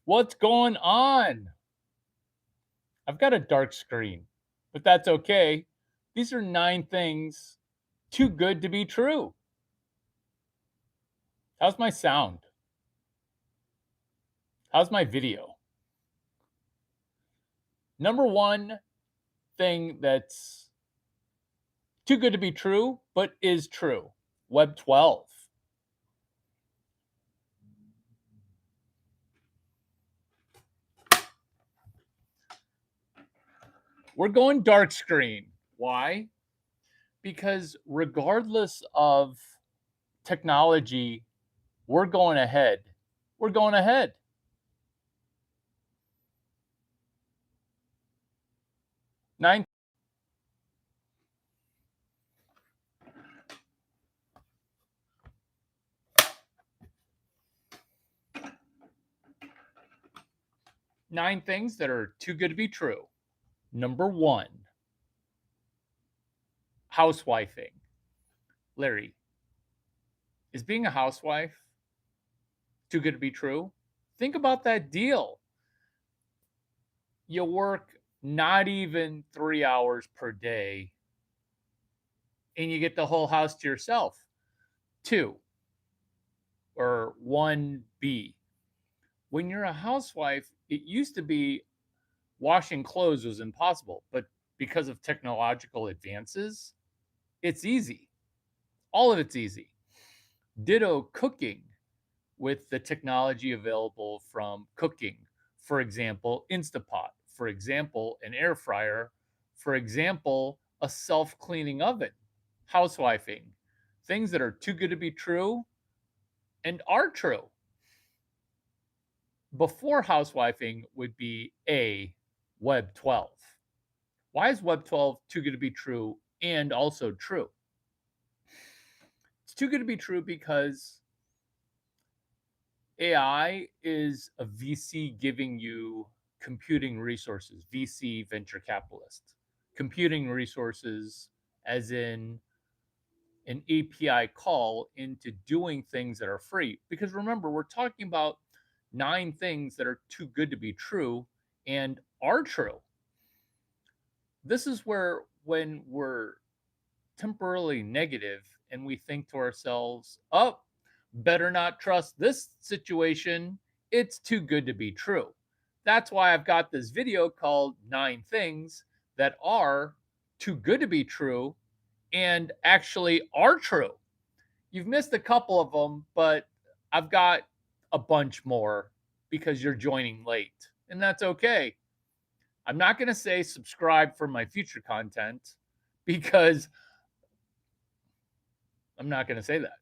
What's going on? I've got a dark screen, but that's okay. These are 9 things too good to be true. How's my sound? How's my video? Number one thing that's too good to be true, but is true. Web 12. We're going dark screen. Why? Because regardless of technology, we're going ahead. We're going ahead. Nine 9 things that are too good to be true. Number one, housewifing. Larry, is being a housewife too good to be true? Think about that deal. You work not even 3 hours per day and you get the whole house to yourself. Two or 1B. When you're a housewife, it used to be washing clothes was impossible, but because of technological advances, it's easy. All of it's easy. Ditto cooking with the technology available from cooking. For example, Instapot. For example, an air fryer. For example, a self cleaning oven. Housewifing. Things that are too good to be true and are true. Before housewifing would be A, Web 12. Why is Web 12 too good to be true and also true? It's too good to be true because AI is a VC giving you computing resources, VC venture capitalist. Computing resources, as in an API call into doing things that are free. Because remember, we're talking about 9 things that are too good to be true and are true. This is where, when we're temporarily negative and we think to ourselves, oh, better not trust this situation. It's too good to be true. That's why I've got this video called 9 Things That Are Too Good to Be True and Actually Are True. You've missed a couple of them, but I've got a bunch more because you're joining late, and that's okay. I'm not going to say subscribe for my future content because I'm not going to say that.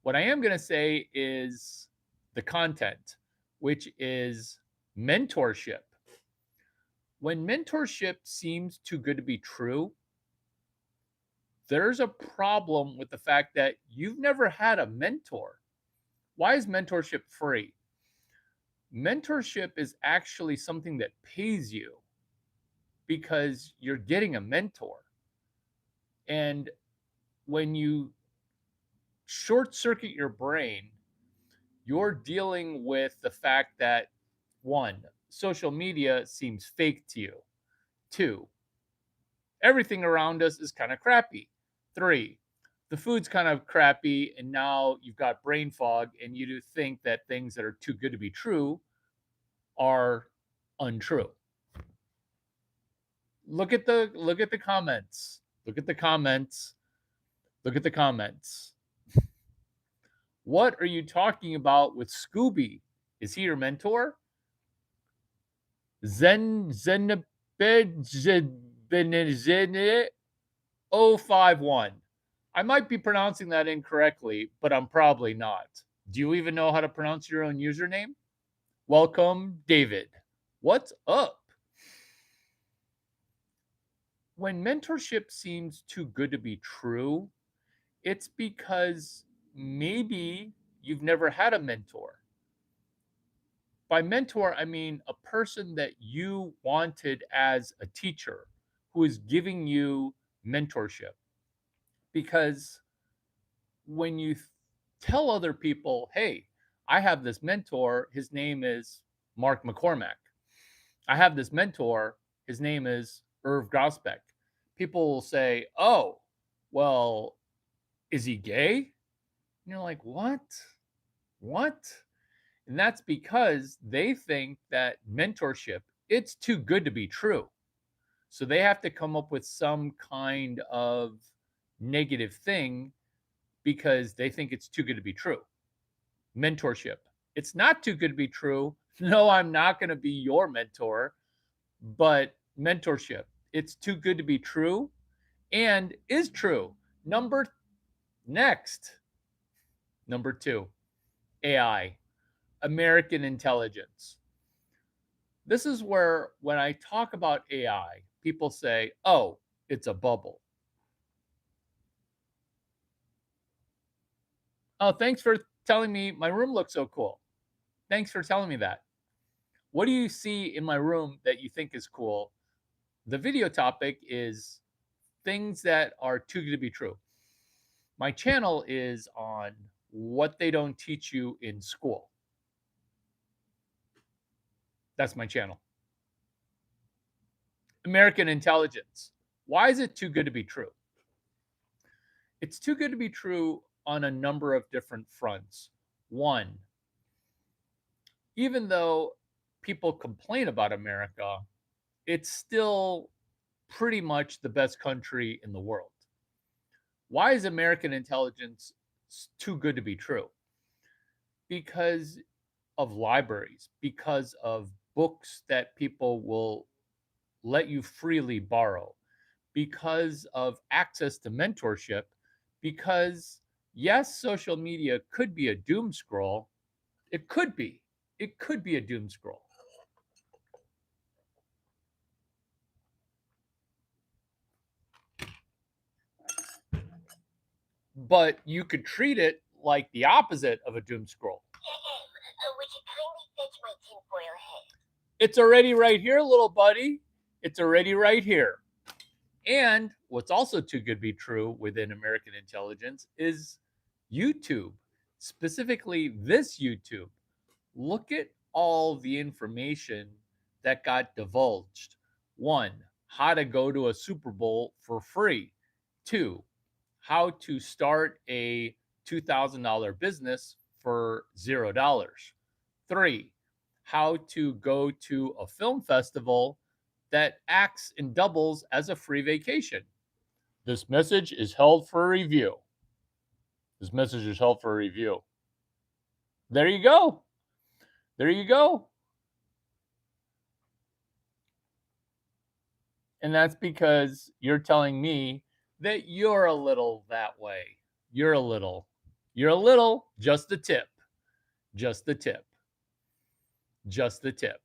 What I am going to say is the content, which is mentorship. When mentorship seems too good to be true, there's a problem with the fact that you've never had a mentor. Why is mentorship free? Mentorship is actually something that pays you because you're getting a mentor. And when you short circuit your brain, you're dealing with the fact that, one, social media seems fake to you. Two, everything around us is kind of crappy. Three, the food's kind of crappy, and now you've got brain fog, and you do think that things that are too good to be true are untrue. Look at the comments. Look at the comments. Look at the comments. What are you talking about with Scooby? Is he your mentor? Zenabed 051. I might be pronouncing that incorrectly, but I'm probably not. Do you even know how to pronounce your own username? Welcome, David. What's up? When mentorship seems too good to be true, it's because maybe you've never had a mentor. By mentor, I mean a person that you wanted as a teacher who is giving you mentorship. Because when you tell other people, hey, I have this mentor, his name is Mark McCormack. I have this mentor. His name is Irv Grousbeck. People will say, "Oh, well, is he gay?" And you're like, "What? What?" And that's because they think that mentorship, it's too good to be true. So they have to come up with some kind of negative thing because they think it's too good to be true. Mentorship. It's not too good to be true. No, I'm not going to be your mentor, but mentorship. It's too good to be true and is true. Next, number 2, AI, American intelligence. This is where when I talk about AI, people say, "Oh, it's a bubble." Oh, thanks for telling me my room looks so cool. Thanks for telling me that. What do you see in my room that you think is cool? The video topic is things that are too good to be true. My channel is on what they don't teach you in school. That's my channel. American intelligence. Why is it too good to be true? It's too good to be true on a number of different fronts. One, even though people complain about America, it's still pretty much the best country in the world. Why is American intelligence too good to be true? Because of libraries, because of books that people will let you freely borrow, because of access to mentorship, because yes, social media could be a doom scroll. It could be. It could be a doom scroll. But you could treat it like the opposite of a doom scroll. Would you kindly fetch my tinfoil hat? It's already right here, little buddy. It's already right here. And what's also too good to be true within American intelligence is YouTube, specifically this YouTube. Look at all the information that got divulged. One, how to go to a Super Bowl for free. Two, how to start a $2,000 business for $0. Three, how to go to a film festival that acts and doubles as a free vacation. This message is held for a review. This message is held for a review. There you go. There you go. And that's because you're telling me that you're a little that way. You're a little. You're a little. Just the tip. Just the tip. Just the tip.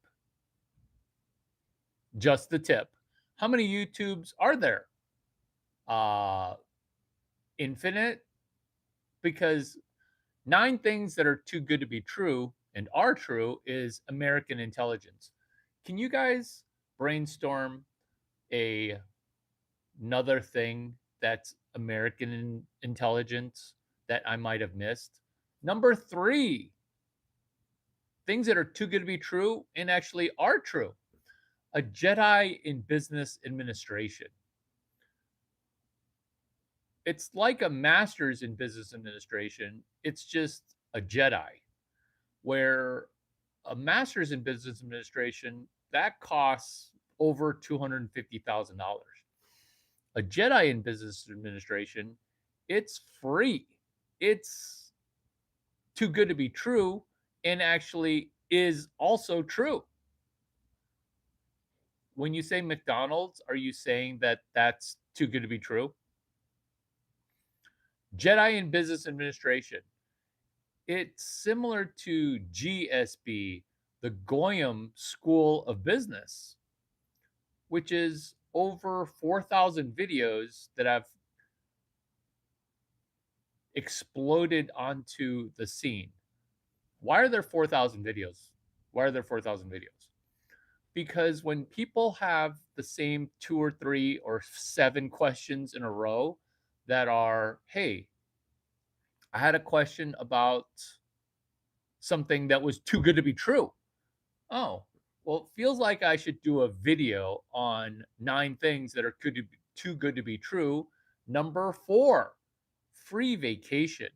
Just the tip. How many YouTubes are there? Uh Infinite, because 9 things that are too good to be true and are true is American intelligence. Can you guys brainstorm a another thing that's American intelligence that I might have missed? Number 3, things that are too good to be true and actually are true. A Jedi in business administration. It's like a master's in business administration. It's just a Jedi, where a master's in business administration that costs over $250,000. A Jedi in business administration, it's free. It's too good to be true and actually is also true. When you say McDonald's, are you saying that that's too good to be true? Jedi in business administration, it's similar to GSB, the Goyam School of Business, which is over 4,000 videos that have exploded onto the scene. Why are there 4,000 videos? Why are there 4,000 videos? Because when people have the same 2 or 3 or 7 questions in a row that are, hey, I had a question about something that was too good to be true. Oh, well, it feels like I should do a video on 9 things that are too good to be true. Number 4, free vacation.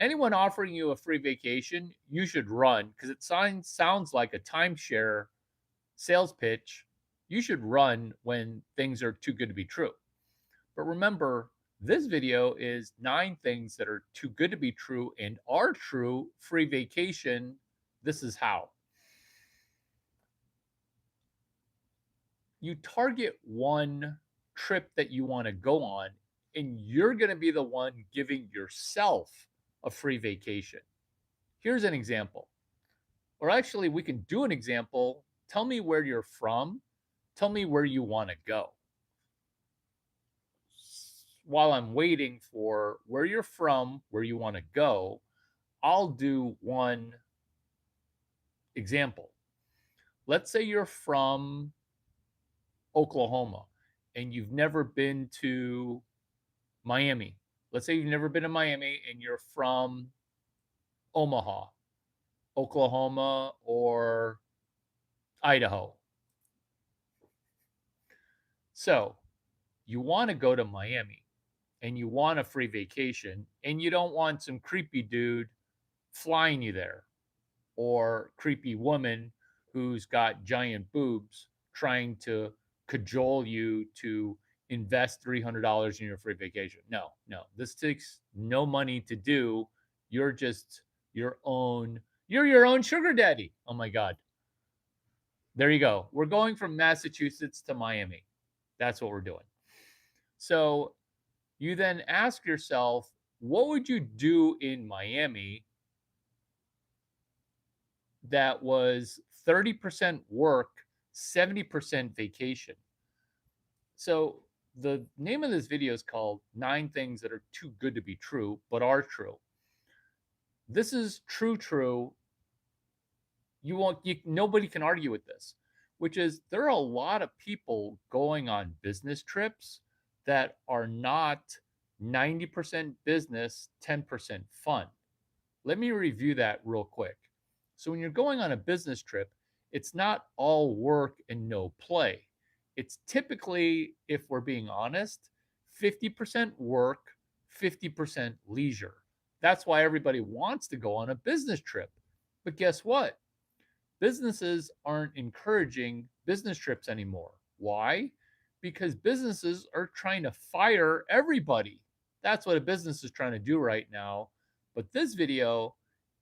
Anyone offering you a free vacation, you should run because it sounds like a timeshare sales pitch. You should run when things are too good to be true. But remember, this video is 9 things that are too good to be true and are true. Free vacation. This is how. You target one trip that you want to go on, and you're going to be the one giving yourself a free vacation. Here's an example. Or actually, we can do an example. Tell me where you're from. Tell me where you want to go. While I'm waiting for where you're from, where you want to go, I'll do one example. Let's say you're from Oklahoma and you've never been to Miami. Let's say you've never been to Miami and you're from Omaha, Oklahoma, or Idaho. So you want to go to Miami and you want a free vacation and you don't want some creepy dude flying you there or creepy woman who's got giant boobs trying to cajole you to invest $300 in your free vacation. No, no, this takes no money to do. You're just you're your own sugar daddy. Oh my God. There you go. We're going from Massachusetts to Miami. That's what we're doing. So you then ask yourself, what would you do in Miami that was 30% work, 70% vacation? So the name of this video is called 9 Things That Are Too Good to Be True, But Are True. This is true. Nobody can argue with this, which is there are a lot of people going on business trips that are not 90% business, 10% fun. Let me review that real quick. So when you're going on a business trip, it's not all work and no play. It's typically, if we're being honest, 50% work, 50% leisure. That's why everybody wants to go on a business trip. But guess what? Businesses aren't encouraging business trips anymore. Why? Because businesses are trying to fire everybody. That's what a business is trying to do right now. But this video,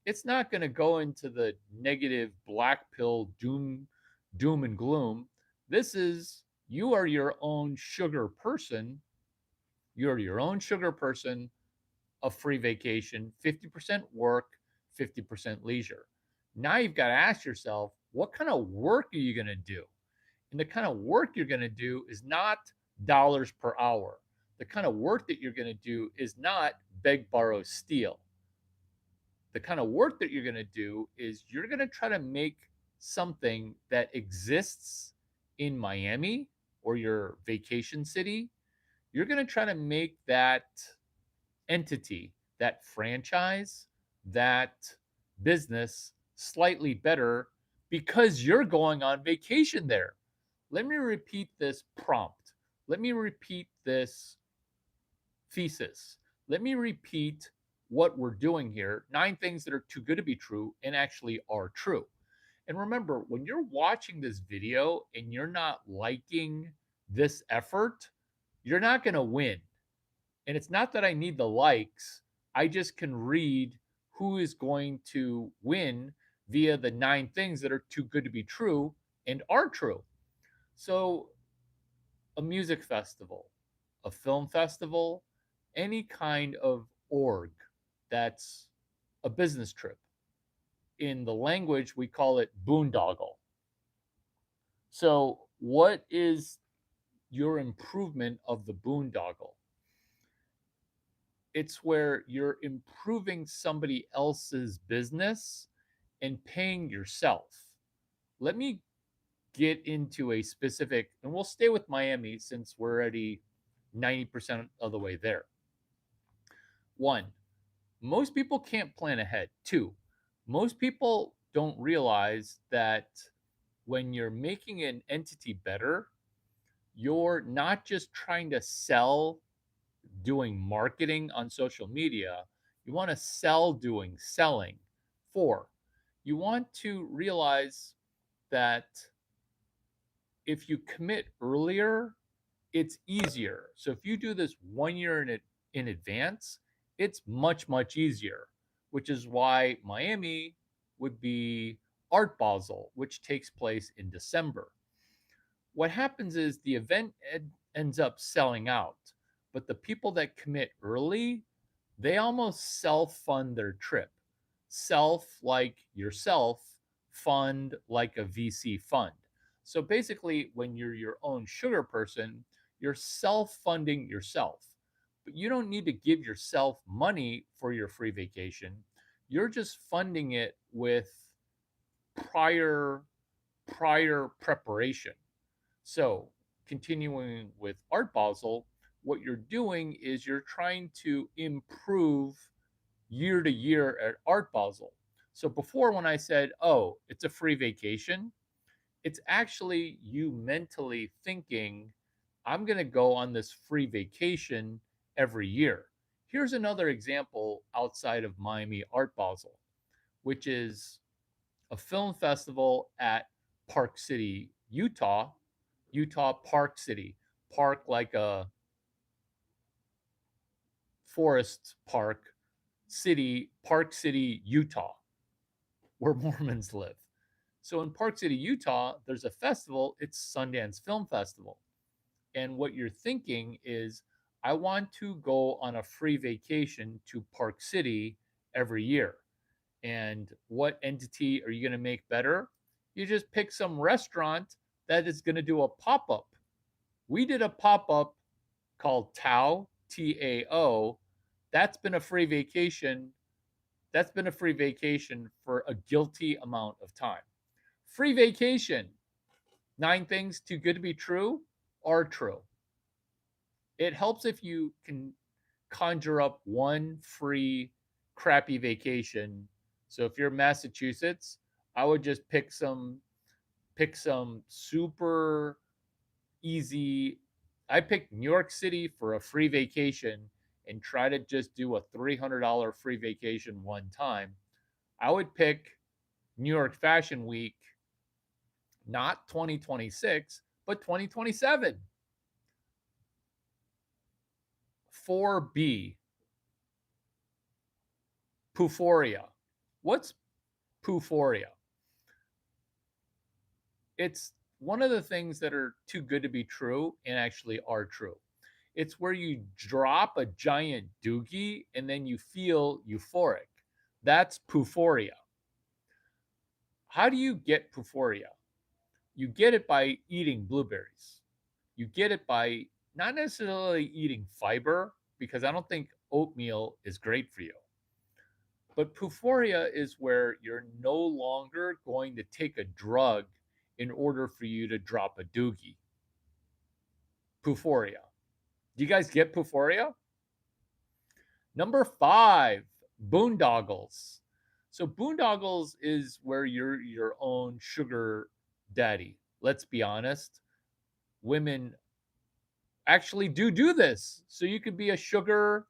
it's not going to go into the negative black pill doom and gloom. This is you are your own sugar person. You're your own sugar person, a free vacation, 50% work, 50% leisure. Now you've got to ask yourself, what kind of work are you going to do? And the kind of work you're going to do is not dollars per hour. The kind of work that you're going to do is not beg, borrow, steal. The kind of work that you're going to do is you're going to try to make something that exists in Miami or your vacation city. You're going to try to make that entity, that franchise, that business slightly better because you're going on vacation there. Let me repeat this prompt. Let me repeat this thesis. Let me repeat what we're doing here 9 things that are too good to be true and actually are true. And remember, when you're watching this video and you're not liking this effort, you're not going to win. And it's not that I need the likes, I just can read who is going to win via the 9 things that are too good to be true and are true. So, a music festival, a film festival, any kind of org that's a business trip. In the language, we call it boondoggle. So, what is your improvement of the boondoggle? It's where you're improving somebody else's business and paying yourself. Let me get into a specific, and we'll stay with Miami since we're already 90% of the way there. 1, most people can't plan ahead. 2, most people don't realize that when you're making an entity better, you're not just trying to sell doing marketing on social media. You want to sell doing selling. Four, you want to realize that if you commit earlier, it's easier. So if you do this 1 year in advance, it's much, much easier, which is why Miami would be Art Basel, which takes place in December. What happens is the event ends up selling out, but the people that commit early, they almost self fund their trip. Self, like yourself, fund like a VC fund. So basically, when you're your own sugar person, you're self funding yourself. But you don't need to give yourself money for your free vacation. You're just funding it with prior prior preparation. So, continuing with Art Basel, what you're doing is you're trying to improve year to year at Art Basel. So, before when I said, oh, it's a free vacation, it's actually you mentally thinking, I'm going to go on this free vacation every year. Here's another example outside of Miami Art Basel, which is a film festival at Park City, Utah, Utah Park City. Park like a forest park, city, Park City, Utah, where Mormons live. So in Park City, Utah, there's a festival. It's Sundance Film Festival. And what you're thinking is, I want to go on a free vacation to Park City every year. And what entity are you going to make better? You just pick some restaurant that is going to do a pop up. We did a pop up called Tao, TAO. That's been a free vacation. That's been a free vacation for a guilty amount of time. Free vacation. 9 things too good to be true are true. It helps if you can conjure up one free crappy vacation. So if you're Massachusetts, I would just pick some super easy. I picked New York City for a free vacation and try to just do a $300 free vacation one time. I would pick New York Fashion Week, not 2026, but 2027. 4B, Puforia. What's Puforia? It's one of the things that are too good to be true and actually are true. It's where you drop a giant doogie and then you feel euphoric. That's Puforia. How do you get Puforia? You get it by eating blueberries. You get it by not necessarily eating fiber, because I don't think oatmeal is great for you. But Puforia is where you're no longer going to take a drug in order for you to drop a doogie. Puforia. Do you guys get Puforia? Number 5, boondoggles. So boondoggles is where you're your own sugar daddy. Let's be honest. Women actually do this. So you could be a sugar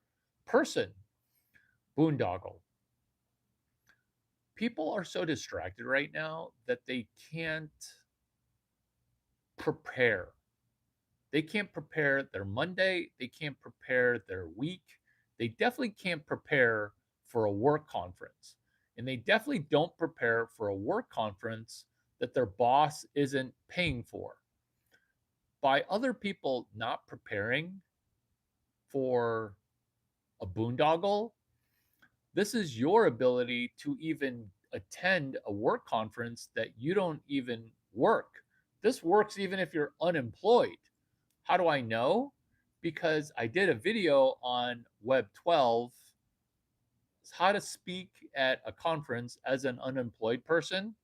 person. Boondoggle. People are so distracted right now that they can't prepare. They can't prepare their Monday. They can't prepare their week. They definitely can't prepare for a work conference. And they definitely don't prepare for a work conference that their boss isn't paying for. By other people not preparing for a boondoggle, this is your ability to even attend a work conference that you don't even work. This works even if you're unemployed. How do I know? Because I did a video on Web 12, how to speak at a conference as an unemployed person.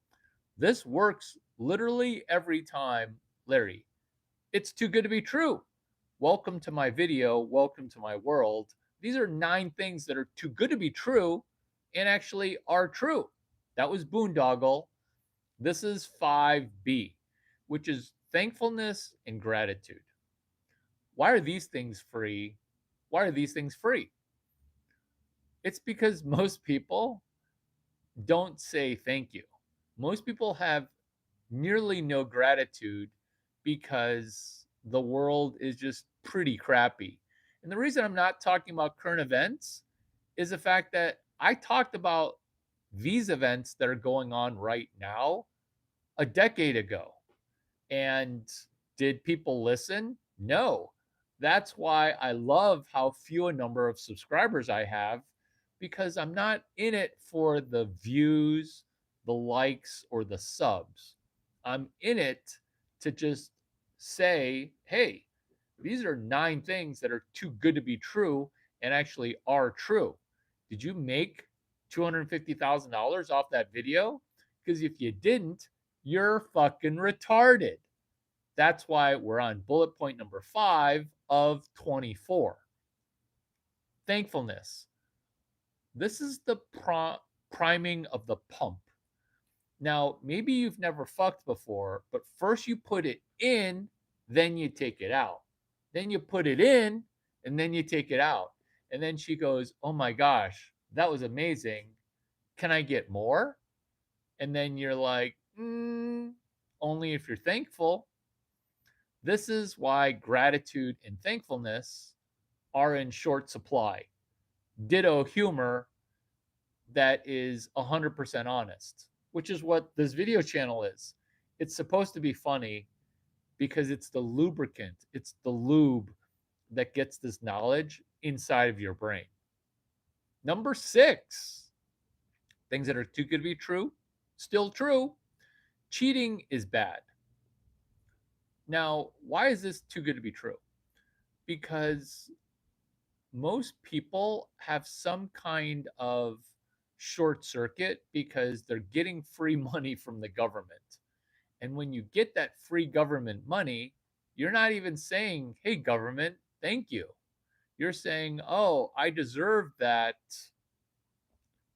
This works literally every time, Larry. It's too good to be true. Welcome to my video. Welcome to my world. These are 9 things that are too good to be true and actually are true. That was boondoggle. This is 5B, which is thankfulness and gratitude. Why are these things free? Why are these things free? It's because most people don't say thank you. Most people have nearly no gratitude because the world is just pretty crappy. And the reason I'm not talking about current events is the fact that I talked about these events that are going on right now a decade ago. And did people listen? No. That's why I love how few a number of subscribers I have, because I'm not in it for the views, the likes, or the subs. I'm in it to just say, hey, these are 9 things that are too good to be true and actually are true. Did you make $250,000 off that video? Because if you didn't, you're fucking retarded. That's why we're on bullet point number 5 of 24. Thankfulness. This is the priming of the pump. Now, maybe you've never fucked before, but first you put it in, then you take it out. Then you put it in, and then you take it out. And then she goes, oh my gosh, that was amazing. Can I get more? And then you're like, only if you're thankful. This is why gratitude and thankfulness are in short supply. Ditto humor that is 100% honest, which is what this video channel is. It's supposed to be funny because it's the lubricant, it's the lube that gets this knowledge inside of your brain. Number 6, things that are too good to be true, still true. Cheating is bad. Now, why is this too good to be true? Because most people have some kind of short circuit because they're getting free money from the government. And when you get that free government money, you're not even saying, hey, government, thank you. You're saying, oh, I deserve that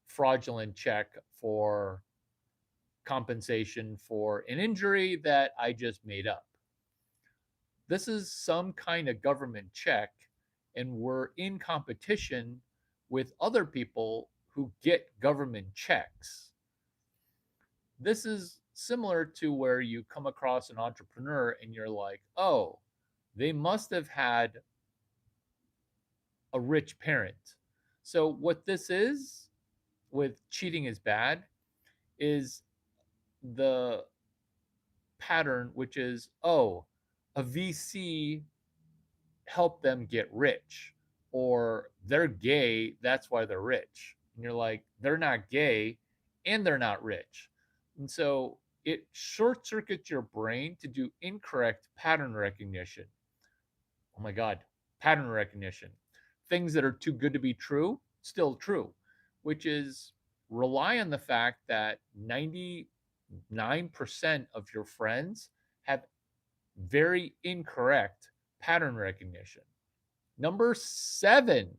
fraudulent check for compensation for an injury that I just made up. This is some kind of government check, and we're in competition with other people who get government checks. This is similar to where you come across an entrepreneur and you're like, oh, they must have had a rich parent. So, what this is with cheating is bad is the pattern, which is, oh, a VC helped them get rich, or they're gay, that's why they're rich. And you're like, they're not gay and they're not rich. And so it short circuits your brain to do incorrect pattern recognition. Oh my God, pattern recognition. Things that are too good to be true, still true, which is rely on the fact that 99% of your friends have very incorrect pattern recognition. Number 7,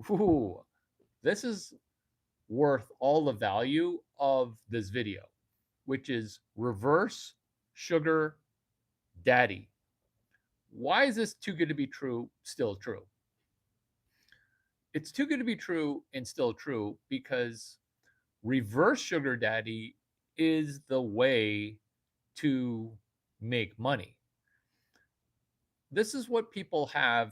ooh, this is worth all the value of this video, which is reverse sugar daddy. Why is this too good to be true, still true? It's too good to be true and still true because reverse sugar daddy is the way to make money. This is what people have.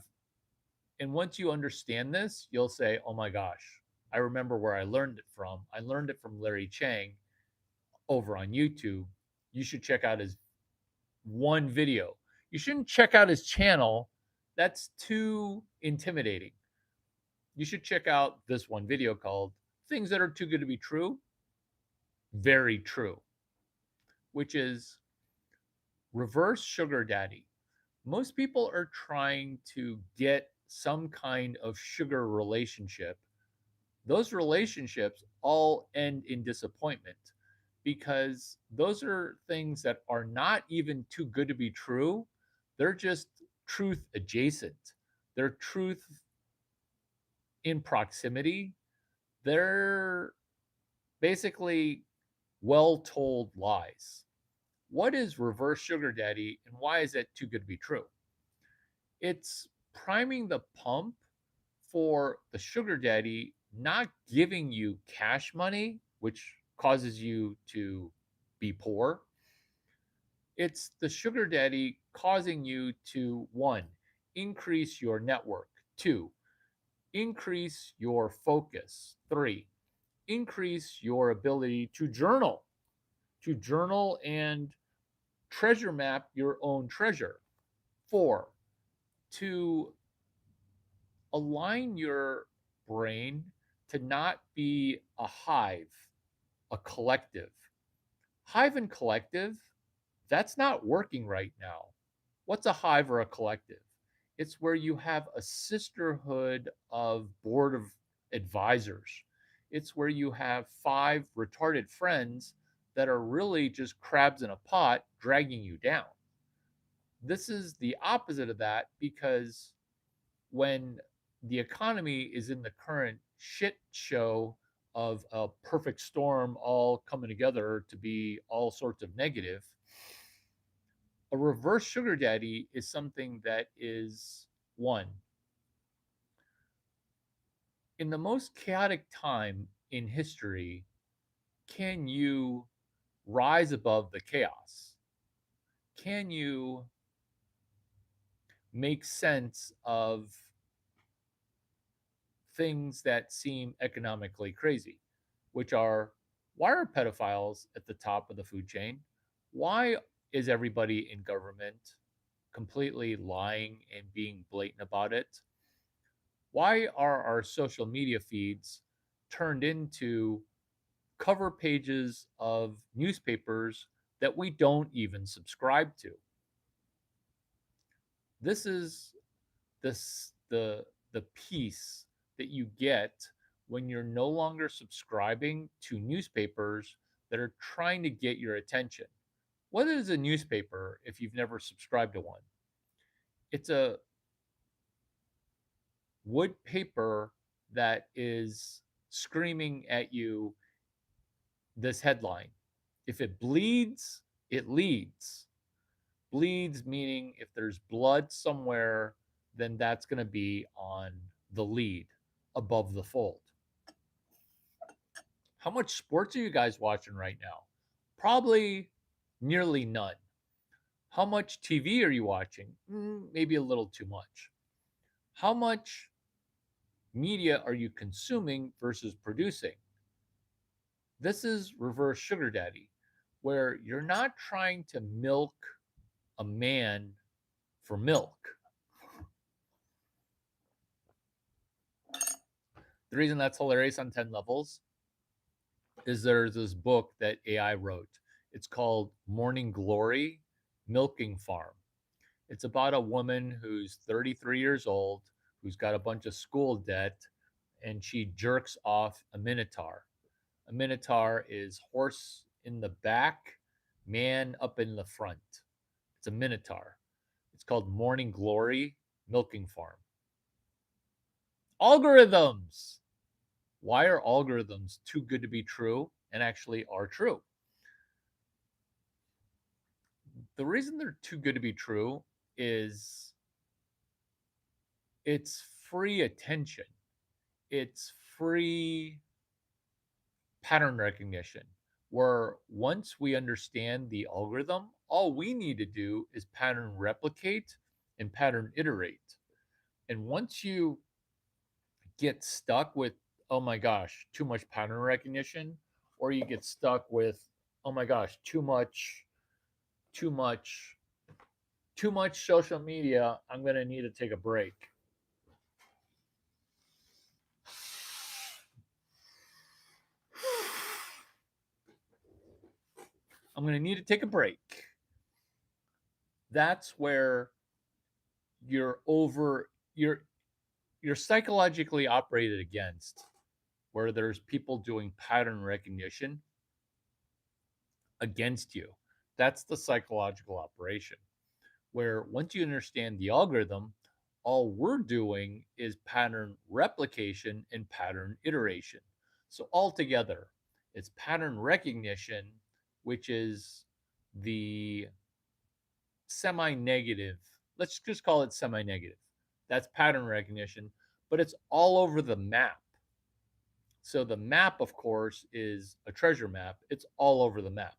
And once you understand this, you'll say, oh my gosh, I remember where I learned it from. I learned it from Larry Chang over on YouTube. You should check out his one video. You shouldn't check out his channel. That's too intimidating. You should check out this one video called Things That Are Too Good to Be True, Very True, which is reverse sugar daddy. Most people are trying to get some kind of sugar relationship. Those relationships all end in disappointment because those are things that are not even too good to be true. They're just truth adjacent. They're truth in proximity. They're basically well told lies. What is reverse sugar daddy and why is it too good to be true? It's priming the pump for the sugar daddy not giving you cash money, which causes you to be poor. It's the sugar daddy causing you to one, increase your network, two, increase your focus, three, increase your ability to journal and treasure map your own treasure, four, to align your brain to not be a hive, a collective. Hive and collective, that's not working right now. What's a hive or a collective? It's where you have a sisterhood of board of advisors. It's where you have five retarded friends that are really just crabs in a pot dragging you down. This is the opposite of that because when the economy is in the current shit show of a perfect storm all coming together to be all sorts of negative, a reverse sugar daddy is something that is one. In the most chaotic time in history, can you rise above the chaos? Can you make sense of things that seem economically crazy, which are why are pedophiles at the top of the food chain? Why is everybody in government completely lying and being blatant about it? Why are our social media feeds turned into cover pages of newspapers that we don't even subscribe to? This is the piece that you get when you're no longer subscribing to newspapers that are trying to get your attention. What is a newspaper if you've never subscribed to one? It's a wood paper that is screaming at you this headline: if it bleeds, it leads. Bleeds meaning if there's blood somewhere, then that's going to be on the lead above the fold. How much sports are you guys watching right now? Probably nearly none. How much TV are you watching? Maybe a little too much. How much media are you consuming versus producing? This is reverse sugar daddy, where you're not trying to milk a man for milk. The reason that's hilarious on 10 levels is there's this book that AI wrote. It's called Morning Glory Milking Farm. It's about a woman who's 33 years old, who's got a bunch of school debt, and she jerks off a minotaur. A minotaur is horse in the back, man up in the front. It's a minotaur. It's called Morning Glory Milking Farm. Algorithms. Why are algorithms too good to be true and actually are true? The reason they're too good to be true is it's free attention. It's free pattern recognition, where once we understand the algorithm, all we need to do is pattern replicate and pattern iterate. And once you get stuck with, oh my gosh, too much pattern recognition, or you get stuck with, oh my gosh, too much, too much social media, I'm going to need to take a break. I'm going to need to take a break. That's where you're over you're psychologically operated against, where there's people doing pattern recognition against you. That's the psychological operation, where once you understand the algorithm, all we're doing is pattern replication and pattern iteration. So altogether, It's pattern recognition, which is the semi-negative. Let's just call it semi-negative. That's pattern recognition, but it's all over the map. So the map, of course, is a treasure map. It's all over the map.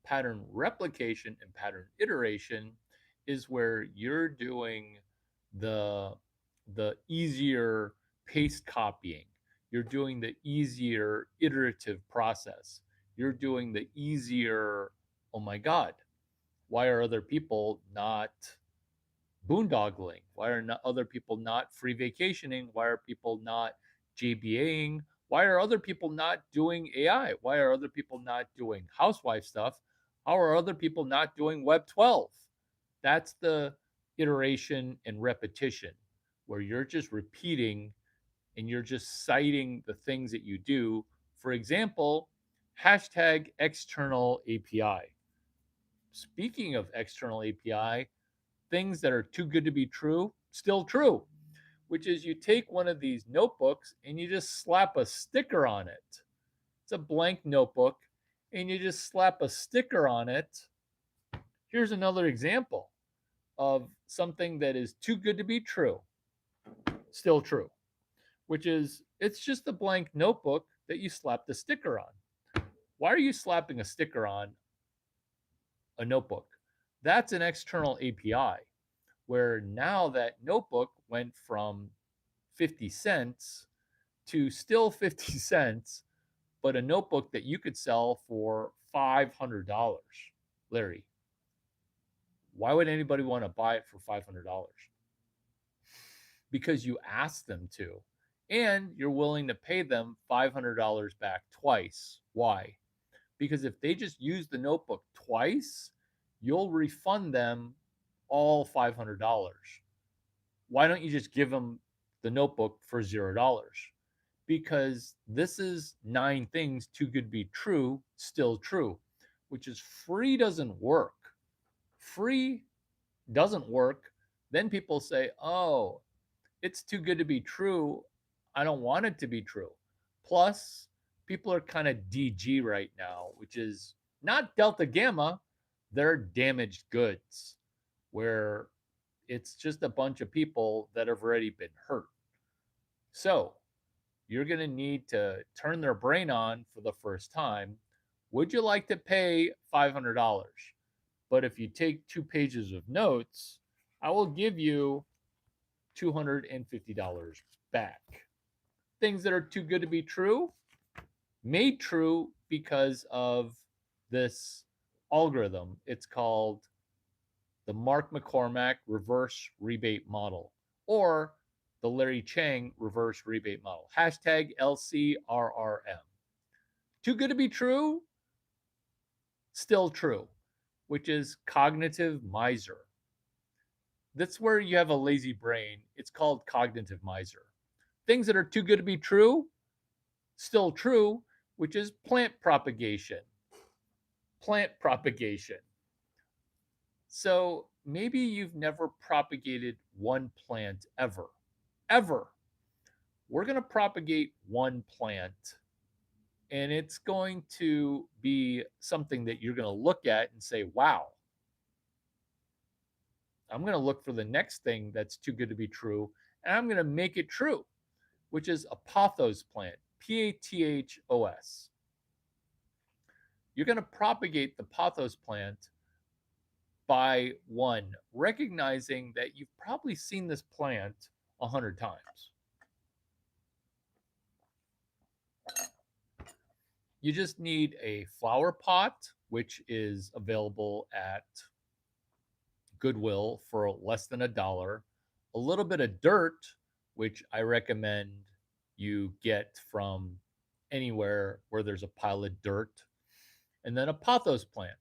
Pattern replication and pattern iteration is where you're doing the the easier paste copying. You're doing the easier iterative process. You're doing the easier, oh my God, why are other people not boondoggling? Why are not other people not free vacationing? Why are people not JBAing? Why are other people not doing AI? Why are other people not doing housewife stuff? How are other people not doing Web 12? That's the iteration and repetition where you're just repeating and you're just citing the things that you do. For example, hashtag external API. Speaking of external API, things that are too good to be true, still true, which is you take one of these notebooks and you just slap a sticker on it. It's a blank notebook and you just slap a sticker on it. Here's another example of something that is too good to be true, still true, which is it's just a blank notebook that you slap the sticker on. Why are you slapping a sticker on a notebook? That's an external API where now that notebook went from 50 cents to still 50 cents, but a notebook that you could sell for $500. Larry, why would anybody want to buy it for $500? Because you asked them to, and you're willing to pay them $500 back twice. Why? Because if they just use the notebook twice, you'll refund them all $500. Why don't you just give them the notebook for $0? Because this is 9 things too good to be true, still true, which is free doesn't work. Free doesn't work. Then people say, oh, it's too good to be true. I don't want it to be true. Plus, people are kind of DG right now, which is not Delta Gamma, they're damaged goods, where it's just a bunch of people that have already been hurt. So, you're going to need to turn their brain on for the first time. Would you like to pay $500? But if you take 2 pages of notes, I will give you $250 back. Things that are too good to be true, made true because of this algorithm. It's called the Mark McCormack reverse rebate model, or the Larry Chang reverse rebate model. Hashtag LCRRM. Too good to be true, still true, which is cognitive miser. That's where you have a lazy brain. It's called cognitive miser. Things that are too good to be true, still true, which is plant propagation. Plant propagation. So maybe you've never propagated one plant ever. Ever. We're going to propagate one plant, and it's going to be something that you're going to look at and say, wow. I'm going to look for the next thing that's too good to be true, and I'm going to make it true, which is a pothos plant, Pathos. You're going to propagate the pothos plant by one, recognizing that you've probably seen this plant 100 times. You just need a flower pot, which is available at Goodwill for less than $1, a little bit of dirt, which I recommend you get from anywhere where there's a pile of dirt, and then a pothos plant.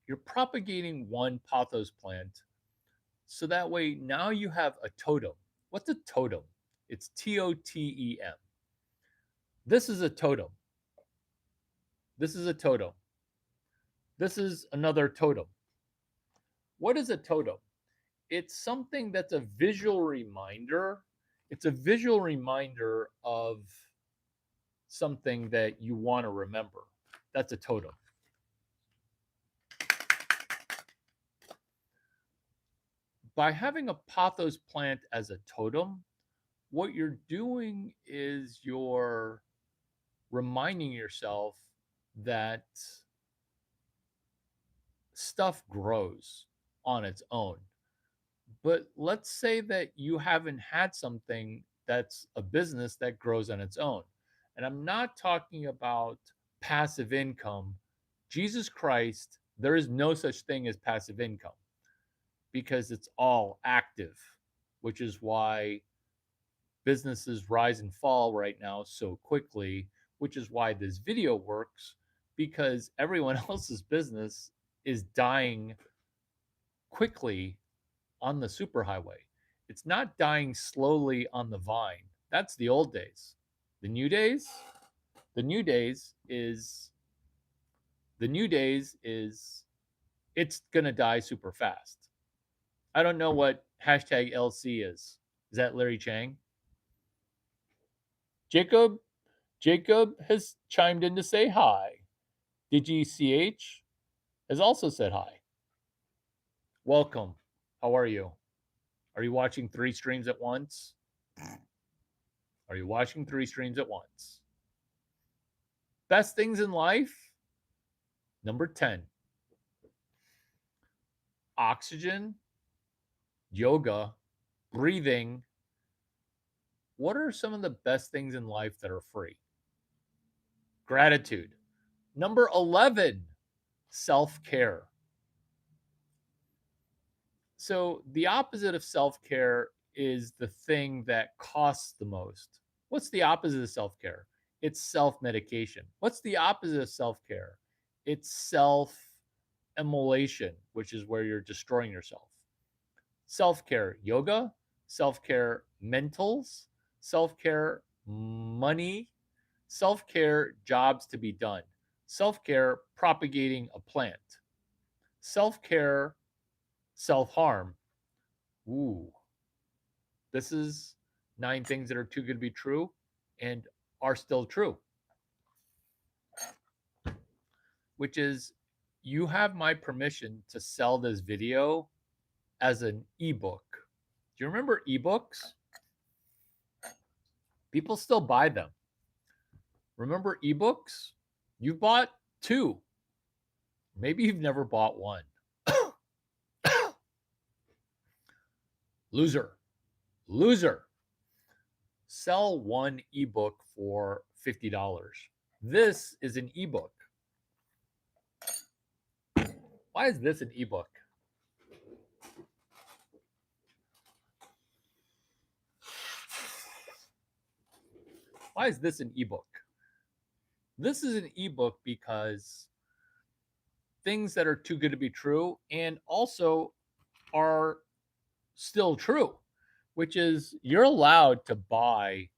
You're propagating one pothos plant so that way now you have a totem. What's a totem? It's TOTEM. This is a totem. This is a totem. This is another totem. What is a totem? It's something that's a visual reminder. It's a visual reminder of something that you want to remember. That's a totem. By having a pothos plant as a totem, what you're doing is you're reminding yourself that stuff grows on its own. But let's say that you haven't had something that's a business that grows on its own. And I'm not talking about passive income. Jesus Christ, there is no such thing as passive income because it's all active, which is why businesses rise and fall right now so quickly, which is why this video works because everyone else's business is dying quickly on the superhighway. It's not dying slowly on the vine. That's the old days. The new days, the new days is the new days is it's gonna die super fast. I don't know what hashtag LC is. Is that Larry Chang? Jacob has chimed in to say hi. DGCH has also said hi. Welcome. How are you? Are you watching 3 streams at once? Are you watching 3 streams at once? Best things in life. Number 10. Oxygen, yoga, breathing. What are some of the best things in life that are free? Gratitude. Number 11. Self-care. So the opposite of self-care is the thing that costs the most. What's the opposite of self-care? It's self-medication. What's the opposite of self-care? It's self-immolation, which is where you're destroying yourself. Self-care, yoga, self-care, mentals, self-care, money, self-care, jobs to be done, self-care, propagating a plant, self-care, self-harm. Ooh, this is 9 things that are too good to be true and are still true. Which is, you have my permission to sell this video as an ebook. Do you remember ebooks? People still buy them. Remember ebooks? You bought 2. Maybe you've never bought 1. Loser. Sell 1 ebook for $50. This is an ebook. Why is this an ebook? Why is this an ebook? This is an ebook because things that are too good to be true and also are still true, which is you're allowed to buy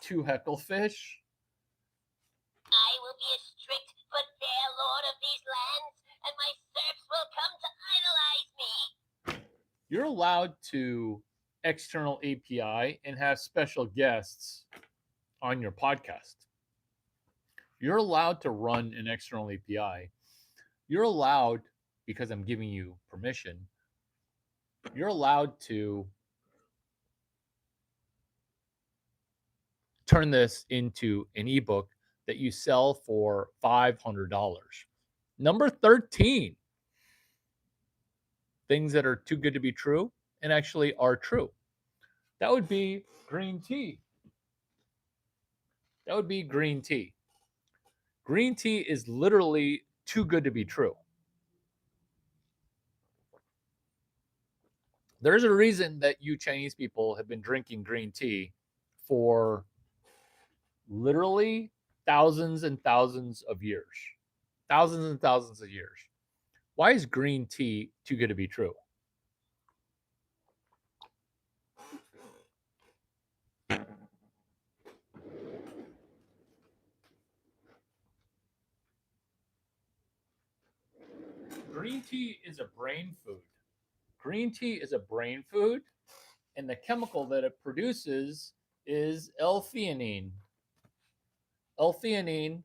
2 hecklefish. I will be a strict but fair lord of these lands, and my serfs will come to idolize me. You're allowed to external API and have special guests on your podcast. You're allowed to run an external API. You're allowed, because I'm giving you permission, you're allowed to turn this into an ebook that you sell for $500. Number 13, things that are too good to be true and actually are true. That would be green tea. That would be green tea. Green tea is literally too good to be true. There's a reason that you Chinese people have been drinking green tea for literally thousands and thousands of years. Thousands and thousands of years. Why is green tea too good to be true? Green tea is a brain food. Green tea is a brain food, and the chemical that it produces is L-theanine. L-theanine.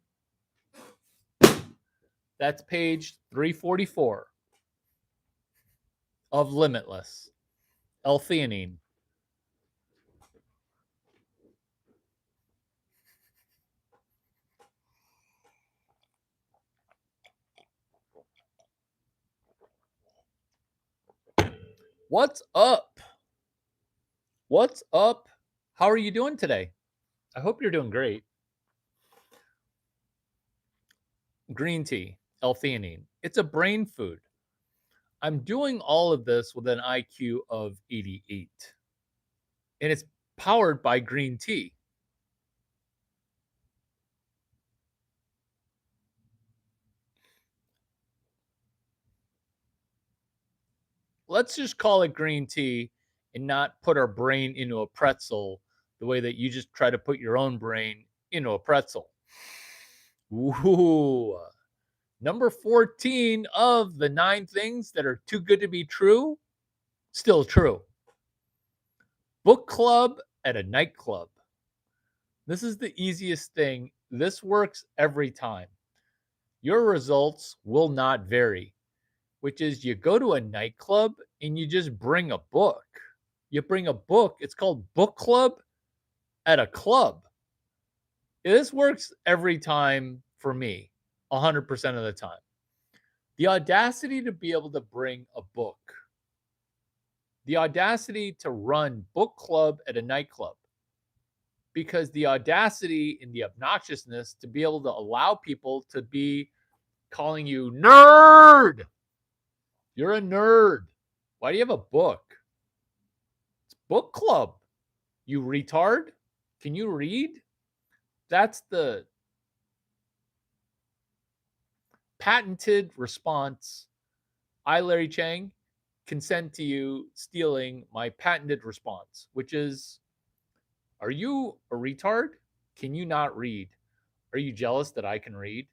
That's page 344 of Limitless. L-theanine. What's up? What's up? How are you doing today? I hope you're doing great. Green tea, L-theanine. It's a brain food. I'm doing all of this with an IQ of 88. And it's powered by green tea. Let's just call it green tea and not put our brain into a pretzel the way that you just try to put your own brain into a pretzel. Ooh. Number 14 of the 9 things that are too good to be true, still true. Book club at a nightclub. This is the easiest thing. This works every time. Your results will not vary, which is you go to a nightclub and you just bring a book. You bring a book. It's called book club at a club. This works every time for me, 100% of the time. The audacity to be able to bring a book, the audacity to run book club at a nightclub, because the audacity and the obnoxiousness to be able to allow people to be calling you nerd. You're a nerd. Why do you have a book? It's book club. You retard. Can you read? That's the patented response. I, Larry Chang, consent to you stealing my patented response, which is, are you a retard? Can you not read? Are you jealous that I can read?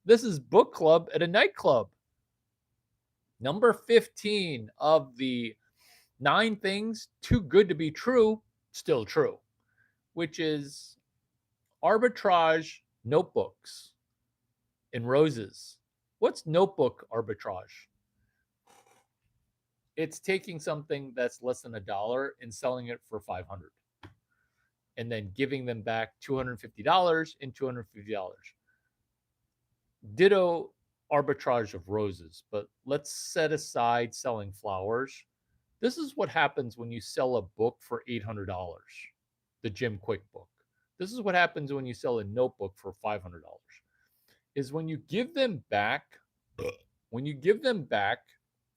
This is book club at a nightclub. Number 15 of the 9 things too good to be true, still true, which is arbitrage notebooks and roses. What's notebook arbitrage? It's taking something that's less than $1 and selling it for $500 and then giving them back $250 and $250. Ditto arbitrage of roses, but let's set aside selling flowers. This is what happens when you sell a book for $800, the Jim Quick book. This is what happens when you sell a notebook for $500. Is when you give them back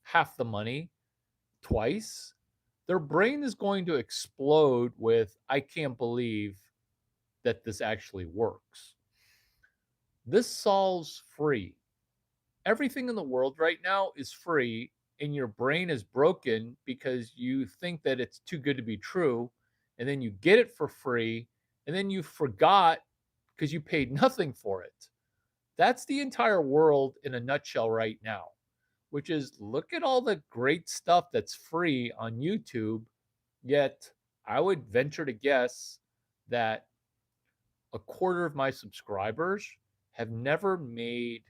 half the money twice, their brain is going to explode with, I can't believe that this actually works. This solves free. Everything in the world right now is free, and your brain is broken because you think that it's too good to be true, and then you get it for free, and then you forgot because you paid nothing for it. That's the entire world in a nutshell right now, which is look at all the great stuff that's free on YouTube, yet I would venture to guess that a quarter of my subscribers have never made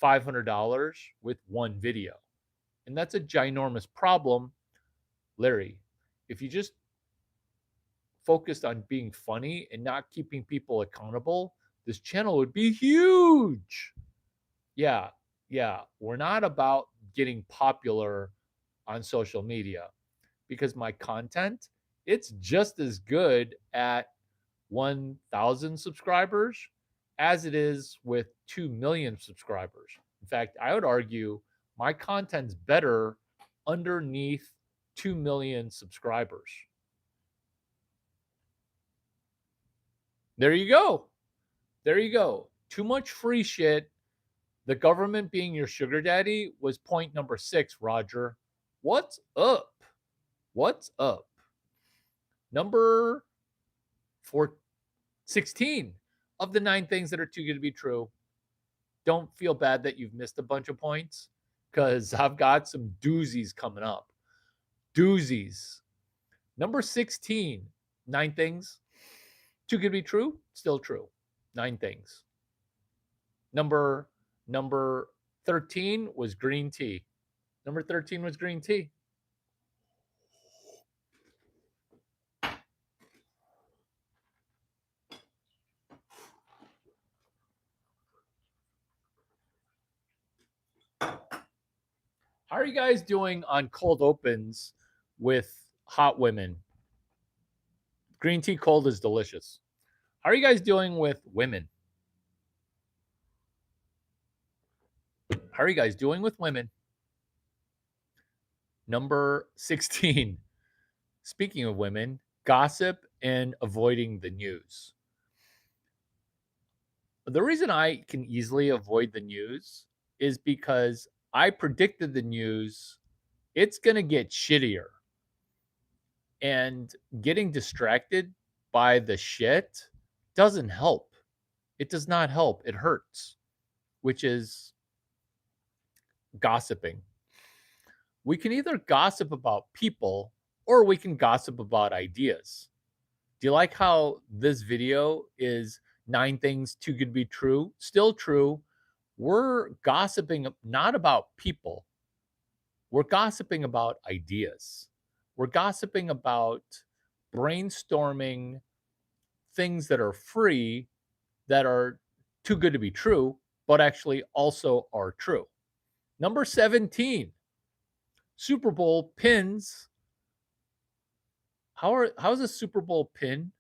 $500 with one video. And that's a ginormous problem. Larry, if you just focused on being funny and not keeping people accountable, this channel would be huge. Yeah, we're not about getting popular on social media because my content, it's just as good at 1,000 subscribers as it is with 2 million subscribers. In fact, I would argue my content's better underneath 2 million subscribers. There you go. Too much free shit. The government being your sugar daddy was point number 6, Roger. What's up? Number 16 of the 9 things that are too good to be true. Don't feel bad that you've missed a bunch of points because I've got some doozies coming up. Doozies. Number 16, 9 things too good to be true, still true. 9 things. Number 13 was green tea. Number 13 was green tea. How are you guys doing on cold opens with hot women? Green tea cold is delicious. How are you guys doing with women? How are you guys doing with women? Number 16. Speaking of women, gossip and avoiding the news. The reason I can easily avoid the news is because I predicted the news. It's going to get shittier. And getting distracted by the shit doesn't help. It does not help. It hurts, which is gossiping. We can either gossip about people or we can gossip about ideas. Do you like how this video is 9 things too good to be true? Still true. We're gossiping not about people. We're gossiping about ideas. We're gossiping about brainstorming things that are free, that are too good to be true, but actually also are true. Number 17, Super Bowl pins. How's a Super Bowl pin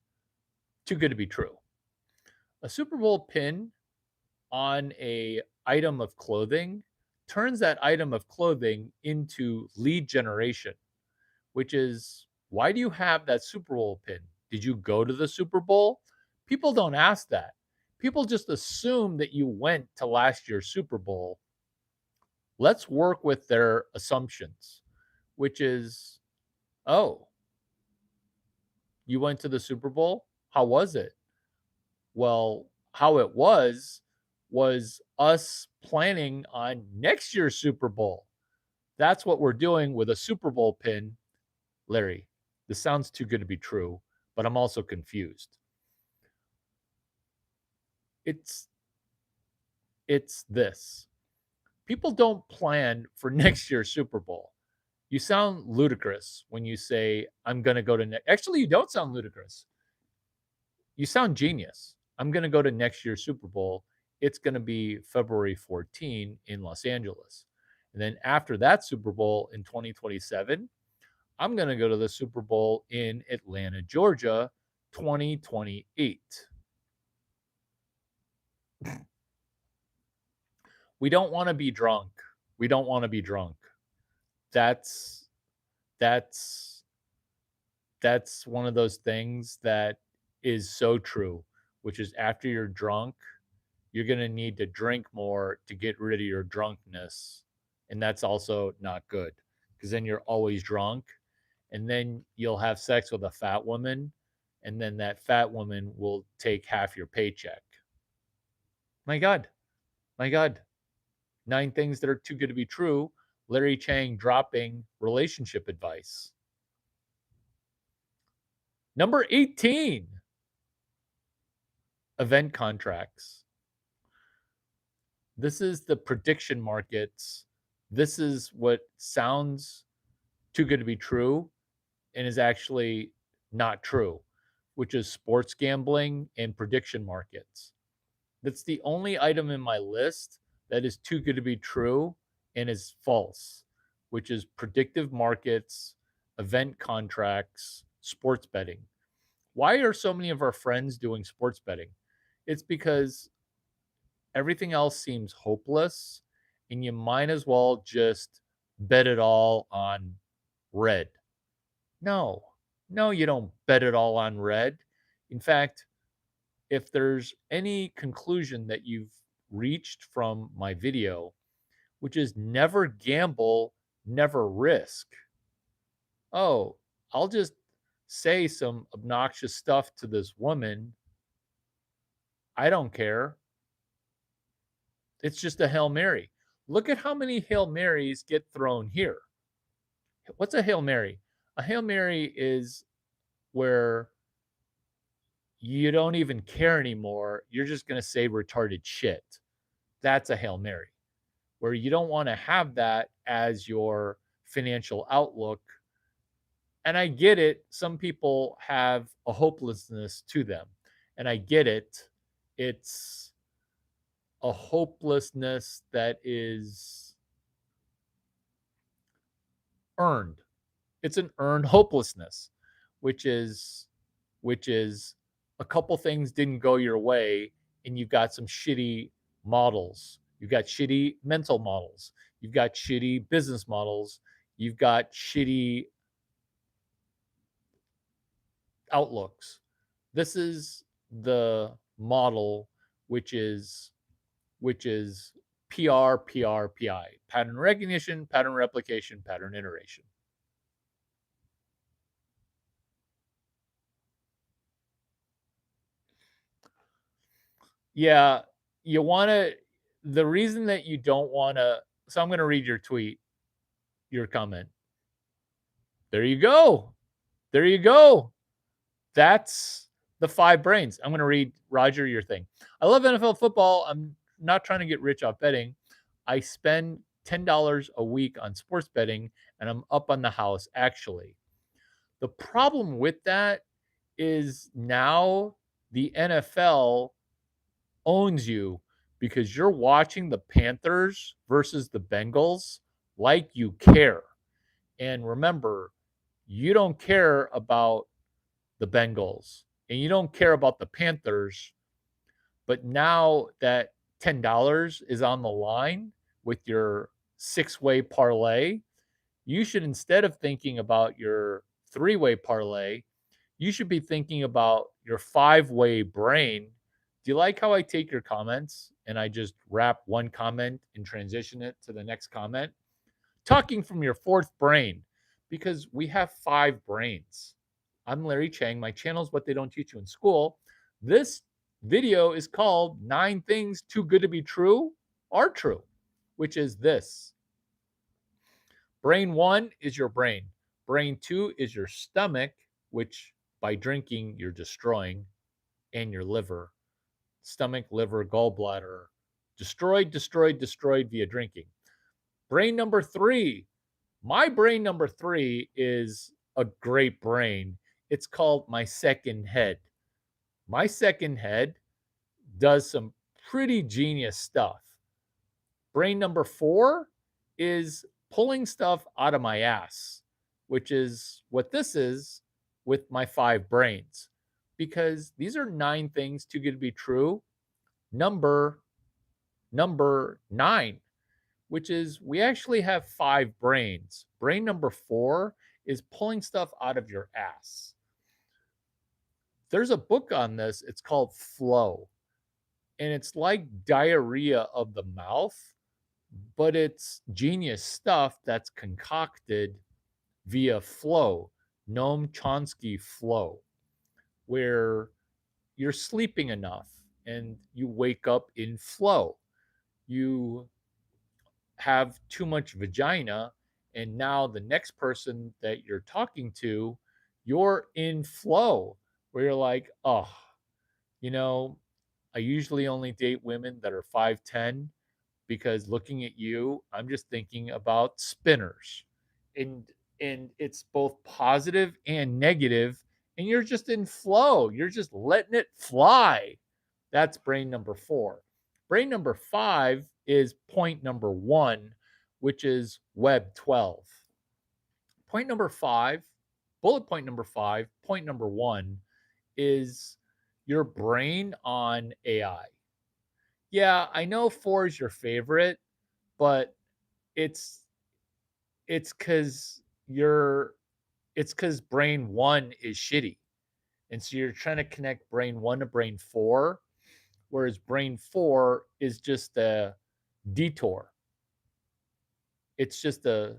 too good to be true? A Super Bowl pin on a item of clothing turns that item of clothing into lead generation, which is, why do you have that Super Bowl pin? Did you go to the Super Bowl? People don't ask that. People just assume that you went to last year's Super Bowl. Let's work with their assumptions, which is, oh, you went to the Super Bowl? How was it? Well, how it was us planning on next year's Super Bowl. That's what we're doing with a Super Bowl pin. Larry, this sounds too good to be true, but I'm also confused. It's this. People don't plan for next year's Super Bowl. You sound ludicrous when you say, I'm going to go to actually, you don't sound ludicrous. You sound genius. I'm going to go to next year's Super Bowl. It's going to be February 14 in Los Angeles. And then after that Super Bowl in 2027, I'm going to go to the Super Bowl in Atlanta, Georgia, 2028. We don't want to be drunk. We don't want to be drunk. That's one of those things that is so true, which is after you're drunk, you're going to need to drink more to get rid of your drunkenness. And that's also not good because then you're always drunk. And then you'll have sex with a fat woman. And then that fat woman will take half your paycheck. My God. My God. 9 things that are too good to be true. Larry Chang dropping relationship advice. Number 18, event contracts. This is the prediction markets. This is what sounds too good to be true and is actually not true, which is sports gambling and prediction markets. That's the only item in my list that is too good to be true and is false, which is predictive markets, event contracts, sports betting. Why are so many of our friends doing sports betting? It's because everything else seems hopeless and you might as well just bet it all on red. No, you don't bet it all on red. In fact, if there's any conclusion that you've reached from my video, which is never gamble, never risk. Oh, I'll just say some obnoxious stuff to this woman. I don't care. It's just a Hail Mary. Look at how many Hail Marys get thrown here. What's a Hail Mary? A Hail Mary is where you don't even care anymore. You're just going to say retarded shit. That's a Hail Mary, where you don't want to have that as your financial outlook. And I get it. Some people have a hopelessness to them. And I get it. It's a hopelessness that is earned. It's an earned hopelessness, which is which is a couple things didn't go your way and you've got some shitty models. You've got shitty mental models. You've got shitty business models. You've got shitty outlooks. This is the model which is PR, PR, PI, pattern recognition, pattern replication, pattern iteration. Yeah, you want to, the reason that you don't want to, so I'm going to read your tweet, your comment. There you go. There you go. That's the 5 brains. I'm going to read, Roger, your thing. I love NFL football. I'm not trying to get rich off betting. I spend $10 a week on sports betting and I'm up on the house actually. The problem with that is now the NFL owns you because you're watching the Panthers versus the Bengals like you care. And remember, you don't care about the Bengals and you don't care about the Panthers. But now that $10 is on the line with your 6-way parlay, you should, instead of thinking about your 3-way parlay, you should be thinking about your 5-way brain. Do you like how I take your comments and I just wrap one comment and transition it to the next comment? Talking from your 4th brain, because we have 5 brains. I'm Larry Chang. My channel is What They Don't Teach You in School. This video is called 9 Things Too Good to Be True Are True, which is this. Brain 1 is your brain. Brain 2 is your stomach, which by drinking you're destroying, and your liver. Stomach, liver, gallbladder. Destroyed, destroyed, destroyed via drinking. Brain number 3. My brain number 3 is a great brain. It's called my second head. My second head does some pretty genius stuff. Brain number 4 is pulling stuff out of my ass, which is what this is with my 5 brains. Because these are 9 things too good to be true. Number 9, which is we actually have 5 brains. Brain number 4 is pulling stuff out of your ass. There's a book on this. It's called Flow. And it's like diarrhea of the mouth, but it's genius stuff that's concocted via flow, Noam Chomsky flow, where you're sleeping enough and you wake up in flow. You have too much vagina, and now the next person that you're talking to, you're in flow, where you're like, oh, you know, I usually only date women that are 5'10", because looking at you, I'm just thinking about spinners. And it's both positive and negative, and you're just in flow. You're just letting it fly. That's brain number 4. Brain number 5 is point number 1, which is Web 12. Point number 5, bullet point number 5, point number 1 is your brain on AI. Yeah, I know 4 is your favorite, but it's because brain 1 is shitty. And so you're trying to connect brain 1 to brain 4, whereas brain 4 is just a detour. It's just a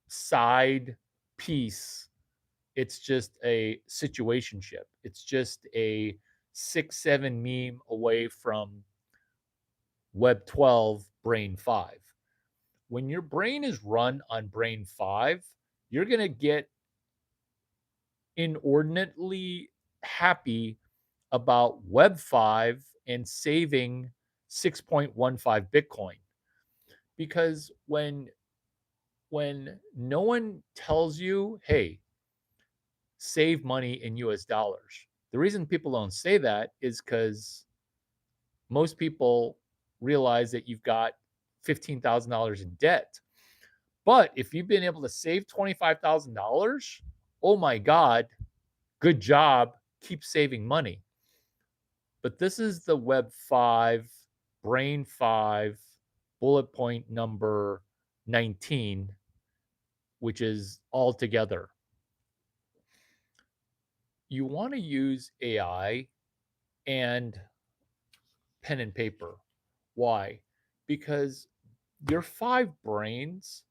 side piece. It's just a situationship. It's just a 6-7 meme away from Web 12 brain 5. When your brain is run on brain 5, you're going to get inordinately happy about Web 5 and saving 6.15 Bitcoin. Because when no one tells you, hey, save money in US dollars, the reason people don't say that is because most people realize that you've got $15,000 in debt. But if you've been able to save $25,000, oh my God, good job. Keep saving money. But this is the Web 5, Brain 5, bullet point number 19, which is all together. You want to use AI and pen and paper. Why? Because your 5 brains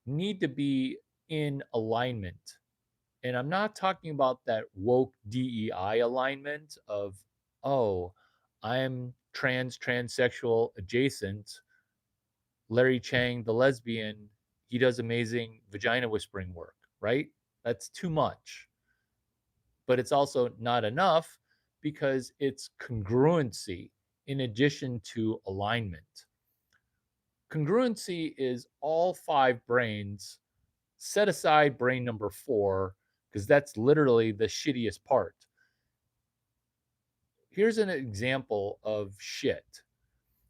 need to be in alignment. And I'm not talking about that woke DEI alignment of, oh, I'm transsexual adjacent. Larry Chang, the lesbian, he does amazing vagina whispering work, right? That's too much. But it's also not enough because it's congruency in addition to alignment. Congruency is all 5 brains. Set aside brain number 4 because that's literally the shittiest part. Here's an example of shit,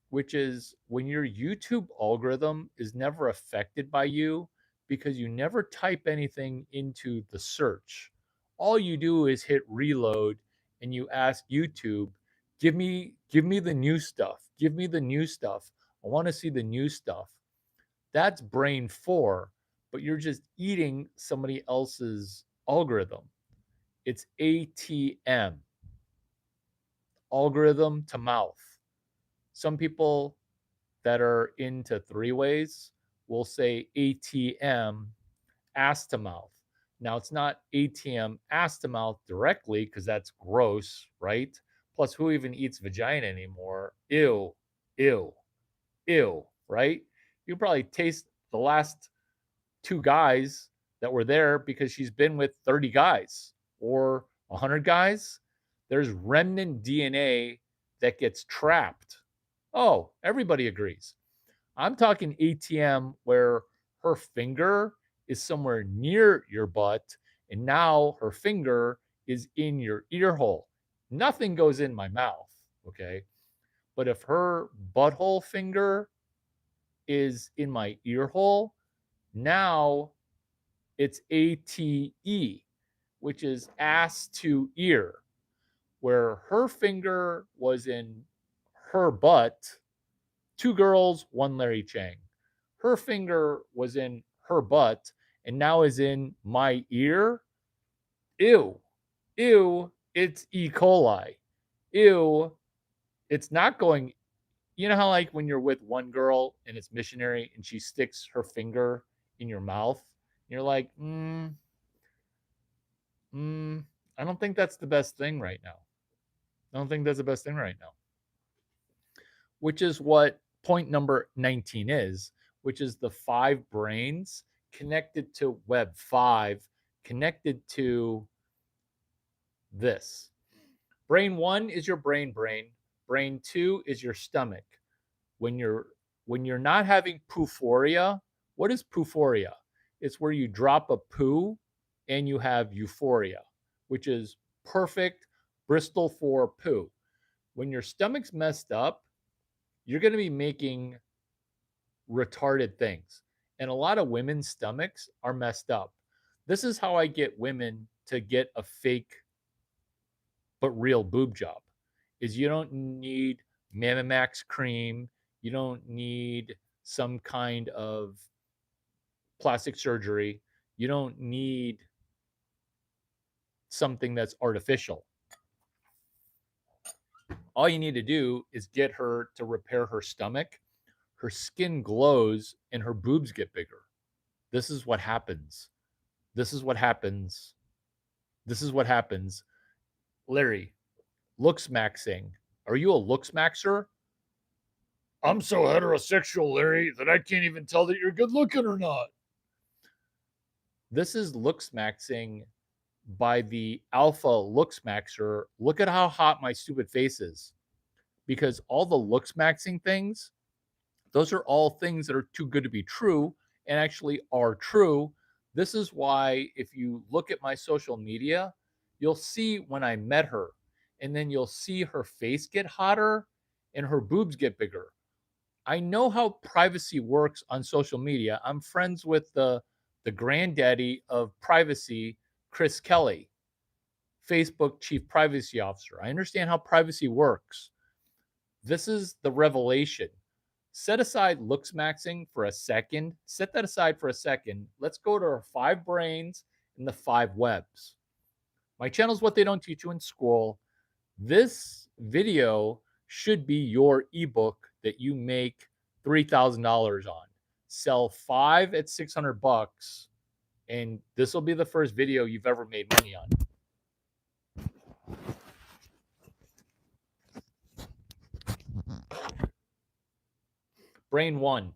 which is when your YouTube algorithm is never affected by you because you never type anything into the search. All you do is hit reload and you ask YouTube, give me the new stuff. Give me the new stuff. I want to see the new stuff. That's brain 4, but you're just eating somebody else's algorithm. It's ATM, algorithm to mouth. Some people that are into 3-ways will say ATM, ass to mouth. Now, it's not ATM, ass to mouth directly because that's gross, right? Plus, who even eats vagina anymore? Ew, ew, ew, right? You probably taste the last 2 guys that were there because she's been with 30 guys or 100 guys. There's remnant DNA that gets trapped. Oh, everybody agrees. I'm talking ATM where her finger is somewhere near your butt and now her finger is in your ear hole. Nothing goes in my mouth, okay? But if her butthole finger is in my ear hole, now it's ATE, which is ass to ear, where her finger was in her butt. 2 girls, 1 Larry Chang. Her finger was in her butt and now is in my ear. Ew. Ew. It's E. coli. Ew. It's not going. You know how, like, when you're with one girl and it's missionary and she sticks her finger in your mouth, and you're like, I don't think that's the best thing right now. I don't think that's the best thing right now. Which is what point number 19 is, which is the 5 brains connected to Web 5, connected to this. Brain 1 is your brain. Brain 2 is your stomach. When you're not having poophoria, what is poophoria? It's where you drop a poo and you have euphoria, which is perfect Bristol for poo. When your stomach's messed up, you're going to be making retarded things. And a lot of women's stomachs are messed up. This is how I get women to get a fake but real boob job. Is you don't need Mamamax cream, you don't need some kind of plastic surgery, you don't need something that's artificial. All you need to do is get her to repair her stomach. Her skin glows and her boobs get bigger. This is what happens. This is what happens. This is what happens. Larry, looks maxing. Are you a looks maxer? I'm so heterosexual, Larry, that I can't even tell that you're good looking or not. This is looks maxing by the alpha looks maxer, look at how hot my stupid face is. Because all the looks maxing things, those are all things that are too good to be true and actually are true. This is why, if you look at my social media, you'll see when I met her, and then you'll see her face get hotter and her boobs get bigger. I know how privacy works on social media. I'm friends with the granddaddy of privacy, Chris Kelly, Facebook chief privacy officer. I understand how privacy works. This is the revelation. Set aside looks maxing for a second. Set that aside for a second. Let's go to our 5 brains and the 5 webs. My channel is what they don't teach you in school. This video should be your ebook that you make $3,000 on. Sell 5 at 600 bucks, and this will be the first video you've ever made money on. Brain 1.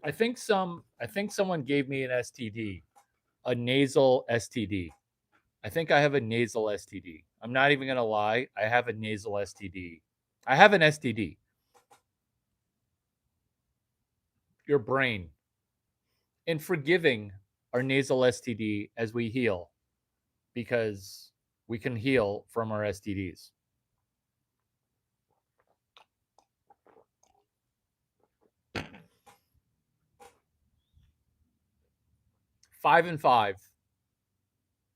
I think someone gave me an STD, a nasal STD. I think I have a nasal STD. I'm not even going to lie. I have a nasal STD. I have an STD. Your brain. And forgiving our nasal STD as we heal, because we can heal from our STDs. Five and 5.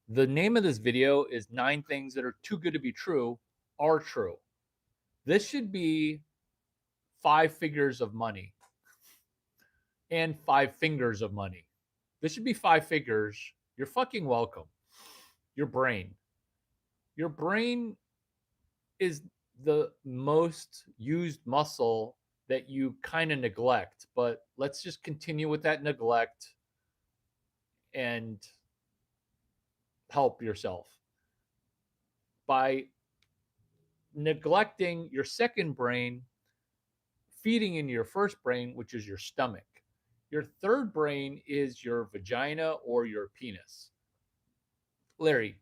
The name of this video is 9 things that are too good to be true are true. This should be 5 figures of money and 5 fingers of money. This should be 5 figures. You're fucking welcome. Your brain. Your brain is the most used muscle that you kind of neglect, but let's just continue with that neglect and help yourself by neglecting your second brain, feeding into your first brain, which is your stomach. Your third brain is your vagina or your penis. Larry,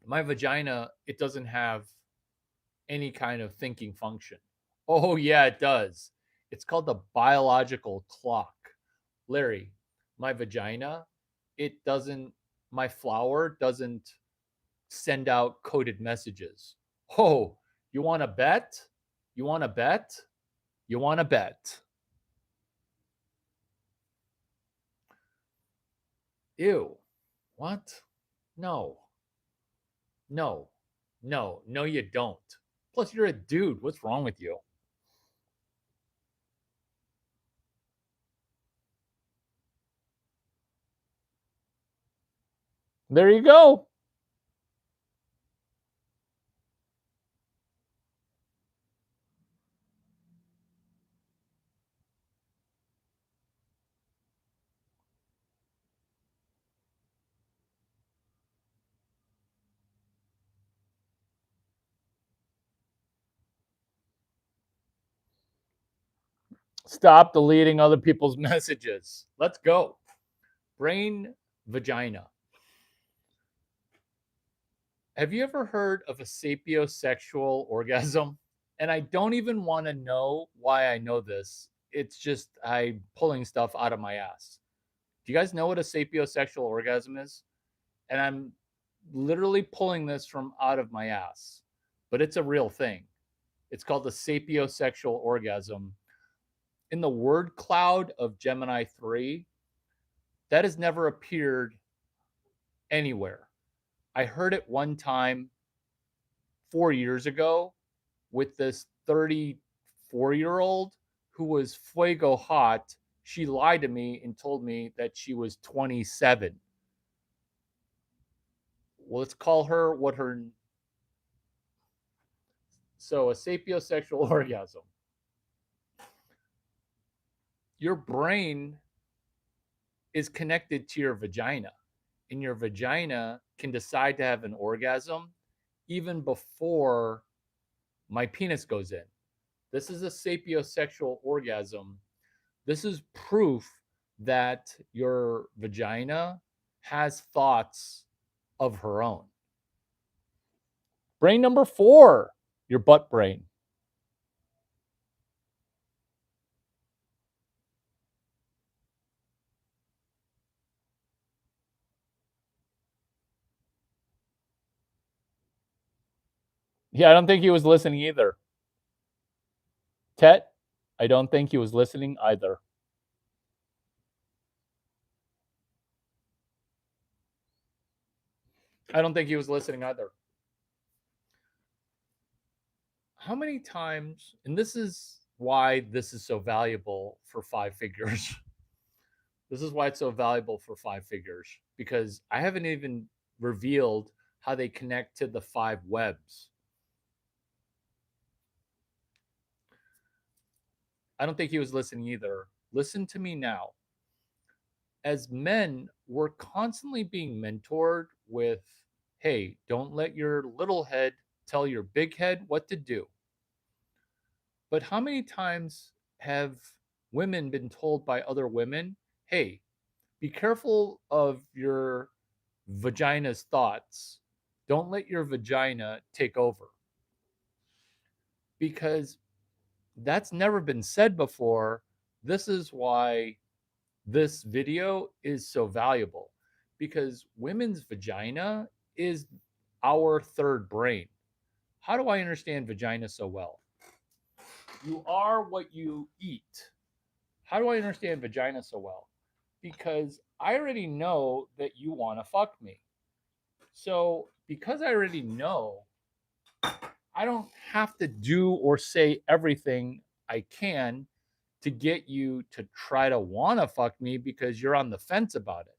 my vagina, it doesn't have any kind of thinking function. Oh, yeah, it does. It's called the biological clock. Larry, my vagina, it doesn't, my flower doesn't send out coded messages. Oh, you want to bet? You want to bet? You want to bet? Ew. What? No. No. No. No, you don't. Plus, you're a dude. What's wrong with you? There you go. Stop deleting other people's messages. Let's go. Brain, vagina. Have you ever heard of a sapiosexual orgasm? And I don't even want to know why I know this. It's just I'm pulling stuff out of my ass. Do you guys know what a sapiosexual orgasm is? And I'm literally pulling this from out of my ass, but it's a real thing. It's called the sapiosexual orgasm. In the word cloud of Gemini 3, that has never appeared anywhere. I heard it one time 4 years ago with this 34-year-old who was fuego hot. She lied to me and told me that she was 27. Well, let's call her what her. So, a sapiosexual orgasm. Your brain is connected to your vagina, and your vagina can decide to have an orgasm even before my penis goes in. This is a sapiosexual orgasm. This is proof that your vagina has thoughts of her own. Brain number 4, your butt brain. Yeah, I don't think he was listening either. Tet, I don't think he was listening either. I don't think he was listening either. How many times, and this is why this is so valuable for five figures. This is why it's so valuable for five figures, because I haven't even revealed how they connect to the five webs. I don't think he was listening either. Listen to me now. As men, we're constantly being mentored with, hey, don't let your little head tell your big head what to do. But how many times have women been told by other women, hey, be careful of your vagina's thoughts. Don't let your vagina take over. Because that's never been said before. This is why this video is so valuable, because women's vagina is our third brain. How do I understand vagina so well? You are what you eat. How do I understand vagina so well? Because I already know that you want to fuck me. So, because I already know, I don't have to do or say everything I can to get you to try to want to fuck me because you're on the fence about it.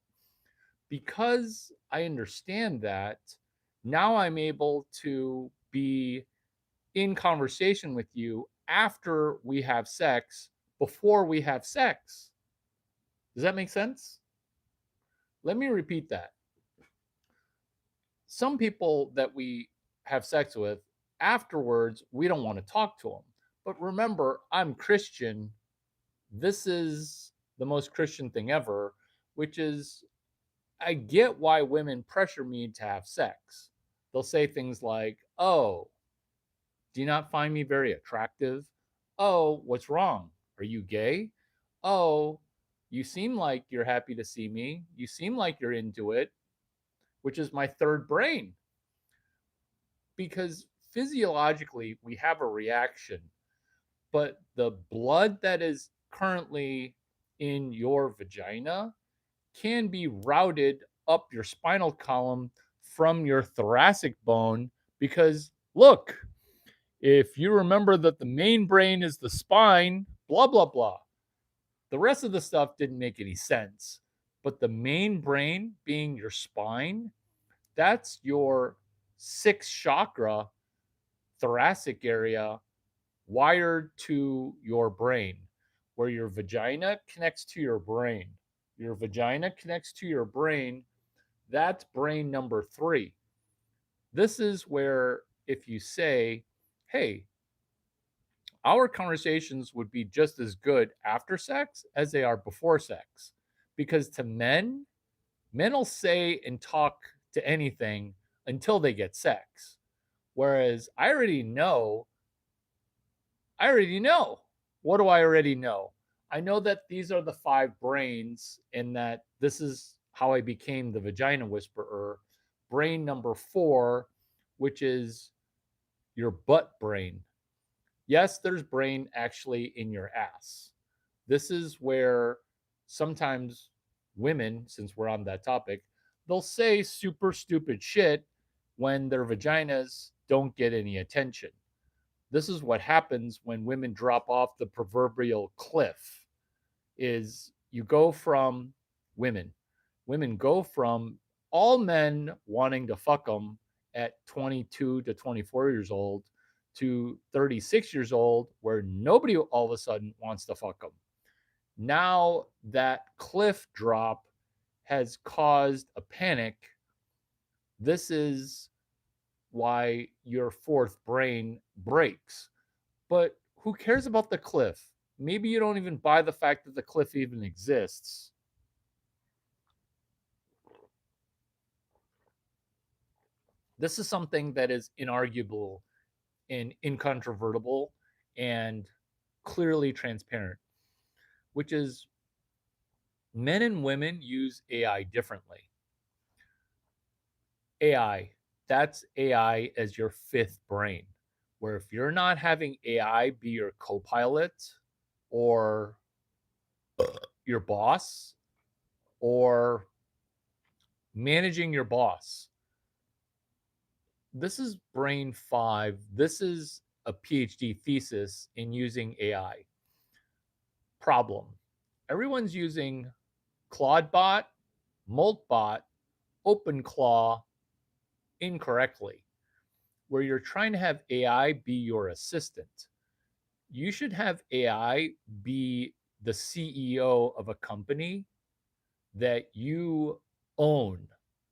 Because I understand that, now I'm able to be in conversation with you after we have sex, before we have sex. Does that make sense? Let me repeat that. Some people that we have sex with, afterwards, we don't want to talk to them. But remember, I'm Christian. This is the most Christian thing ever, which is I get why women pressure me to have sex. They'll say things like, oh, do you not find me very attractive? Oh, what's wrong? Are you gay? Oh, you seem like you're happy to see me. You seem like you're into it, which is my third brain. Because physiologically, we have a reaction, but the blood that is currently in your vagina can be routed up your spinal column from your thoracic bone. Because look, if you remember that the main brain is the spine, blah, blah, blah. The rest of the stuff didn't make any sense. But the main brain being your spine, that's your sixth chakra, thoracic area, wired to your brain, where your vagina connects to your brain. Your vagina connects to your brain. That's brain number 3. This is where, if you say, hey, our conversations would be just as good after sex as they are before sex. Because to men, men will say and talk to anything until they get sex. Whereas I already know. What do I already know? I know that these are the 5 brains and that this is how I became the vagina whisperer. Brain number 4, which is your butt brain. Yes, there's brain actually in your ass. This is where sometimes women, since we're on that topic, they'll say super stupid shit when their vaginas don't get any attention. This is what happens when women drop off the proverbial cliff. Is you go from women go from all men wanting to fuck them at 22 to 24 years old to 36 years old, where nobody all of a sudden wants to fuck them. Now that cliff drop has caused a panic. This is why your fourth brain breaks. But who cares about the cliff? Maybe you don't even buy the fact that the cliff even exists. This is something that is inarguable and incontrovertible and clearly transparent, which is men and women use AI differently. AI, that's AI as your fifth brain, where if you're not having AI be your co pilot or your boss or managing your boss, this is brain five. This is a PhD thesis in using AI. Problem: everyone's using ClaudeBot, Moltbot, OpenClaw incorrectly, where you're trying to have AI be your assistant. You should have AI be the CEO of a company that you own.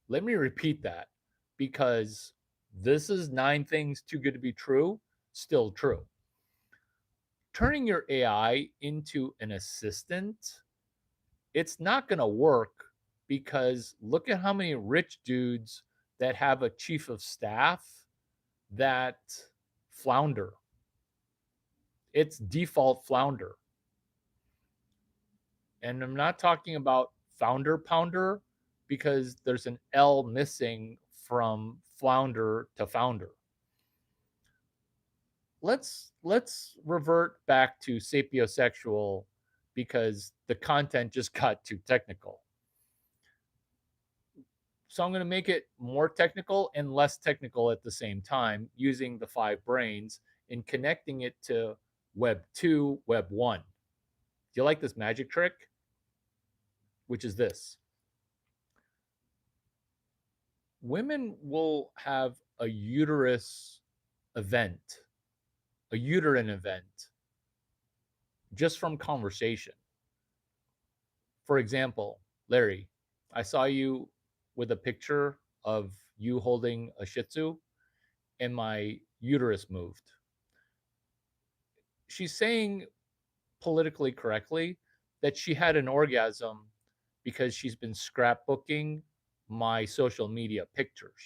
Let me repeat that, because this is 9 things too good to be true, still true. Turning your AI into an assistant, it's not going to work, because look at how many rich dudes that have a chief of staff that flounder. It's default flounder. And I'm not talking about founder pounder, because there's an L missing from flounder to founder. Let's revert back to sapiosexual, because the content just got too technical. So I'm going to make it more technical and less technical at the same time, using the 5 brains and connecting it to Web 2, Web 1. Do you like this magic trick? Which is this: women will have a uterus event, a uterine event, just from conversation. For example, Larry, I saw you with a picture of you holding a Shih Tzu, and my uterus moved. She's saying politically correctly that she had an orgasm because she's been scrapbooking my social media pictures.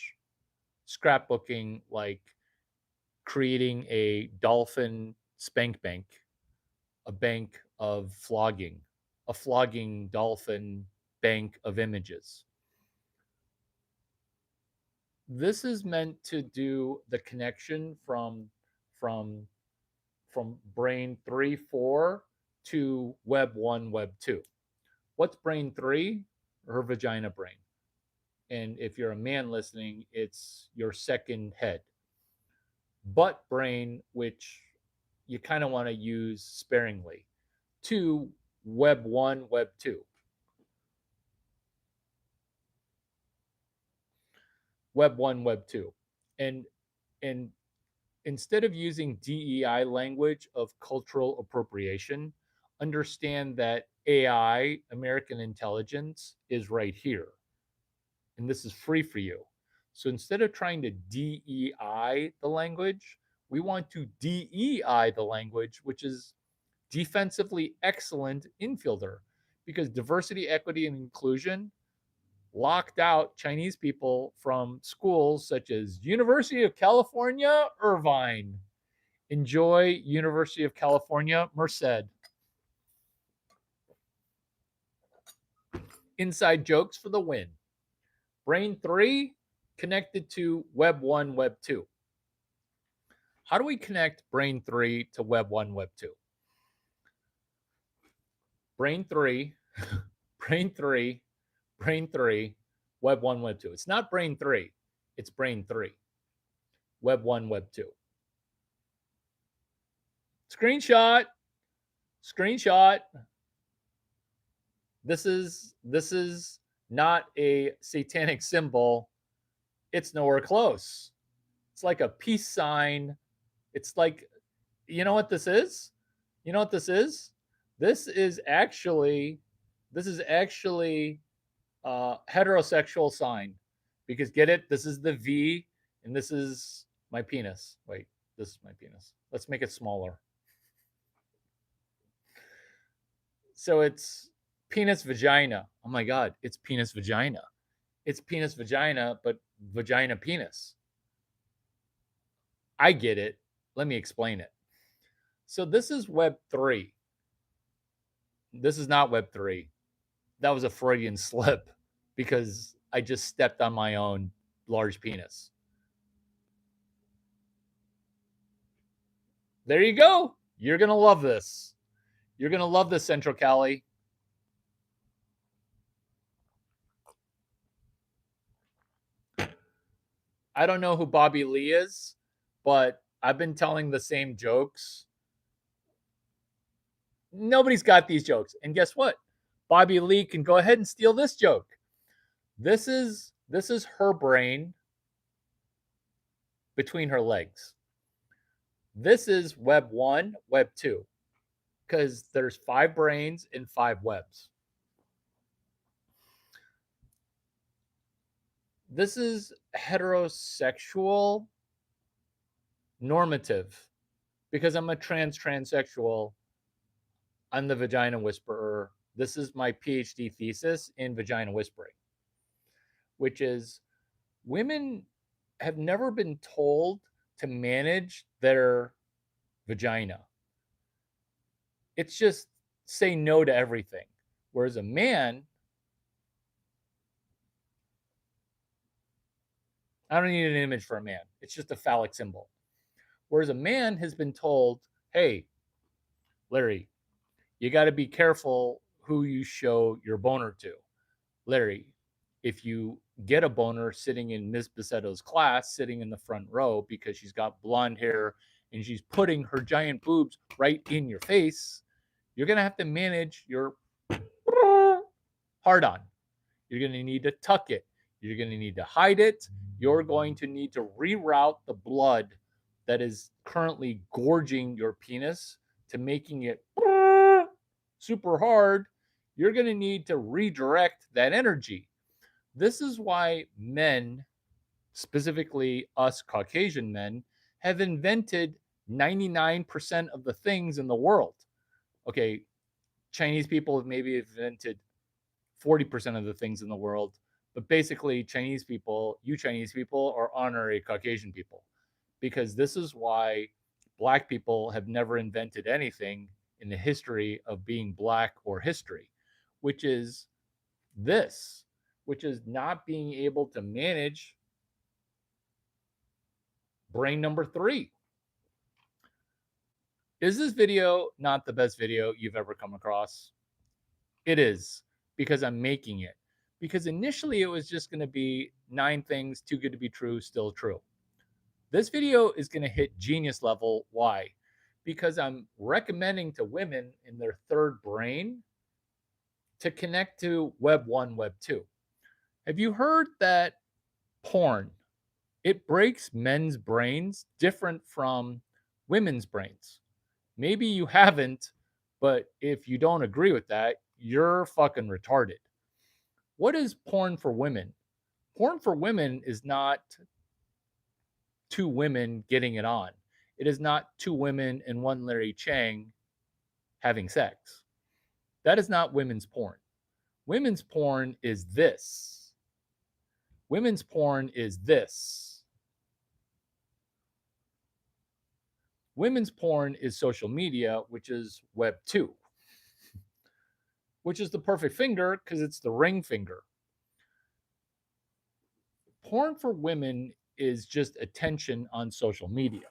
Scrapbooking, like creating a dolphin spank bank, a bank of flogging, a flogging dolphin bank of images. This is meant to do the connection from from brain 3, 4 to web 1, web 2. What's brain 3? Her vagina brain. And if you're a man listening, it's your second head. Butt brain, which you kind of want to use sparingly, to web 1, web 2. Web 1, web 2. And instead of using DEI language of cultural appropriation, understand that AI, American intelligence, is right here. And this is free for you. So instead of trying to DEI the language, we want to DEI the language, which is defensively excellent infielder, because diversity, equity, and inclusion locked out Chinese people from schools such as University of California, Irvine. Enjoy University of California, Merced. Inside jokes for the win. Brain 3 connected to Web 1, Web 2. How do we connect Brain 3 to Web 1, Web 2? Brain 3, Brain 3, Brain 3, Web 1, Web 2. It's not Brain 3, it's Brain 3. Web 1, Web 2. Screenshot. Screenshot. This is not a satanic symbol. It's nowhere close. It's like a peace sign. It's like, you know what this is? You know what this is? This is actually a heterosexual sign, because get it? This is the V, And this is my penis. Wait, this is my penis. Let's make it smaller. So it's penis vagina. Oh my God, it's penis vagina. It's penis vagina, but vagina penis. I get it. Let me explain it. So this is Web 3. This is not Web 3. That was a Freudian slip because I just stepped on my own large penis. There you go. You're going to love this. You're going to love this, Central Cali. I don't know who Bobby Lee is, but I've been telling the same jokes. Nobody's got these jokes. And guess what? Bobby Lee can go ahead and steal this joke. This is her brain between her legs. This is Web 1, Web 2, because there's 5 brains in 5 webs. This is heterosexual normative, because I'm a transsexual. I'm the vagina whisperer. This is my PhD thesis in vagina whispering, which is women have never been told to manage their vagina. It's just say no to everything. Whereas a man, I don't need an image for a man. It's just a phallic symbol. Whereas a man has been told, hey, Larry, you got to be careful who you show your boner to. Larry, if you get a boner sitting in Ms. Bacetto's class, sitting in the front row because she's got blonde hair and she's putting her giant boobs right in your face, you're going to have to manage your hard on. You're going to need to tuck it. You're going to need to hide it. You're going to need to reroute the blood that is currently gorging your penis to making it super hard. You're going to need to redirect that energy. This is why men, specifically us Caucasian men, have invented 99% of the things in the world. Okay, Chinese people have maybe invented 40% of the things in the world, but basically Chinese people, you Chinese people, are honorary Caucasian people, because this is why Black people have never invented anything in the history of being Black or history, which is this, which is not being able to manage brain number 3. Is this video not the best video you've ever come across? It is, because I'm making it. Because initially it was just going to be 9 things too good to be true, still true. This video is going to hit genius level. Why? Because I'm recommending to women in their 3rd brain to connect to Web 1, Web 2. Have you heard that porn, it breaks men's brains different from women's brains? Maybe you haven't, but if you don't agree with that, you're fucking retarded. What is porn for women? Porn for women is not 2 women getting it on. It is not 2 women and 1 Larry Chang having sex. That is not women's porn. Women's porn is this. Women's porn is this. Women's porn is social media, which is Web 2, which is the perfect finger because it's the ring finger. Porn for women is just attention on social media.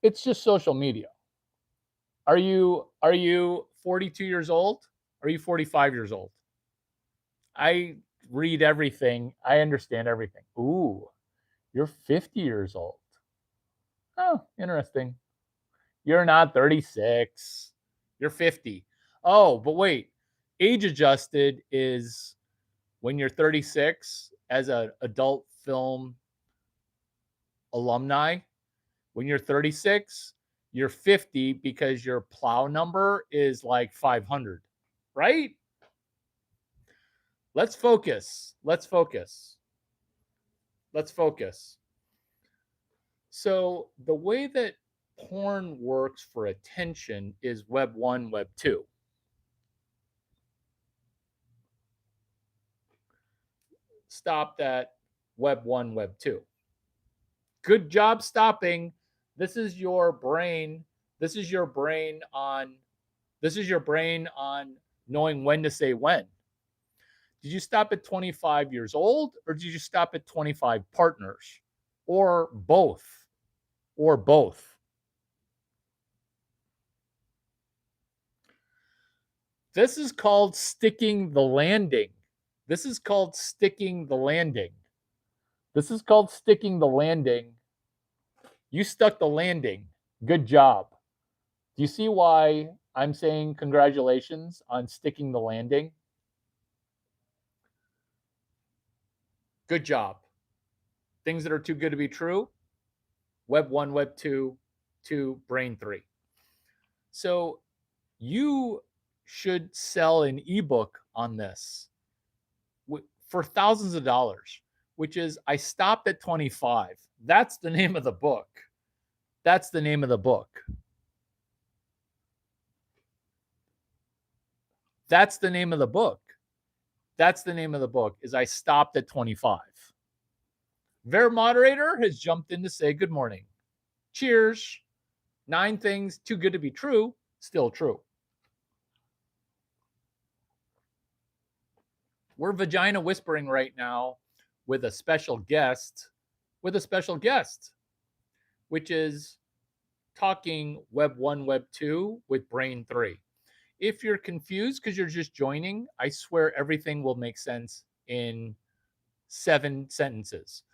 It's just social media. Are you 42 years old? Are you 45 years old? I read everything. I understand everything. Ooh, you're 50 years old. Oh, interesting. You're not 36. You're 50. Oh, but wait. Age adjusted is when you're 36 as an adult film alumni. When you're 36, you're 50 because your plow number is like 500, right? Let's focus. Let's focus. Let's focus. So, the way that porn works for attention is Web 1, Web 2. Stopped at Web 1, Web 2. Good job stopping. This is your brain. This is your brain on knowing when to say when. Did you stop at 25 years old or did you stop at 25 partners or both? Or both. This is called sticking the landing. This is called sticking the landing. This is called sticking the landing. You stuck the landing. Good job. Do you see why I'm saying congratulations on sticking the landing? Good job. Things that are too good to be true. Web 1, Web 2, Brain 3. So you should sell an ebook on this for thousands of dollars, which is I stopped at 25. That's the name of the book. That's the name of the book. That's the name of the book. That's the name of the book is I stopped at 25. Their moderator has jumped in to say good morning. Cheers. 9 things too good to be true, still true. We're vagina whispering right now with a special guest, which is talking Web 1, Web 2 with Brain 3. If you're confused because you're just joining, I swear everything will make sense in 7 sentences,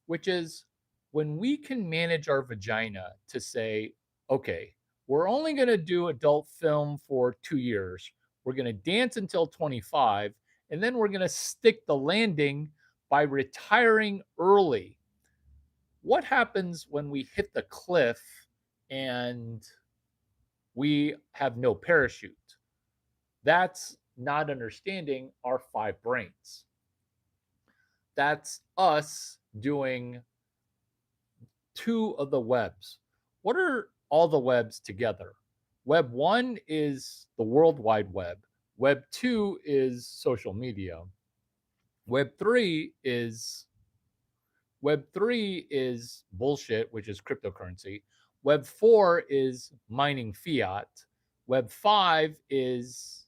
which is when we can manage our vagina to say, okay, we're only going to do adult film for 2 years. We're going to dance until 25, and then we're going to stick the landing by retiring early. What happens when we hit the cliff and we have no parachute? That's not understanding our 5 brains. That's us doing 2 of the webs. What are all the webs together? Web 1 is the World Wide Web. Web 2 is social media. Web 3 is bullshit, which is cryptocurrency. Web 4 is mining fiat. Web 5 is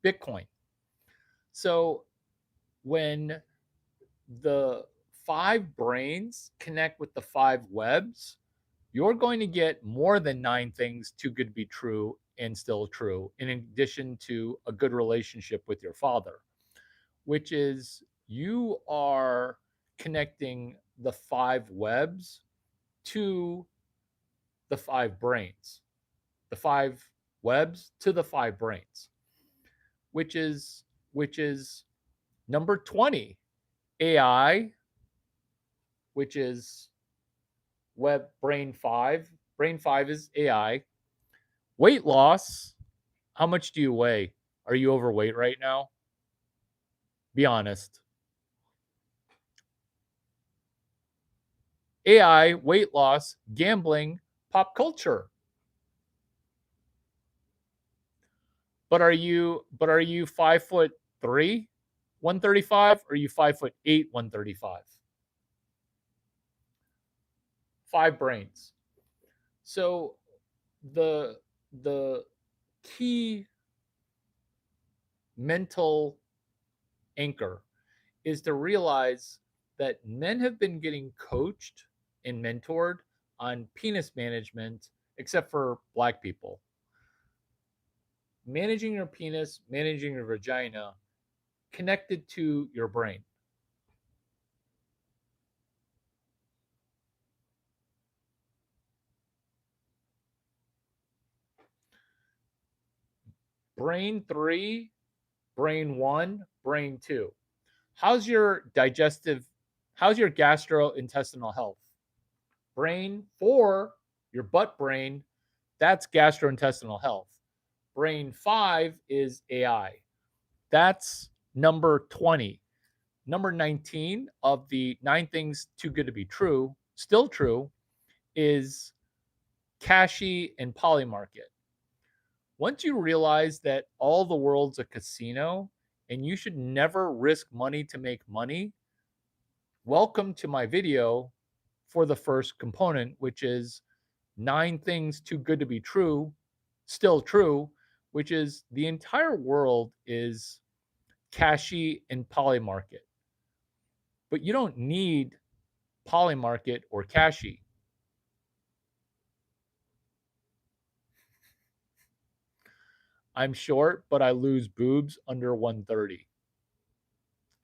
Bitcoin. So when the 5 brains connect with the 5 webs, you're going to get more than 9 things too good to be true and still true, in addition to a good relationship with your father, which is you are connecting the 5 webs to the 5 brains, the 5 webs to the 5 brains, which is number 20, AI, which is web brain 5. Brain 5 is AI. Weight loss. How much do you weigh? Are you overweight right now? Be honest. AI, weight loss, gambling, pop culture. But are you 5'3", 135, or are you 5'8", 135? 5 brains. So the key mental anchor is to realize that men have been getting coached and mentored on penis management, except for Black people. Managing your penis, managing your vagina, connected to your brain. Brain 3, brain 1, brain 2. How's your digestive How's your gastrointestinal health? Brain 4, your butt brain, that's gastrointestinal health. Brain 5 is AI. That's number 20. Number 19 of the 9 things too good to be true, still true, is Cashi and Polymarket. Once you realize that all the world's a casino and you should never risk money to make money, welcome to my video for the first component, which is 9 things too good to be true, still true, which is the entire world is Cashi and Polymarket. But you don't need Polymarket or Cashi. I'm short, but I lose boobs under 130.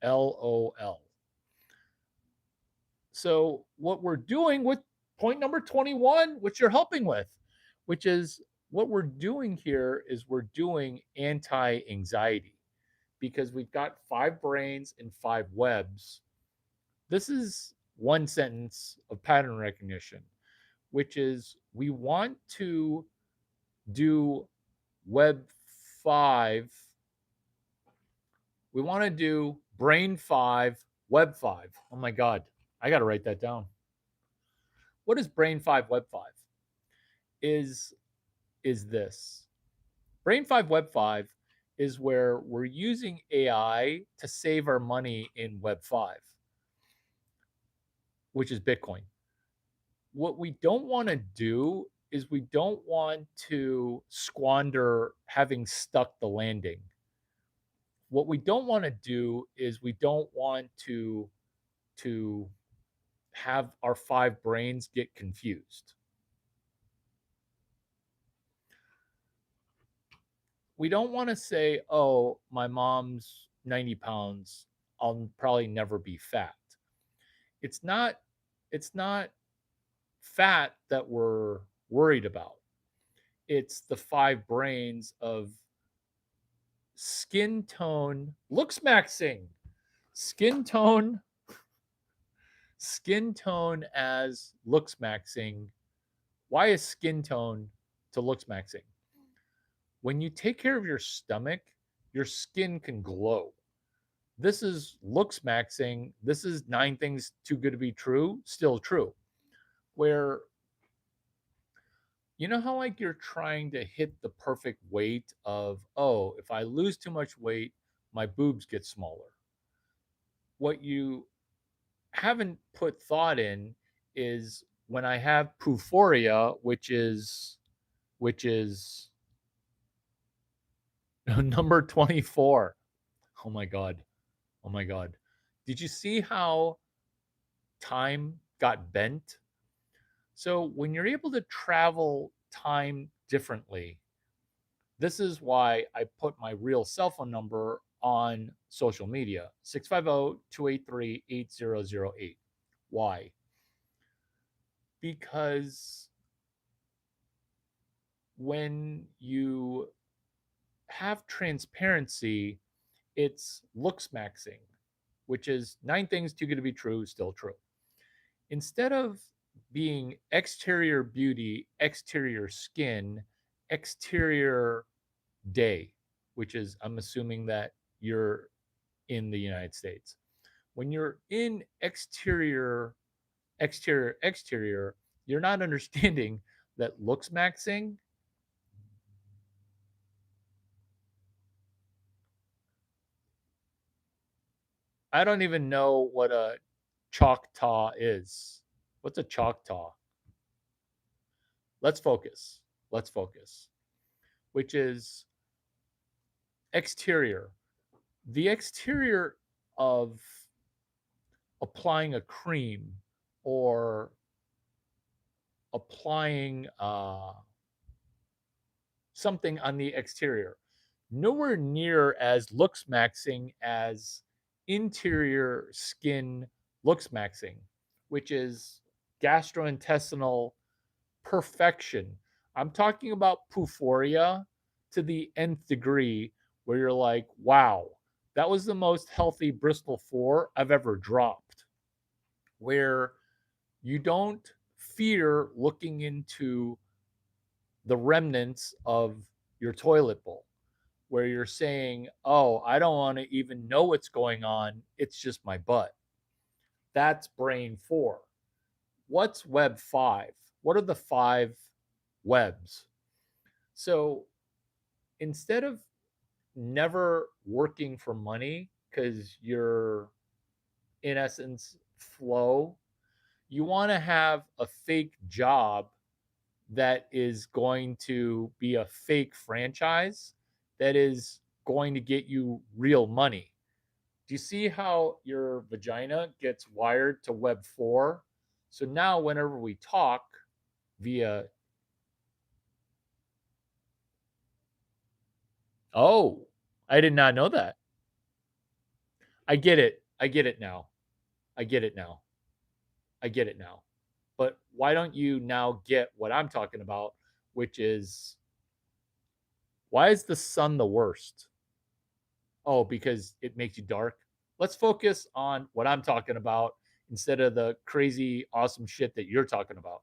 LOL. So, what we're doing with point number 21, which you're helping with, which is what we're doing here is we're doing anti anxiety because we've got 5 brains and 5 webs. This is one sentence of pattern recognition, which is we want to do web 5. We want to do brain 5, web 5. Oh my God, I got to write that down. What is brain 5, web 5? Is this brain 5, web 5 is where we're using AI to save our money in web 5, which is Bitcoin. What we don't want to do is we don't want to squander having stuck the landing. What we don't want to do is we don't want to have our 5 brains get confused. We don't want to say, oh, my mom's 90 pounds, I'll probably never be fat. It's not fat that we're worried about. It's the 5 brains of skin tone, looks maxing, skin tone as looks maxing. Why is skin tone to looks maxing? When you take care of your stomach, your skin can glow. This is looks maxing. This is 9 things too good to be true, still true. Where you know how like you're trying to hit the perfect weight of, oh, if I lose too much weight, my boobs get smaller. What you haven't put thought in is when I have puphoria, which is number 24. Oh my God. Oh my God. Did you see how time got bent? So when you're able to travel time differently, this is why I put my real cell phone number on social media, 650-283-8008. Why? Because when you have transparency, it's looks maxing, which is 9 things too good to be true, still true. Instead of being exterior beauty, exterior skin, exterior day, which is, I'm assuming that you're in the United States. When you're in exterior, you're not understanding that looks maxing I don't even know what a Choctaw is. What's a Choctaw? Let's focus. Let's focus. Which is exterior. The exterior of applying a cream or applying something on the exterior. Nowhere near as looks maxing as interior skin looks maxing, which is gastrointestinal perfection. I'm talking about puphoria to the nth degree, where you're like, wow, that was the most healthy Bristol 4 I've ever dropped. where you don't fear looking into the remnants of your toilet bowl, where you're saying, oh, I don't want to even know what's going on. It's just my butt. That's brain 4. What's web 5? What are the 5 webs? So instead of never working for money because you're in essence flow, you want to have a fake job that is going to be a fake franchise that is going to get you real money. Do you see how your vagina gets wired to web 4? So now whenever we talk via, oh, I did not know that. I get it. I get it now. I get it now. I get it now. But why don't you now get what I'm talking about, which is, why is the sun the worst? Oh, because it makes you dark. Let's focus on what I'm talking about instead of the crazy, awesome shit that you're talking about.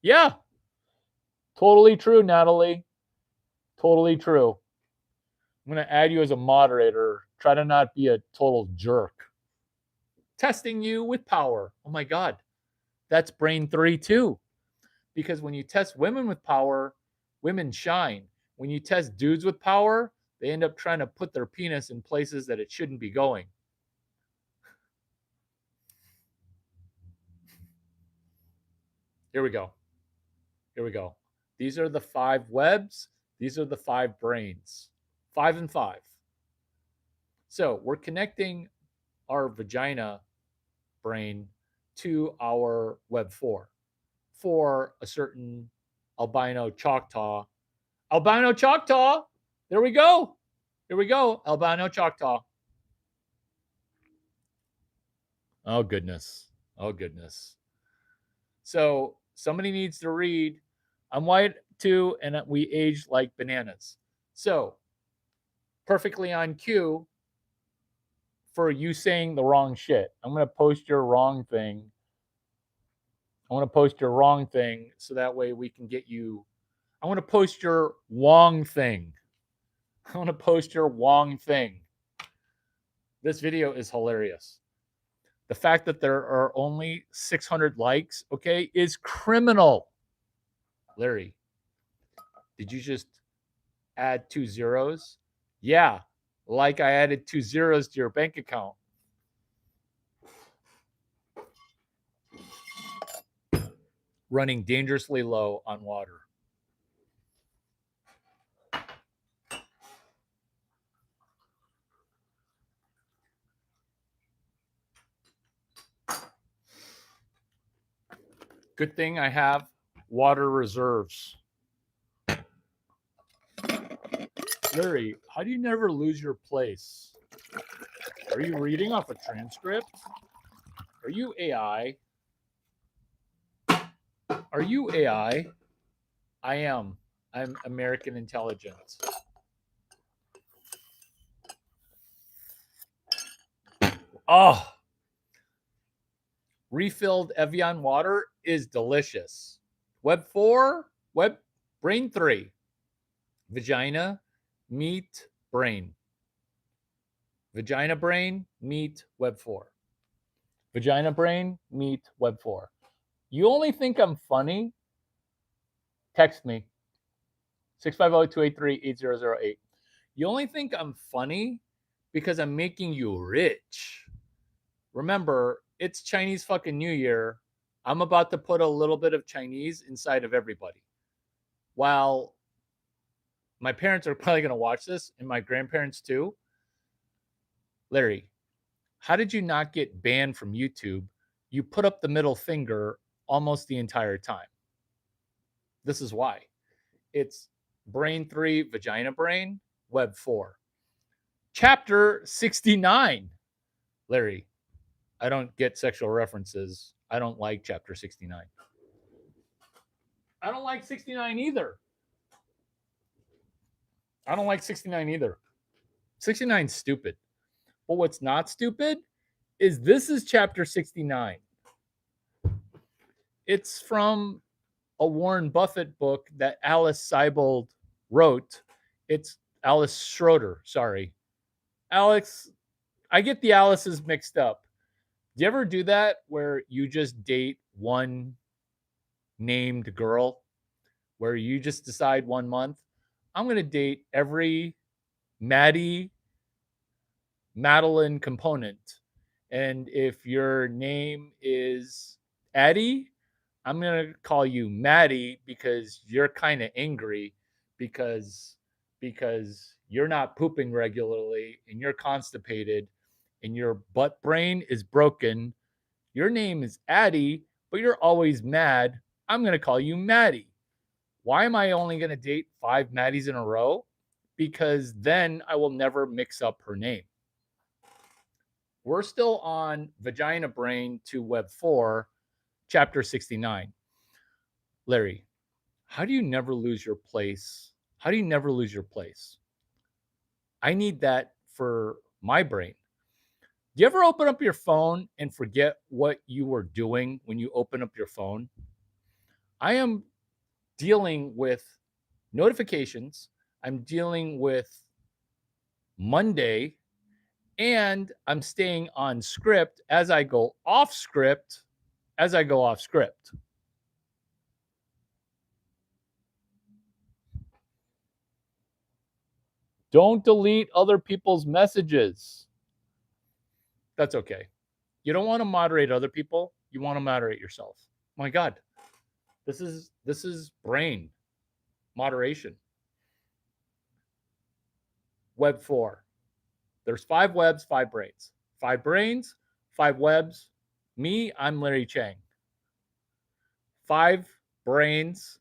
Yeah, totally true, Natalie. Totally true. I'm going to add you as a moderator. Try to not be a total jerk. Testing you with power. Oh my God. That's brain 3 too. Because when you test women with power, women shine. When you test dudes with power, they end up trying to put their penis in places that it shouldn't be going. Here we go. Here we go. These are the 5 webs. These are the 5 brains. 5 and 5. So we're connecting our vagina brain to our web 4 for a certain albino Choctaw. Albino Choctaw. There we go. Here we go. Albino Choctaw. Oh, goodness. Oh, goodness. So somebody needs to read. I'm white too, and we age like bananas. So perfectly on cue for you saying the wrong shit. I'm going to post your wrong thing. I want to post your wrong thing so that way we can get you. I want to post your wrong thing. I want to post your wrong thing. This video is hilarious. The fact that there are only 600 likes, okay, is criminal. Larry, did you just add 2 zeros? Yeah, like I added 2 zeros to your bank account. Running dangerously low on water. Good thing I have water reserves. Larry, how do you never lose your place? Are you reading off a transcript? Are you AI? Are you AI? I am. I'm American intelligence. Oh, refilled Evian water is delicious. Web 4, web brain 3. Vagina, meat, brain. Vagina brain, meat, web 4. Vagina brain, meat, web 4. You only think I'm funny? Text me. 650-283-8008. You only think I'm funny because I'm making you rich. Remember, it's Chinese fucking New Year. I'm about to put a little bit of Chinese inside of everybody. While my parents are probably going to watch this, and my grandparents too. Larry, how did you not get banned from YouTube? You put up the middle finger almost the entire time. This is why. It's brain 3, vagina brain, web 4. Chapter 69. Larry, I don't get sexual references. I don't like chapter 69. I don't like 69 either. I don't like 69 either. 69's stupid. But what's not stupid this is chapter 69. It's from a Warren Buffett book that Alice Seibold wrote. It's Alice Schroeder, sorry. Alex, I get the Alice's mixed up. Do you ever do that where you just date one named girl, where you just decide 1 month, I'm going to date every Maddie, Madeline component. And if your name is Addie, I'm going to call you Maddie because you're kind of angry because you're not pooping regularly and you're constipated and your butt brain is broken. Your name is Addie, but you're always mad. I'm going to call you Maddie. Why am I only going to date 5 Maddies in a row? Because then I will never mix up her name. We're still on Vagina Brain to Web 4, chapter 69. Larry, how do you never lose your place? How do you never lose your place? I need that for my brain. Do you ever open up your phone and forget what you were doing when you open up your phone? I am dealing with notifications. I'm dealing with Monday, and I'm staying on script as I go off script. Don't delete other people's messages. That's okay. You don't want to moderate other people. You want to moderate yourself. My God, this is brain moderation. Web 4. There's 5 webs, 5 brains. 5 brains, 5 webs. Me, I'm Larry Chang. 5 brains.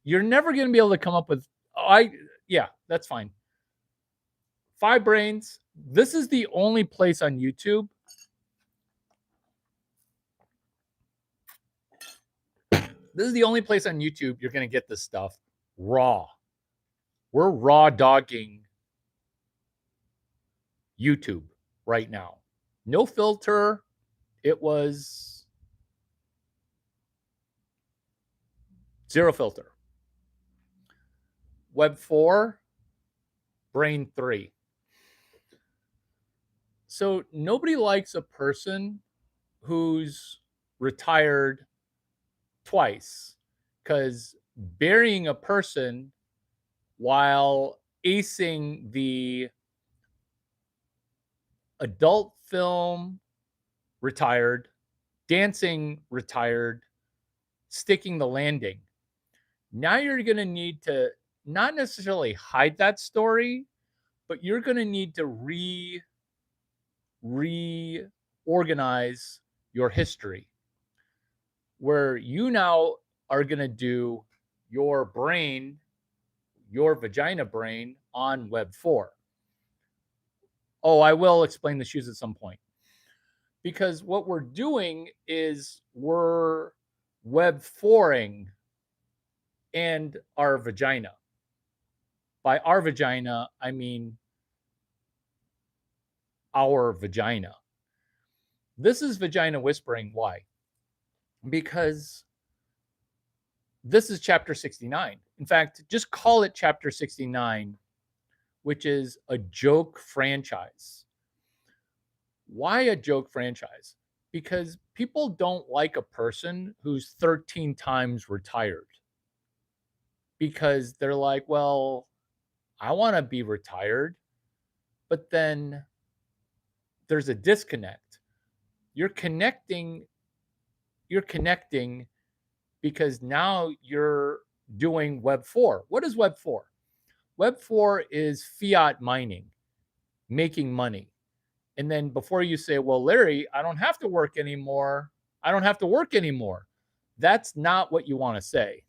You're never going to be able to come up with yeah, that's fine. 5 brains. This is the only place on YouTube. This is the only place on YouTube you're going to get this stuff raw. We're raw dogging YouTube right now. No filter. It was zero filter. Web 4, brain 3. So nobody likes a person who's retired twice, because burying a person while acing the adult film retired, dancing retired, sticking the landing. Now you're going to need to not necessarily hide that story, but you're going to need to reorganize your history, where you now are going to do your brain, your vagina brain on Web 4. Oh, I will explain the shoes at some point. Because what we're doing is we're Web 4ing and our vagina. By our vagina, I mean our vagina. This is vagina whispering. Why? Because this is chapter 69. In fact, just call it chapter 69, which is a joke franchise. Why a joke franchise? Because people don't like a person who's 13 times retired. Because they're like, well, I want to be retired, but then there's a disconnect. You're connecting because now you're doing Web 4. What is Web 4? Web 4 is fiat mining, making money. And then before you say, well, Larry, I don't have to work anymore. That's not what you want to say.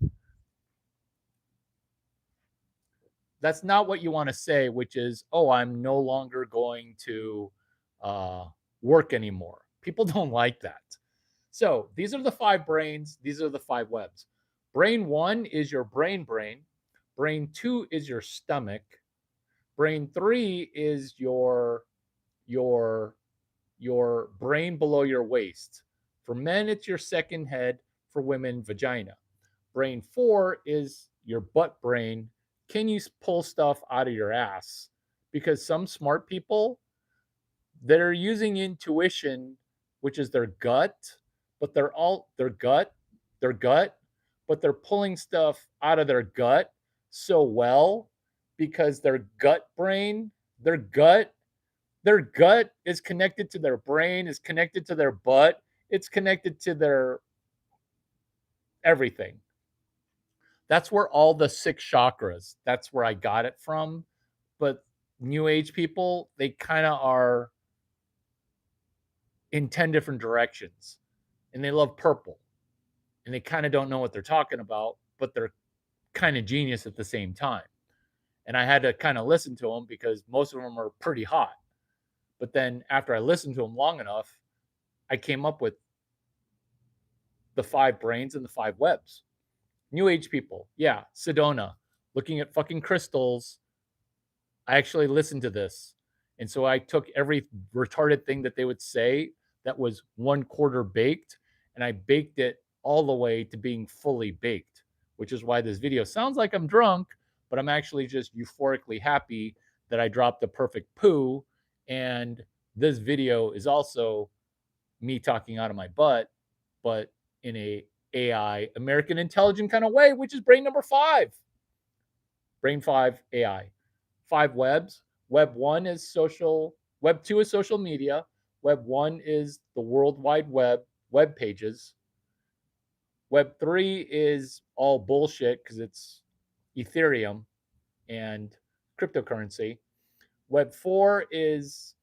That's not what you want to say, which is, oh, I'm no longer going to work anymore. People don't like that. So these are the 5 brains. These are the 5 webs. Brain 1 is your brain. Brain 2 is your stomach. Brain 3 is your your brain below your waist. For men, it's your second head. For women, vagina. Brain 4 is your butt brain. Can you pull stuff out of your ass? Because some smart people that are using intuition, which is their gut, but they're all their gut, but they're pulling stuff out of their gut so well because their gut, their gut is connected to their brain, is connected to their butt, it's connected to their everything. That's where all the 6 chakras, that's where I got it from. But new age people, they kind of are in 10 different directions and they love purple and they kind of don't know what they're talking about, but they're kind of genius at the same time. And I had to kind of listen to them because most of them are pretty hot. But then after I listened to them long enough, I came up with the 5 brains and the 5 webs. New age people, yeah, Sedona, looking at fucking crystals. I actually listened to this. And so I took every retarded thing that they would say that was 1/4 baked and I baked it all the way to being fully baked, which is why this video sounds like I'm drunk, but I'm actually just euphorically happy that I dropped the perfect poo. And this video is also me talking out of my butt, but in a AI American intelligent kind of way, which is brain number 5. Brain 5 AI. 5 webs. Web 1 is social, web 2 is social media, web 1 is the World Wide web pages. Web 3 is all bullshit because it's Ethereum and cryptocurrency. Web 4 is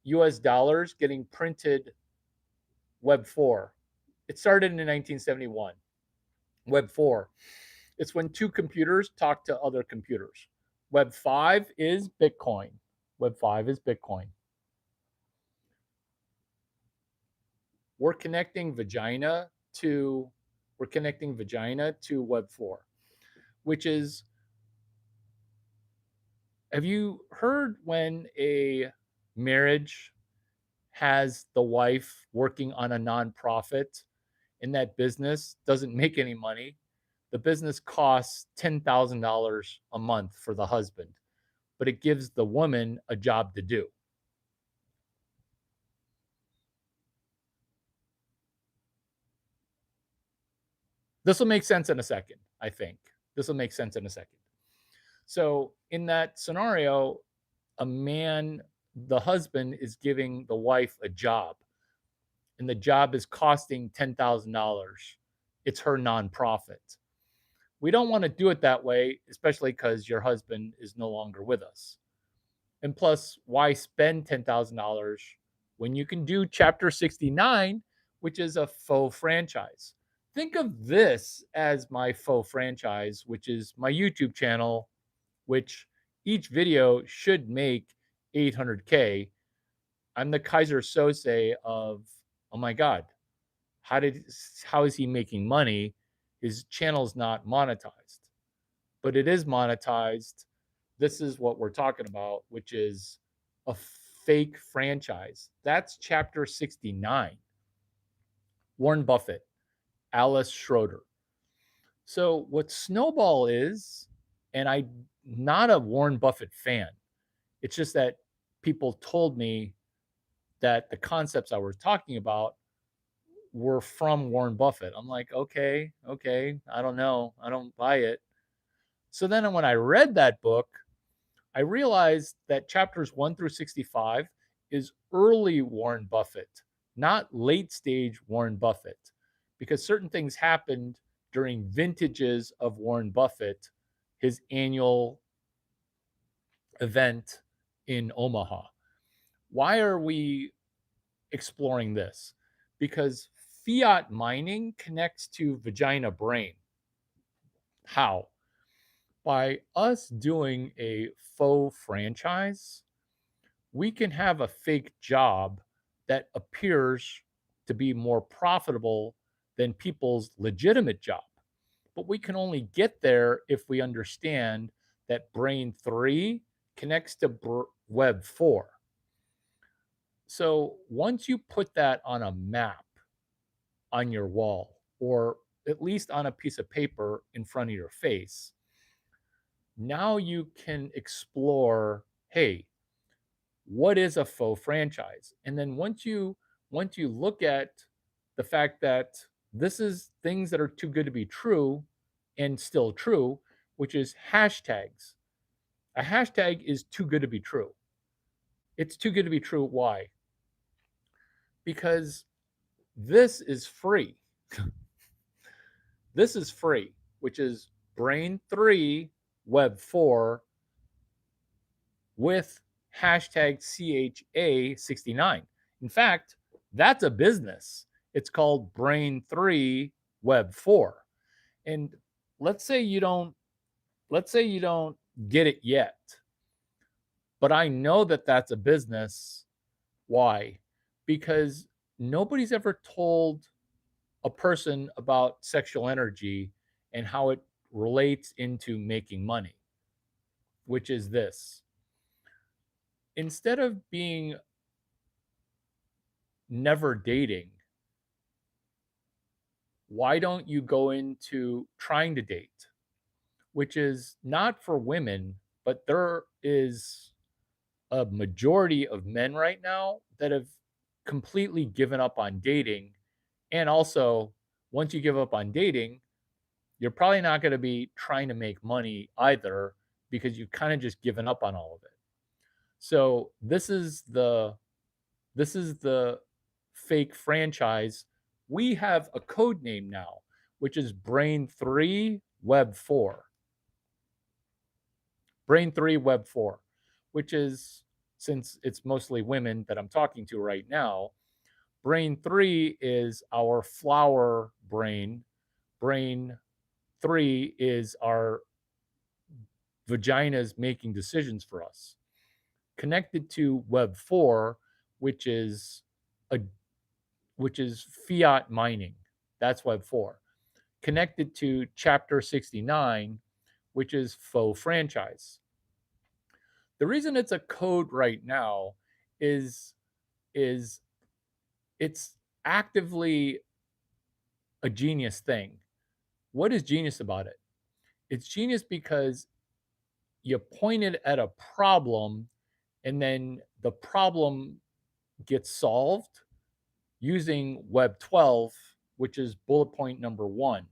US dollars getting printed. Web 4. It started in 1971. Web 4. It's when 2 computers talk to other computers. Web 5 is Bitcoin. Web 5 is Bitcoin. We're connecting vagina to Web 4, which is, have you heard when a marriage has the wife working on a nonprofit and that business doesn't make any money? The business costs $10,000 a month for the husband, but it gives the woman a job to do. This will make sense in a second, I think. This will make sense in a second. So, in that scenario, the husband is giving the wife a job, and the job is costing $10,000. It's her nonprofit. We don't want to do it that way, especially because your husband is no longer with us. And plus, why spend $10,000 when you can do Chapter 69, which is a faux franchise? Think of this as my faux franchise, which is my YouTube channel, which each video should make 800K. I'm the Kaiser Sose of, oh my God, how is he making money? His channel's not monetized, but it is monetized. This is what we're talking about, which is a fake franchise. That's Chapter 69. Warren Buffett, Alice Schroeder. So what Snowball is, and I'm not a Warren Buffett fan. It's just that people told me that the concepts I was talking about were from Warren Buffett. I'm like, okay, I don't know. I don't buy it. So then when I read that book, I realized that chapters 1 through 65 is early Warren Buffett, not late stage Warren Buffett, because certain things happened during vintages of Warren Buffett, his annual event in Omaha. Why are we exploring this? Because fiat mining connects to vagina brain. How? By us doing a faux franchise, we can have a fake job that appears to be more profitable than people's legitimate job. But we can only get there if we understand that brain 3 connects to web 4. So once you put that on a map on your wall, or at least on a piece of paper in front of your face, now you can explore, hey, what is a faux franchise? And then once you look at the fact that this is things that are too good to be true and still true, which is hashtags. A hashtag is too good to be true. It's too good to be true. Why? Because this is free. This is free, which is Brain 3 Web 4 with hashtag CHA69. In fact, that's a business. It's called Brain 3 Web 4. And let's say you don't get it yet. But I know that that's a business. Why? Because nobody's ever told a person about sexual energy and how it relates into making money, which is this. Instead of being never dating, why don't you go into trying to date, which is not for women, but there is a majority of men right now that have completely given up on dating. And also, once you give up on dating, you're probably not going to be trying to make money either because you've kind of just given up on all of it. So this is the fake franchise. We have a code name now, which is Brain 3 Web 4. Brain 3 Web 4, which is, since it's mostly women that I'm talking to right now, Brain 3 is our flower brain. Brain 3 is our vaginas making decisions for us. Connected to Web 4, which is a which is fiat mining. That's Web 4. Connected to Chapter 69, which is faux franchise. The reason it's a code right now is is it's actively a genius thing. What is genius about it? It's genius because you point it at a problem and then the problem gets solved using Web 12, which is bullet point number 1,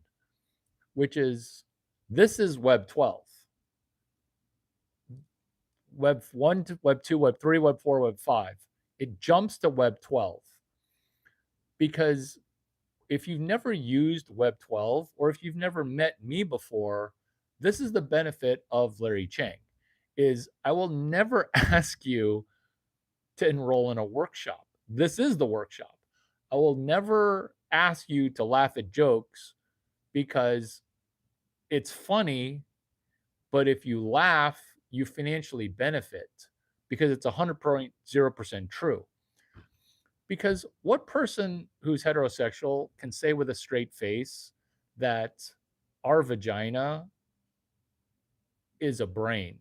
which is this is Web 12. Web 1 to Web 2, Web 3, Web 4, Web 5. It jumps to Web 12 because if you've never used Web 12 or if you've never met me before, this is the benefit of Larry Chang is I will never ask you to enroll in a workshop. This is the workshop. I will never ask you to laugh at jokes because it's funny, but if you laugh, you financially benefit because it's 100.0% true. Because what person who's heterosexual can say with a straight face that our vagina is a brain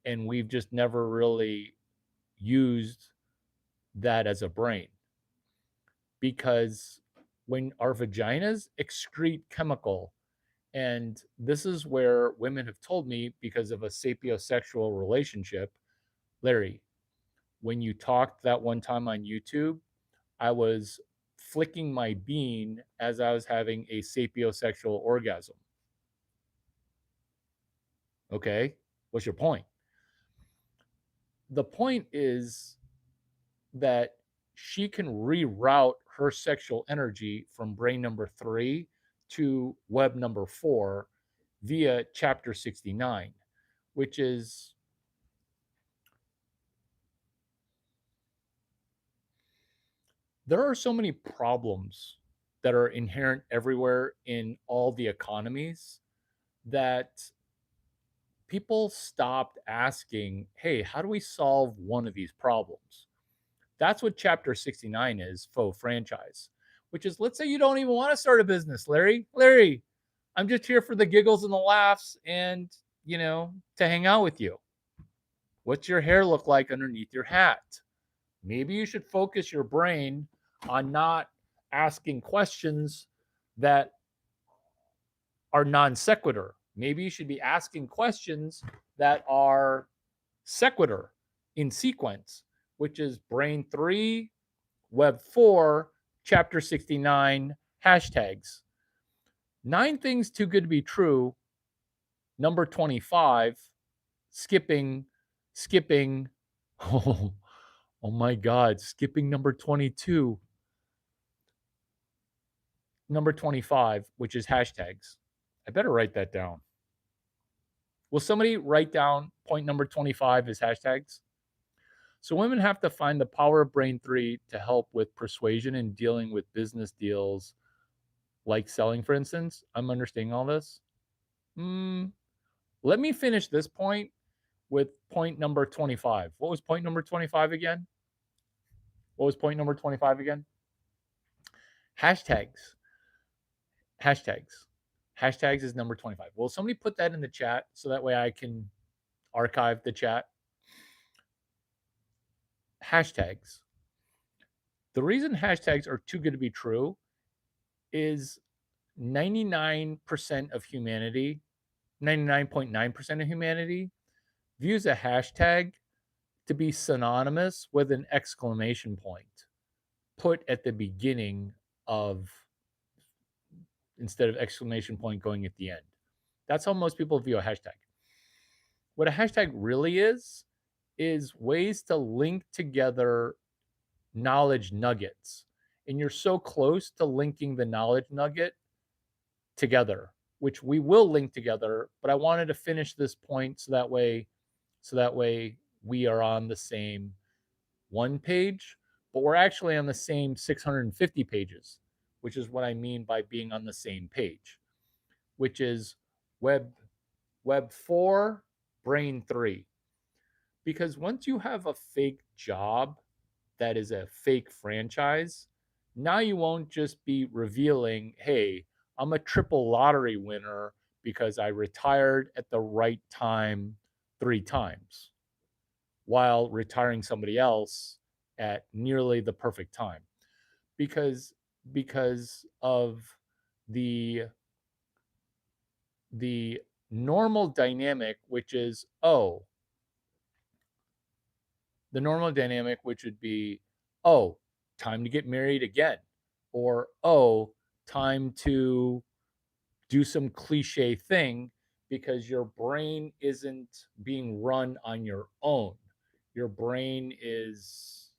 and we've just never really used that as a brain? Because when our vaginas excrete chemical, and this is where women have told me because of a sapiosexual relationship, Larry, when you talked that one time on YouTube, I was flicking my bean as I was having a sapiosexual orgasm. Okay, what's your point? The point is that she can reroute her sexual energy from brain number 3 to web number 4 via chapter 69, which is there are so many problems that are inherent everywhere in all the economies that people stopped asking, hey, how do we solve one of these problems? That's what chapter 69 is, faux franchise, which is let's say you don't even want to start a business, Larry. Larry, I'm just here for the giggles and the laughs and, to hang out with you. What's your hair look like underneath your hat? Maybe you should focus your brain on not asking questions that are non sequitur. Maybe you should be asking questions that are sequitur in sequence, which is Brain 3, Web 4, Chapter 69, hashtags. 9 things too good to be true. Number 25, skipping, oh, oh my God, skipping number 22. Number 25, which is hashtags. I better write that down. Will somebody write down point number 25 as hashtags? So women have to find the power of Brain 3 to help with persuasion and dealing with business deals like selling, for instance. I'm understanding all this. Let me finish this point with point number 25. What was point number 25 again? What was point number 25 again? Hashtags. Hashtags. Hashtags is number 25. Will somebody put that in the chat so that way I can archive the chat? Hashtags. The reason hashtags are too good to be true is 99% of humanity, 99.9% of humanity views a hashtag to be synonymous with an exclamation point put at the beginning of, instead of exclamation point going at the end. That's how most people view a hashtag. What a hashtag really is ways to link together knowledge nuggets. And you're so close to linking the knowledge nugget together, which we will link together, but I wanted to finish this point so that way we are on the same one page, but we're actually on the same 650 pages, which is what I mean by being on the same page, which is web 4, Brain 3. Because once you have a fake job that is a fake franchise, now you won't just be revealing, hey, I'm a triple lottery winner because I retired at the right time 3 times, while retiring somebody else at nearly the perfect time. Because of the normal dynamic, which is, the normal dynamic, which would be, time to get married again, or time to do some cliche thing, because your brain isn't being run on your own. Your brain is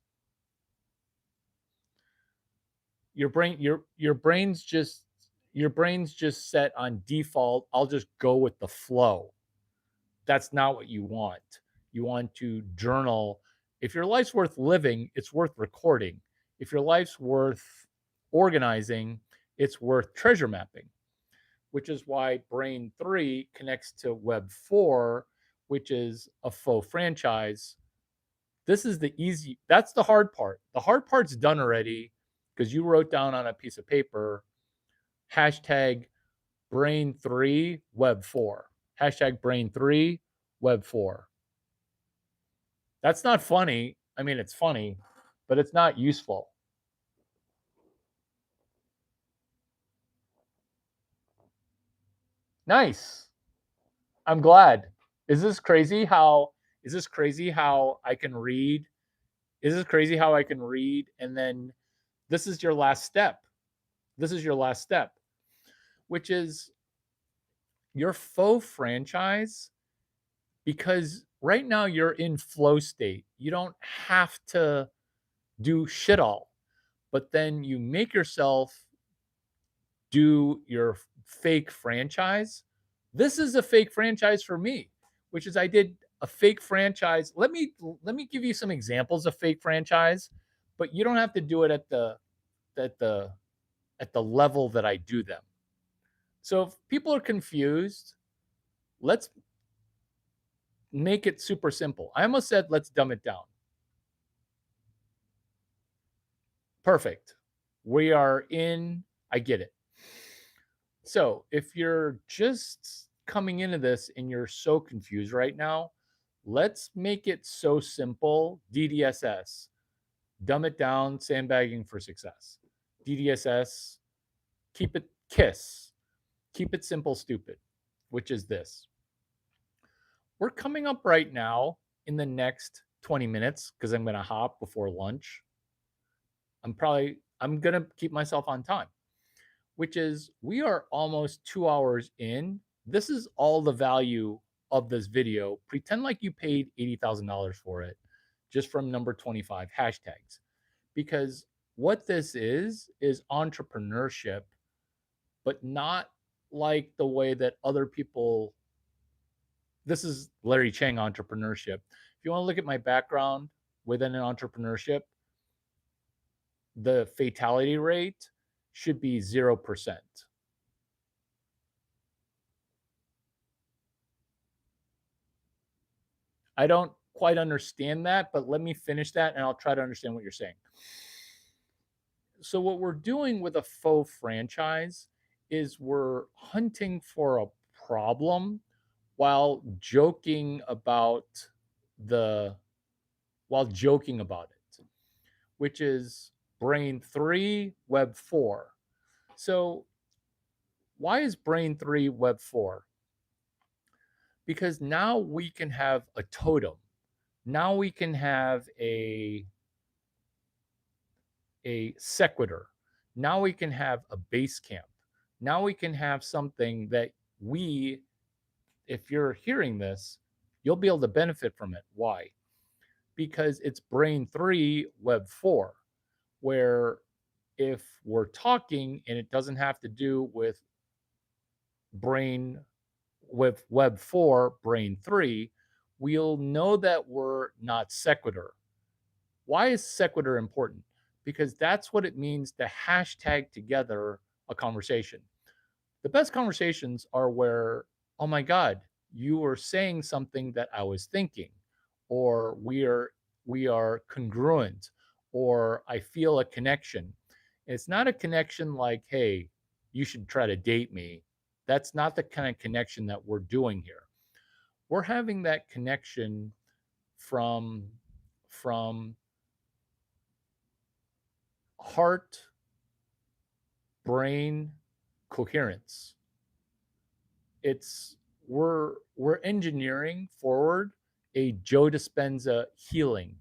your brain's just set on default. I'll just go with the flow. That's not what you want. You want to journal. If your life's worth living, it's worth recording. If your life's worth organizing, it's worth treasure mapping, which is why Brain 3 connects to Web 4, which is a faux franchise. This is that's the hard part. The hard part's done already because you wrote down on a piece of paper, hashtag Brain 3 Web 4. Hashtag Brain 3 Web 4. That's not funny. I mean, it's funny, but it's not useful. Nice. I'm glad. Is this crazy how I can read? Is this crazy how I can read and then this is your last step. This is your last step, which is your faux franchise, because right now you're in flow state. You don't have to do shit all, but then you make yourself do your fake franchise. This is a fake franchise for me, which is I did a fake franchise. Let me give you some examples of fake franchise, but you don't have to do it at the level that I do them. So if people are confused, let's make it super simple. I almost said let's dumb it down. Perfect. We are in, I get it. So if you're just coming into this and you're so confused right now, let's make it so simple. DDSS. Dumb it down, sandbagging for success. DDSS, keep it KISS, keep it simple, stupid, which is this. We're coming up right now in the next 20 minutes because I'm going to hop before lunch. I'm going to keep myself on time, which is we are almost 2 hours in. This is all the value of this video. Pretend like you paid $80,000 for it just from number 25 hashtags. Because what this is entrepreneurship, but not like the way that other people. This is Larry Chang entrepreneurship. If you want to look at my background within an entrepreneurship, the fatality rate should be 0%. I don't quite understand that, but let me finish that and I'll try to understand what you're saying. So, what we're doing with a faux franchise is we're hunting for a problem while joking about the while joking about it, which is Brain 3, Web 4. So, why is Brain 3 Web 4? Because now we can have a totem. Now we can have a sequitur. Now we can have a base camp. Now we can have something that we, if you're hearing this, you'll be able to benefit from it. Why? Because it's Brain 3, Web 4, where if we're talking and it doesn't have to do with Web 4, Brain 3, we'll know that we're not sequitur. Why is sequitur important? Because that's what it means to hashtag together a conversation. The best conversations are where, oh my God, you were saying something that I was thinking, or we are congruent, or I feel a connection. It's not a connection like, hey, you should try to date me. That's not the kind of connection that we're doing here. We're having that connection from heart brain coherence. It's we're engineering forward a Joe Dispenza healing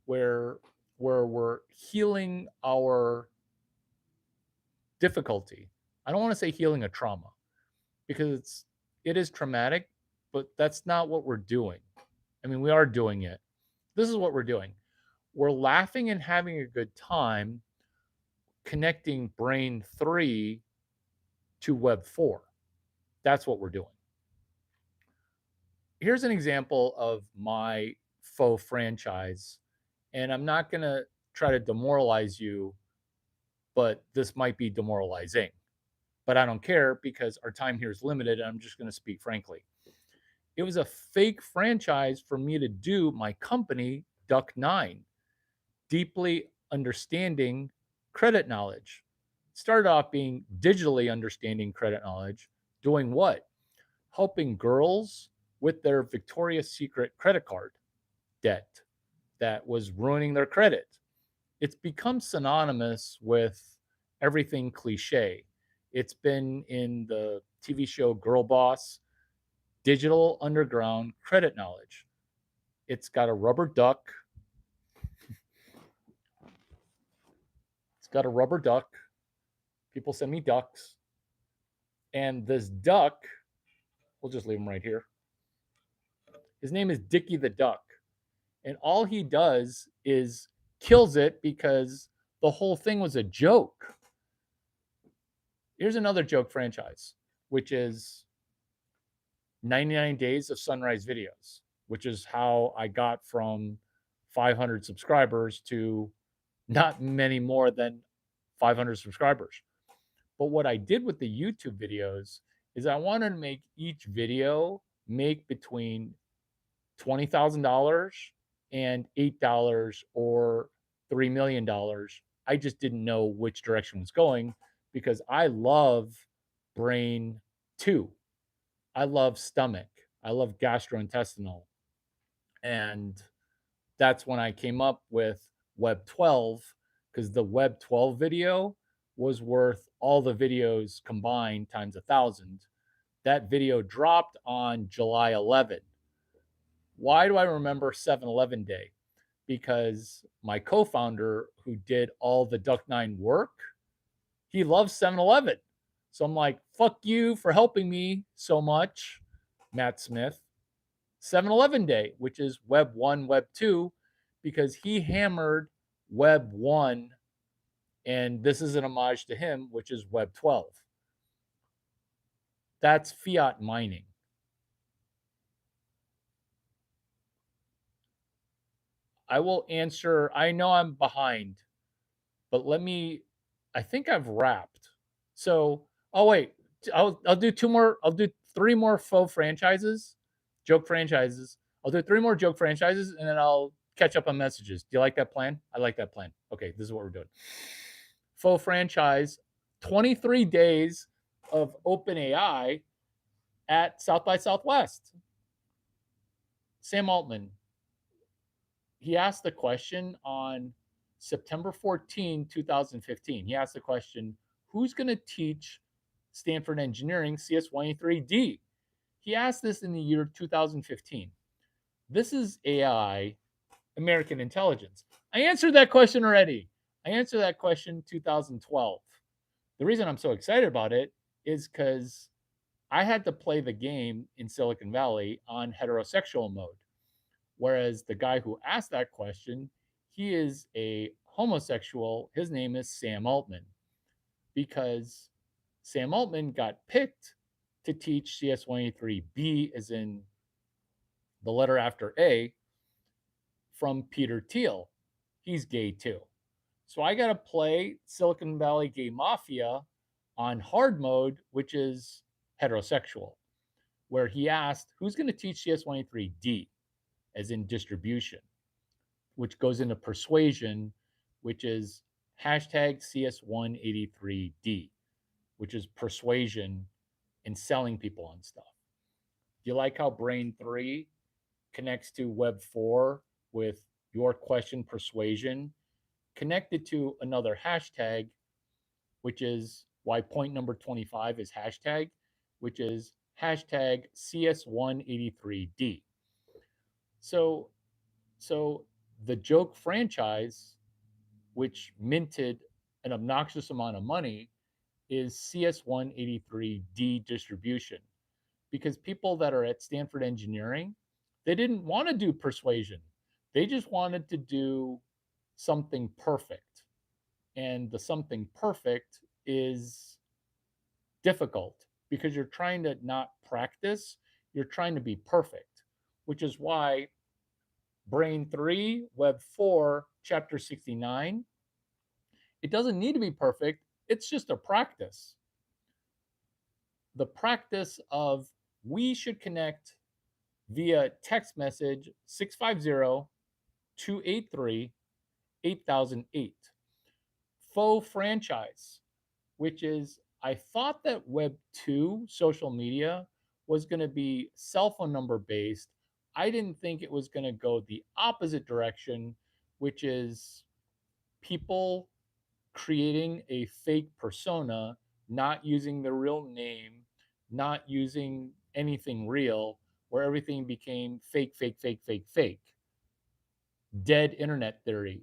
where we're healing our difficulty. I don't want to say healing a trauma because it is traumatic, but that's not what we're doing. I mean, we are doing it. This is what we're doing. We're laughing and having a good time connecting Brain 3 to Web 4. That's what we're doing. Here's an example of my faux franchise, and I'm not going to try to demoralize you, but this might be demoralizing. But I don't care because our time here is limited, and I'm just going to speak frankly. It was a fake franchise for me to do my company, Duck9, deeply understanding credit knowledge. It started off being digitally understanding credit knowledge, doing what? Helping girls with their Victoria's Secret credit card debt that was ruining their credit. It's become synonymous with everything cliche. It's been in the TV show Girl Boss, digital underground credit knowledge. It's got a rubber duck. It's got a rubber duck. People send me ducks. And this duck, we'll just leave him right here. His name is Dickie the Duck. And all he does is kills it because the whole thing was a joke. Here's another joke franchise, which is 99 Days of Sunrise Videos, which is how I got from 500 subscribers to not many more than 500 subscribers. But what I did with the YouTube videos is I wanted to make each video make between $20,000 and $8 or $3 million. I just didn't know which direction was going because I love Brain 2. I love stomach. I love gastrointestinal. And that's when I came up with Web 12 because the Web 12 video was worth all the videos combined times 1,000. That video dropped on July 11. Why do I remember 7-Eleven Day? Because my co-founder who did all the Duck9 work, he loves 7-Eleven. So I'm like, fuck you for helping me so much, Matt Smith. 7-Eleven Day, which is Web 1, Web 2, because he hammered Web 1, and this is an homage to him, which is Web 12. That's fiat mining. I will answer. I know I'm behind, but I think I've wrapped. So, oh wait, I'll do two more. I'll do three more faux franchises, joke franchises. I'll do three more joke franchises, and then I'll catch up on messages. Do you like that plan? I like that plan. Okay, this is what we're doing. Faux franchise, 23 days of OpenAI at South by Southwest. Sam Altman, he asked the question on September 14, 2015. He asked the question, who's going to teach Stanford Engineering CS183D? He asked this in the year 2015. This is AI, American intelligence. I answered that question already. I answered that question 2012. The reason I'm so excited about it is because I had to play the game in Silicon Valley on heterosexual mode. Whereas the guy who asked that question, he is a homosexual. His name is Sam Altman, because Sam Altman got picked to teach CS183B, as in the letter after A, from Peter Thiel. He's gay too. So I got to play Silicon Valley Gay Mafia on hard mode, which is heterosexual, where he asked, who's going to teach CS183D, as in distribution, which goes into persuasion, which is hashtag CS183D, which is persuasion and selling people on stuff. Do you like how Brain 3 connects to Web 4 with your question persuasion connected to another hashtag, which is why point number 25 is hashtag, which is hashtag CS183D. So the joke franchise, which minted an obnoxious amount of money, is CS183D distribution, because people that are at Stanford Engineering, they didn't want to do persuasion. They just wanted to do something perfect. And the something perfect is difficult because you're trying to not practice, you're trying to be perfect, which is why Brain 3, Web 4, Chapter 69, it doesn't need to be perfect. It's just a practice. The practice of we should connect via text message 650-283-8008. Faux franchise, which is I thought that Web 2 social media was going to be cell phone number based. I didn't think it was going to go the opposite direction, which is people creating a fake persona, not using the real name, not using anything real, where everything became fake, fake, fake, fake, fake. Dead internet theory,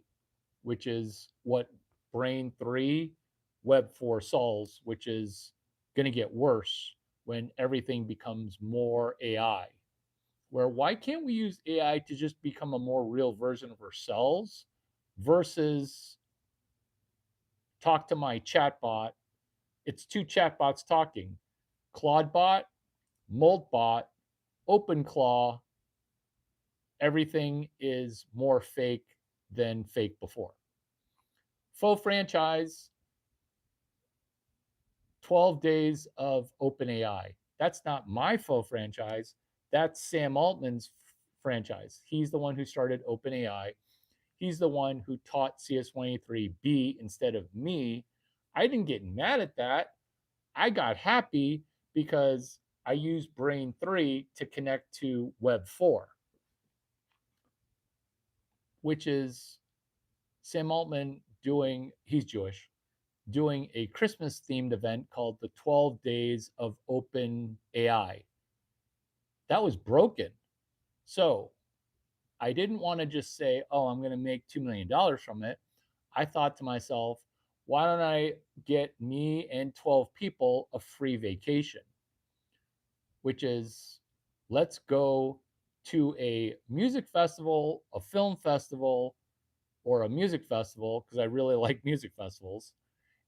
which is what Brain 3, Web 4 solves, which is going to get worse when everything becomes more AI. Where why can't we use AI to just become a more real version of ourselves versus talk to my chatbot? It's two chatbots talking. Claudebot, Moltbot, OpenClaw, everything is more fake than fake before. Faux franchise, 12 days of OpenAI. That's not my faux franchise. That's Sam Altman's franchise. He's the one who started OpenAI. He's the one who taught CS183B instead of me. I didn't get mad at that. I got happy because I used Brain 3 to connect to Web 4, which is Sam Altman he's Jewish, doing a Christmas themed event called the 12 Days of Open AI. That was broken. So I didn't want to just say, oh, I'm going to make $2 million from it. I thought to myself, why don't I get me and 12 people a free vacation? Which is, let's go to a music festival, a film festival, or a music festival, because I really like music festivals,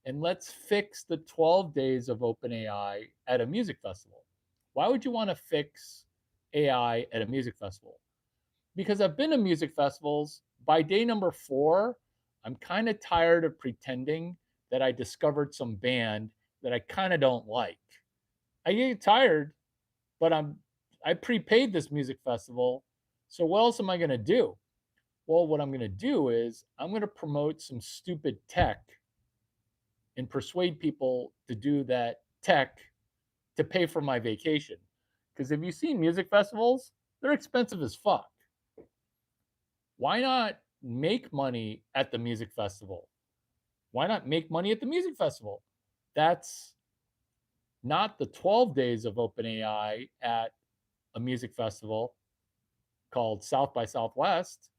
and let's fix the 12 days of OpenAI at a music festival. Why would you want to fix AI at a music festival? Because I've been to music festivals. By day number 4, I'm kind of tired of pretending that I discovered some band that I kind of don't like. I get tired, but I prepaid this music festival. So what else am I going to do? Well, what I'm going to do is I'm going to promote some stupid tech and persuade people to do that tech to pay for my vacation. Because if you've seen music festivals, they're expensive as fuck. Why not make money at the music festival? Why not make money at the music festival? That's not the 12 days of OpenAI at a music festival called South by Southwest.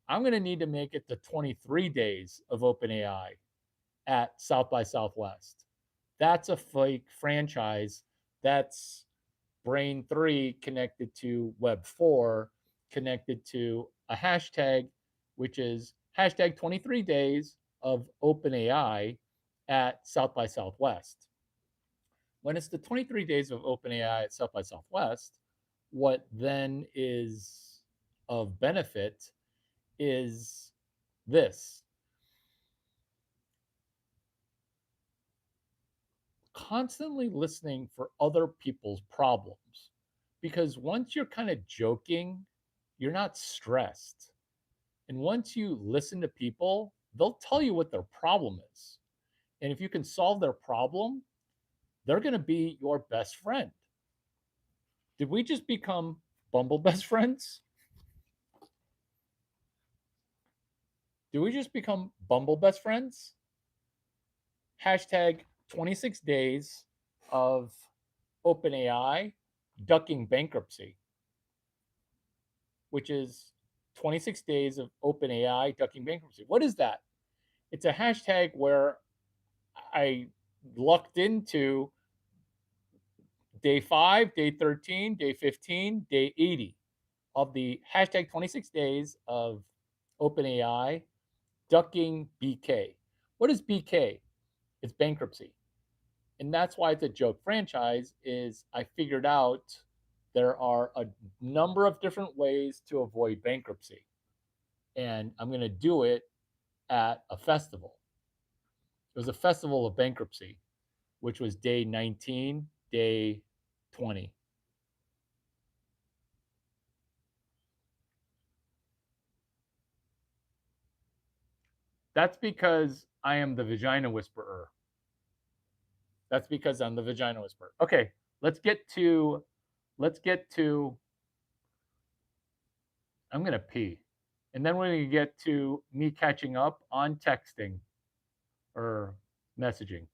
I'm going to need to make it the 23 days of OpenAI at South by Southwest. That's a fake franchise. That's Brain 3 connected to Web 4, connected to a hashtag, which is hashtag 23 days of OpenAI at South by Southwest. When it's the 23 days of OpenAI at South by Southwest, what then is of benefit is this: constantly listening for other people's problems. Because once you're kind of joking, you're not stressed. And once you listen to people, they'll tell you what their problem is. And if you can solve their problem, they're going to be your best friend. Did we just become Bumble best friends? Did we just become Bumble best friends? Hashtag 26 days of OpenAI ducking bankruptcy, which is 26 days of OpenAI ducking bankruptcy. What is that? It's a hashtag where I lucked into day 5, day 13, day 15, day 80 of the hashtag 26 days of OpenAI ducking BK. What is BK? It's bankruptcy. And that's why it's a joke franchise. Is I figured out there are a number of different ways to avoid bankruptcy. And I'm going to do it at a festival. It was a festival of bankruptcy, which was day 19, day 20. That's because I am the vagina whisperer. That's because I'm the vagina whisperer. Okay, let's get to I'm going to pee. And then we're going to get to me catching up on texting or messaging.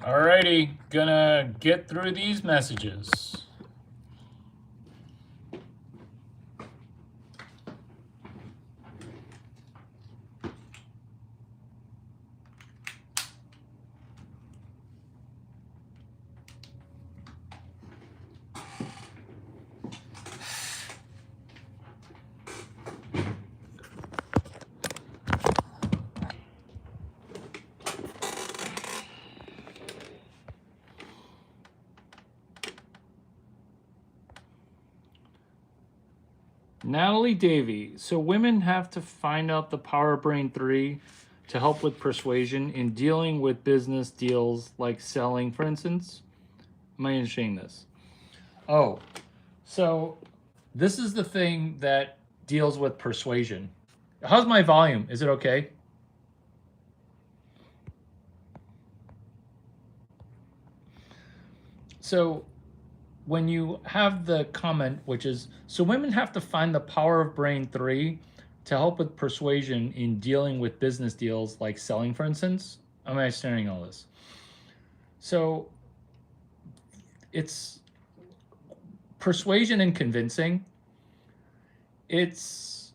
Alrighty, gonna get through these messages. Natalie Davey. So women have to find out the power of Brain 3 to help with persuasion in dealing with business deals like selling, for instance. Am I understanding this? Oh, so this is the thing that deals with persuasion. How's my volume? Is it okay? So when you have the comment, which is, so women have to find the power of Brain 3 to help with persuasion in dealing with business deals like selling, for instance. Am I understanding all this? So it's persuasion and convincing. It's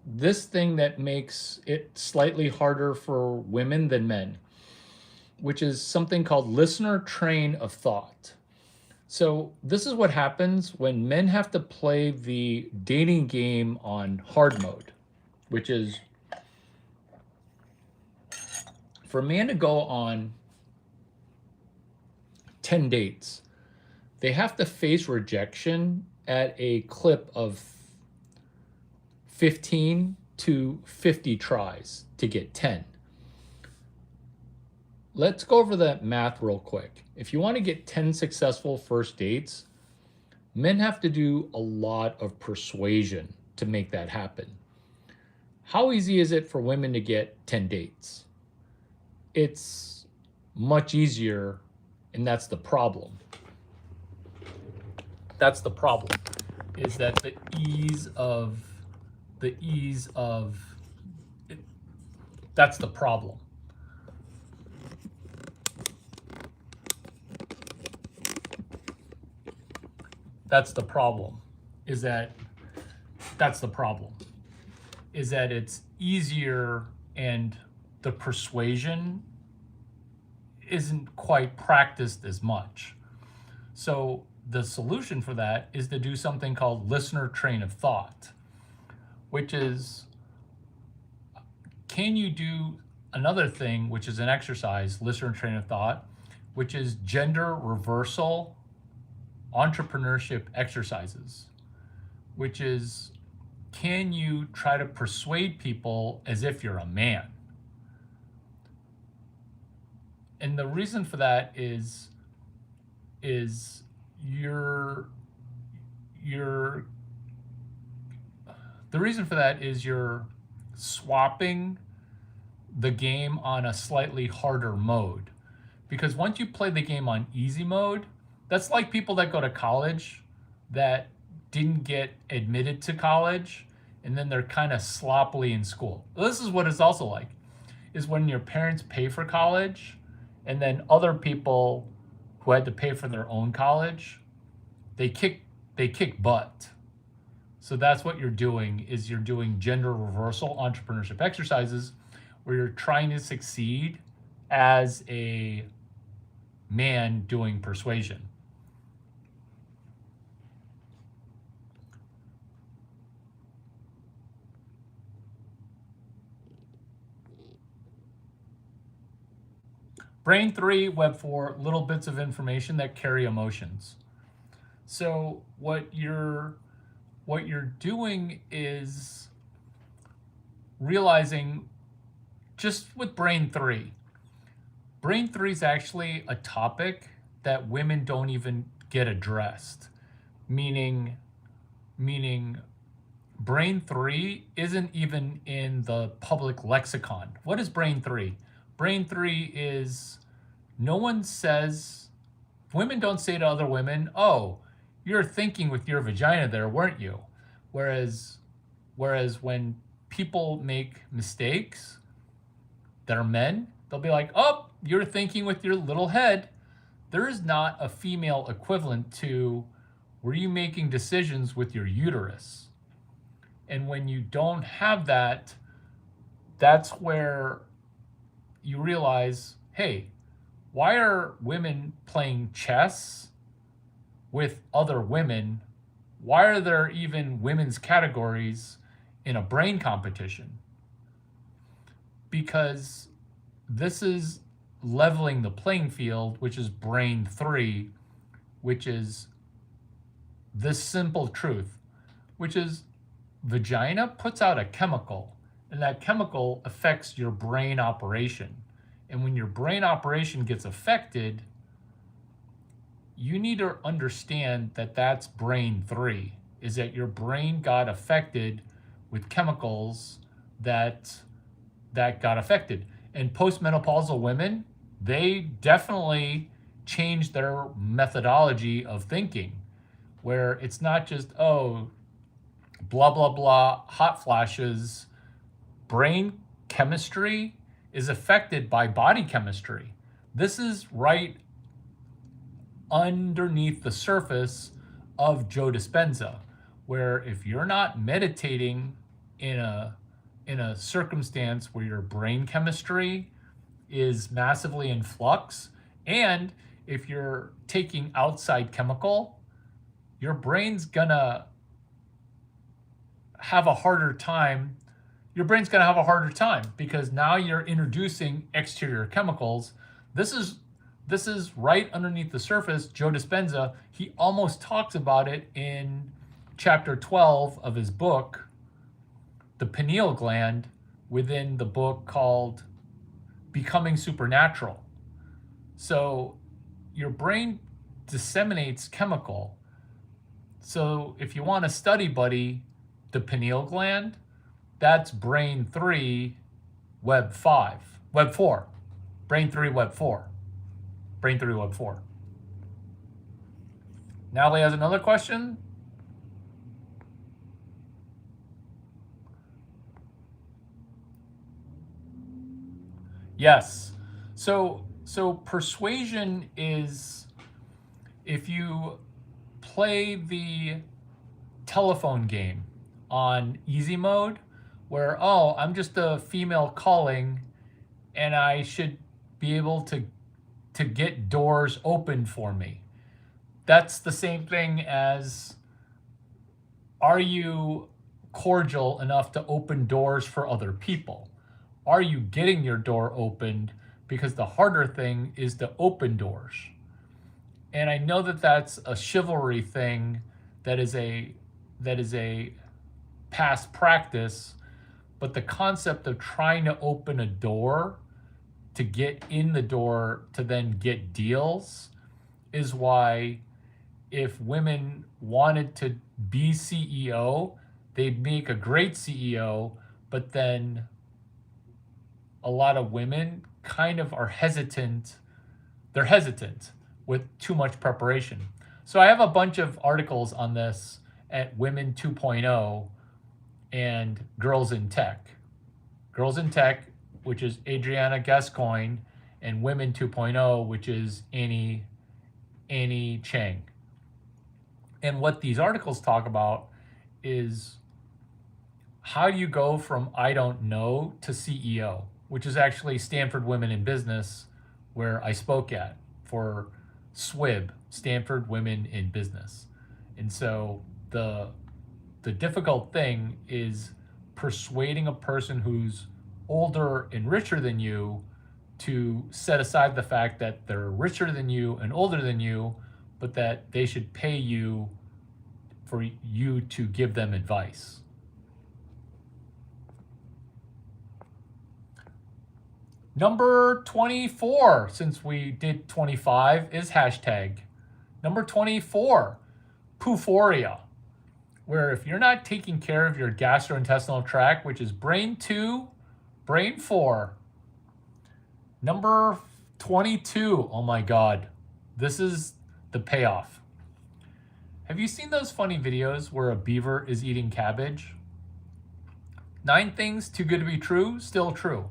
this thing that makes it slightly harder for women than men, which is something called listener train of thought. So this is what happens when men have to play the dating game on hard mode, which is for a man to go on 10 dates, they have to face rejection at a clip of 15 to 50 tries to get 10. Let's go over that math real quick. If you want to get 10 successful first dates, men have to do a lot of persuasion to make that happen. How easy is it for women to get 10 dates? It's much easier, and that's the problem. That's the problem, is that the ease of it, that's the problem. That's the problem, is that it's easier and the persuasion isn't quite practiced as much. So the solution for that is to do something called listener train of thought, which is, can you do another thing, which is an exercise, listener train of thought, which is gender reversal entrepreneurship exercises, which is, can you try to persuade people as if you're a man? And the reason for that is you're the reason for that is you're swapping the game on a slightly harder mode. Because once you play the game on easy mode, that's like people that go to college that didn't get admitted to college and then they're kind of sloppily in school. This is what it's also like, is when your parents pay for college and then other people who had to pay for their own college, they kick butt. So that's what you're doing, is you're doing gender reversal entrepreneurship exercises where you're trying to succeed as a man doing persuasion. Brain 3, Web 4, little bits of information that carry emotions. So what you're doing is realizing, just with Brain 3, Brain 3 is actually a topic that women don't even get addressed. Meaning Brain 3 isn't even in the public lexicon. What is Brain 3? Brain 3 is, no one says, women don't say to other women, oh, you're thinking with your vagina there, weren't you? Whereas when people make mistakes that are men, they'll be like, oh, you're thinking with your little head. There is not a female equivalent to were you making decisions with your uterus? And when you don't have that, that's where you realize, hey, why are women playing chess with other women? Why are there even women's categories in a brain competition? Because this is leveling the playing field, which is brain 3, which is this simple truth, which is vagina puts out a chemical, and that chemical affects your brain operation. And when your brain operation gets affected, you need to understand that that's brain 3, is that your brain got affected with chemicals that got affected. And postmenopausal women, they definitely changed their methodology of thinking, where it's not just, oh, blah, blah, blah, hot flashes. Brain chemistry is affected by body chemistry. This is right underneath the surface of Joe Dispenza, where if you're not meditating in a circumstance where your brain chemistry is massively in flux, and if you're taking outside chemical, your brain's gonna have a harder time. Your brain's gonna have a harder time because now you're introducing exterior chemicals. This is right underneath the surface. Joe Dispenza, he almost talks about it in chapter 12 of his book, The Pineal Gland, within the book called Becoming Supernatural. So your brain disseminates chemical. So if you want a study buddy, the pineal gland, that's brain 3, web 4. Brain 3, web 4. Brain 3, web 4. Natalie has another question. Yes. So persuasion is, if you play the telephone game on easy mode, where, oh, I'm just a female calling and I should be able to get doors open for me. That's the same thing as, are you cordial enough to open doors for other people? Are you getting your door opened? Because the harder thing is to open doors. And I know that that's a chivalry thing, that is a past practice, but the concept of trying to open a door to get in the door to then get deals is why, if women wanted to be CEO, they'd make a great CEO, but then a lot of women kind of are hesitant. They're hesitant with too much preparation. So I have a bunch of articles on this at Women 2.0 and Girls in Tech. Girls in Tech, which is Adriana Gascoigne, and Women 2.0, which is Annie Chang. And what these articles talk about is how do you go from I don't know to CEO, which is actually Stanford Women in Business, where I spoke at for SWIB, Stanford Women in Business. And so the difficult thing is persuading a person who's older and richer than you to set aside the fact that they're richer than you and older than you, but that they should pay you for you to give them advice. Number 24, since we did 25, is hashtag. Number 24, Pooforia, where if you're not taking care of your gastrointestinal tract, which is brain 2, brain 4. Number 22, oh my God, this is the payoff. Have you seen those funny videos where a beaver is eating cabbage? 9 things too good to be true, still true.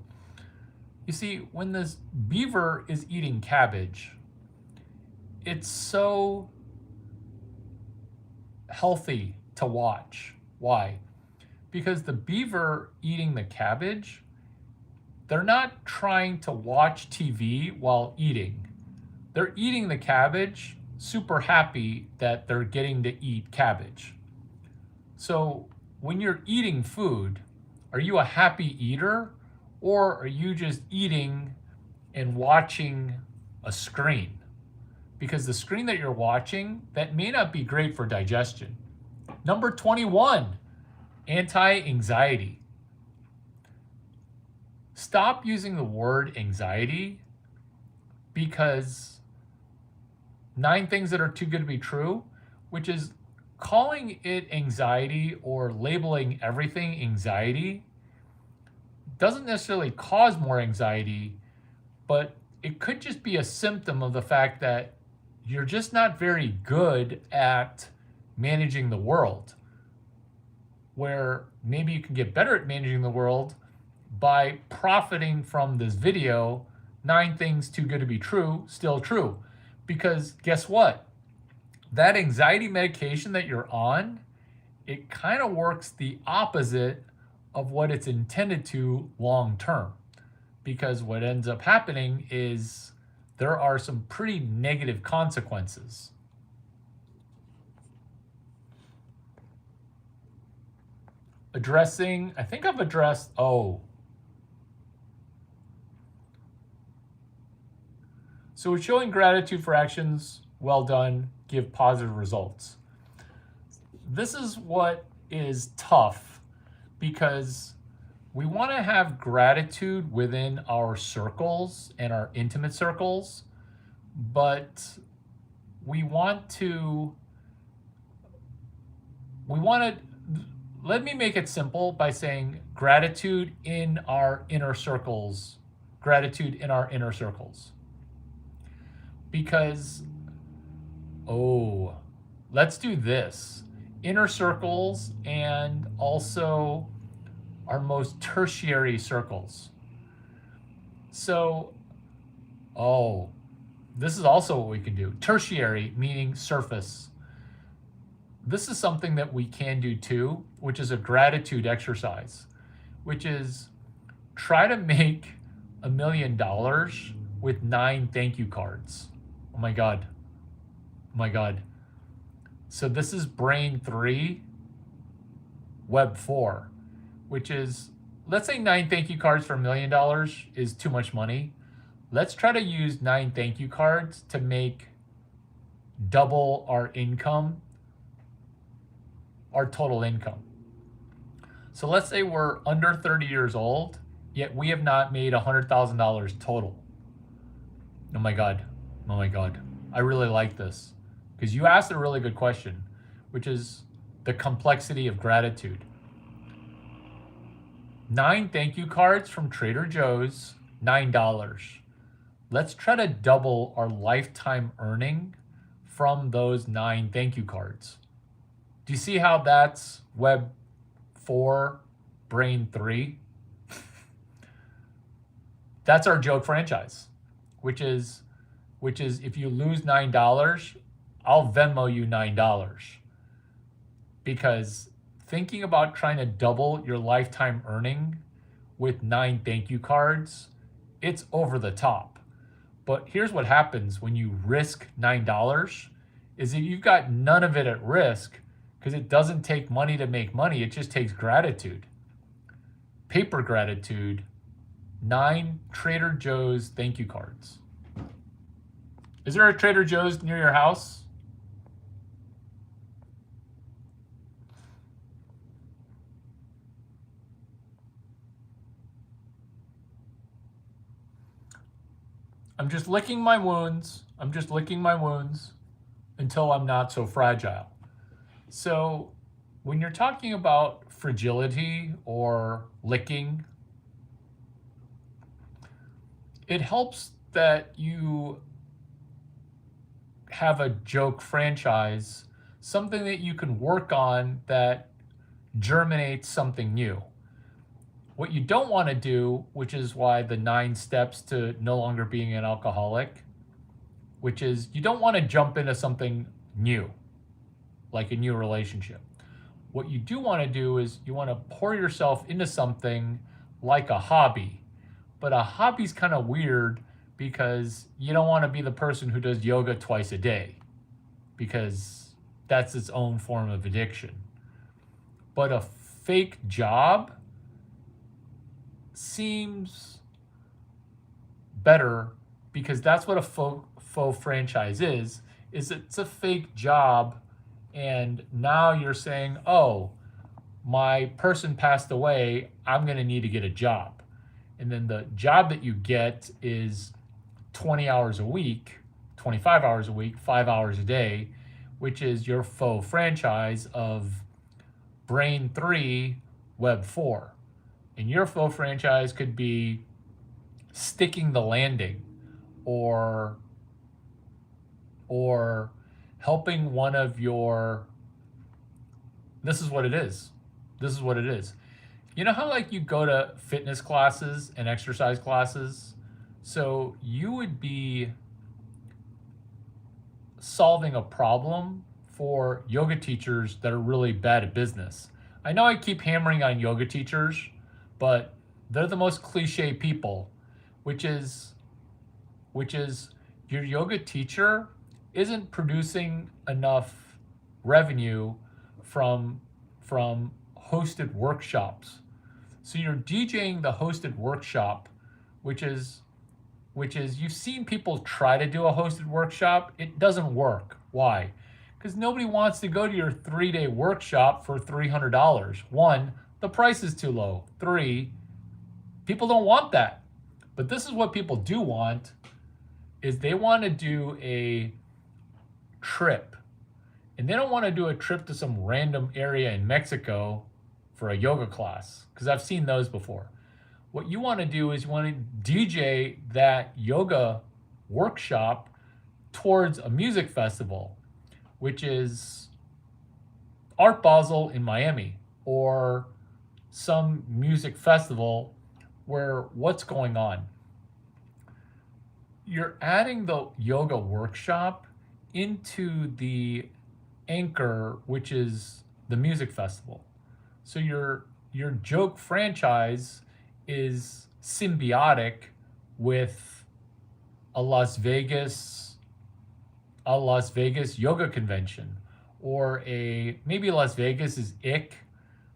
You see, when this beaver is eating cabbage, it's so healthy to watch. Why? Because the beaver eating the cabbage, they're not trying to watch TV while eating. They're eating the cabbage, super happy that they're getting to eat cabbage. So when you're eating food, are you a happy eater, or are you just eating and watching a screen? Because the screen that you're watching, that may not be great for digestion. Number 21, anti-anxiety. Stop using the word anxiety, because 9 things that are too good to be true, which is calling it anxiety or labeling everything anxiety, doesn't necessarily cause more anxiety, but it could just be a symptom of the fact that you're just not very good at managing the world, where maybe you can get better at managing the world by profiting from this video, 9 things too good to be true, still true. Because guess what? That anxiety medication that you're on, it kind of works the opposite of what it's intended to long term. Because what ends up happening is there are some pretty negative consequences. Addressing, I think I've addressed, So showing gratitude for actions well done give positive results. This is what is tough, because we want to have gratitude within our circles and our intimate circles, but we want to, let me make it simple by saying gratitude in our inner circles, gratitude in our inner circles. Because, let's do this. Inner circles and also our most tertiary circles. So, this is also what we can do. Tertiary, meaning surface. This is something that we can do too, which is a gratitude exercise, which is try to make $1 million with 9 thank you cards. Oh my God. So this is brain 3, web 4, which is, let's say 9 thank you cards for $1 million is too much money. Let's try to use 9 thank you cards to make double our income, our total income. So let's say we're under 30 years old, yet we have not made $100,000 total. Oh my God. I really like this, because you asked a really good question, which is the complexity of gratitude. 9 thank you cards from Trader Joe's, $9. Let's try to double our lifetime earning from those 9 thank you cards. Do you see how that's web 4, brain 3? That's our joke franchise, which is if you lose $9, I'll Venmo you $9. Because thinking about trying to double your lifetime earning with 9 thank you cards, it's over the top. But here's what happens when you risk $9 is that you've got none of it at risk, because it doesn't take money to make money. It just takes gratitude. Paper gratitude, 9 Trader Joe's thank you cards. Is there a Trader Joe's near your house? I'm just licking my wounds until I'm not so fragile. So when you're talking about fragility or licking, it helps that you have a joke franchise, something that you can work on that germinates something new. What you don't want to do, which is why the 9 steps to no longer being an alcoholic, which is you don't want to jump into something new, like a new relationship. What you do want to do is you want to pour yourself into something like a hobby. But a hobby's kind of weird because you don't want to be the person who does yoga twice a day, because that's its own form of addiction. But a fake job seems better, because that's what a faux franchise is it's a fake job, and now you're saying, oh, my person passed away, I'm going to need to get a job. And then the job that you get is 20 hours a week, 25 hours a week, 5 hours a day, which is your faux franchise of Brain 3, Web 4. And your faux franchise could be sticking the landing, or helping one of your, this is what it is. This is what it is. You know how like you go to fitness classes and exercise classes? So you would be solving a problem for yoga teachers that are really bad at business. I know I keep hammering on yoga teachers, but they're the most cliche people, which is your yoga teacher isn't producing enough revenue from hosted workshops. So you're DJing the hosted workshop, which is you've seen people try to do a hosted workshop. It doesn't work. Why? Because nobody wants to go to your 3-day workshop for $300. 1, the price is too low. 3, people don't want that. But this is what people do want, is they want to do a trip. And they don't want to do a trip to some random area in Mexico for a yoga class, because I've seen those before. What you want to do is you want to DJ that yoga workshop towards a music festival, which is Art Basel in Miami, or some music festival where what's going on? You're adding the yoga workshop into the anchor, which is the music festival. So your joke franchise is symbiotic with a Las Vegas yoga convention, or maybe Las Vegas is ick,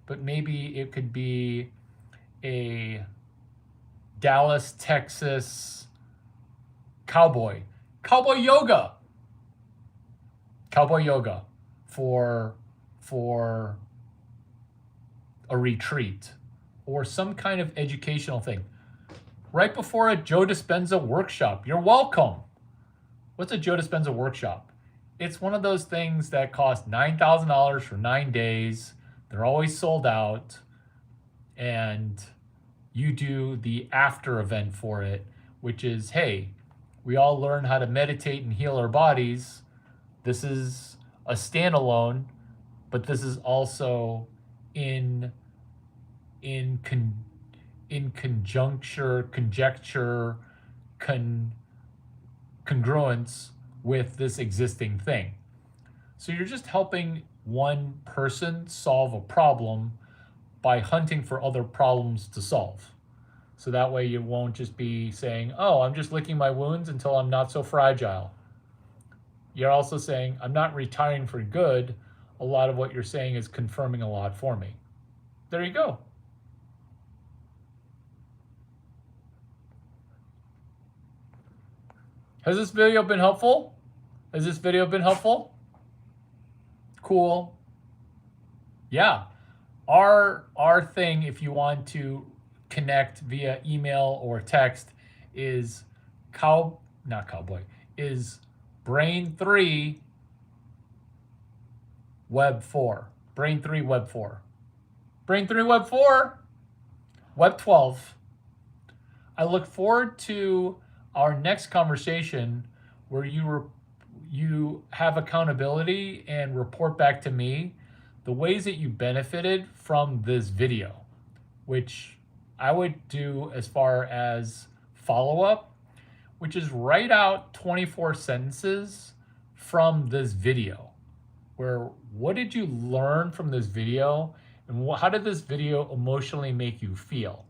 but maybe it could be a Dallas, Texas cowboy yoga for a retreat, or some kind of educational thing right before a Joe Dispenza workshop. You're welcome. What's a Joe Dispenza workshop? It's one of those things that cost $9,000 for 9 days. They're always sold out, and you do the after event for it, which is, hey, we all learn how to meditate and heal our bodies. This is a standalone, but this is also in congruence with this existing thing. So you're just helping one person solve a problem by hunting for other problems to solve. So that way you won't just be saying, oh, I'm just licking my wounds until I'm not so fragile. You're also saying, I'm not retiring for good. A lot of what you're saying is confirming a lot for me. There you go. Has this video been helpful? Cool. Yeah. Our thing, if you want to connect via email or text, is is Brain 3 Web 4. Brain 3 Web 4. Brain 3 Web 4. Web 12. I look forward to our next conversation where you have accountability and report back to me the ways that you benefited from this video, which I would do as far as follow-up, which is write out 24 sentences from this video. Where what did you learn from this video, and how did this video emotionally make you feel?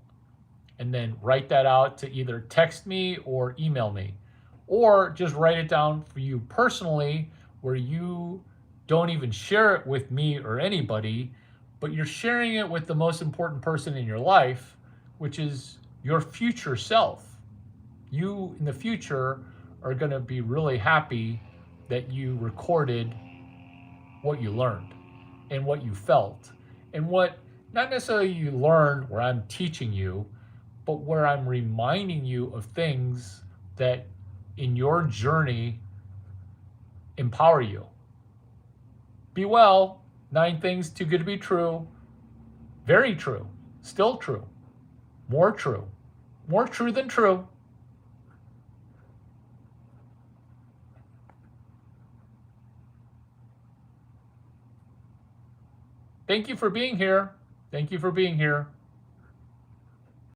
And then write that out to either text me or email me, or just write it down for you personally, where you don't even share it with me or anybody, but you're sharing it with the most important person in your life, which is your future self. You in the future are going to be really happy that you recorded what you learned and what you felt, and what not necessarily you learned where I'm teaching you, but where I'm reminding you of things that in your journey empower you. Be well, 9 things too good to be true. Very true, still true, more true than true. Thank you for being here. Thank you for being here.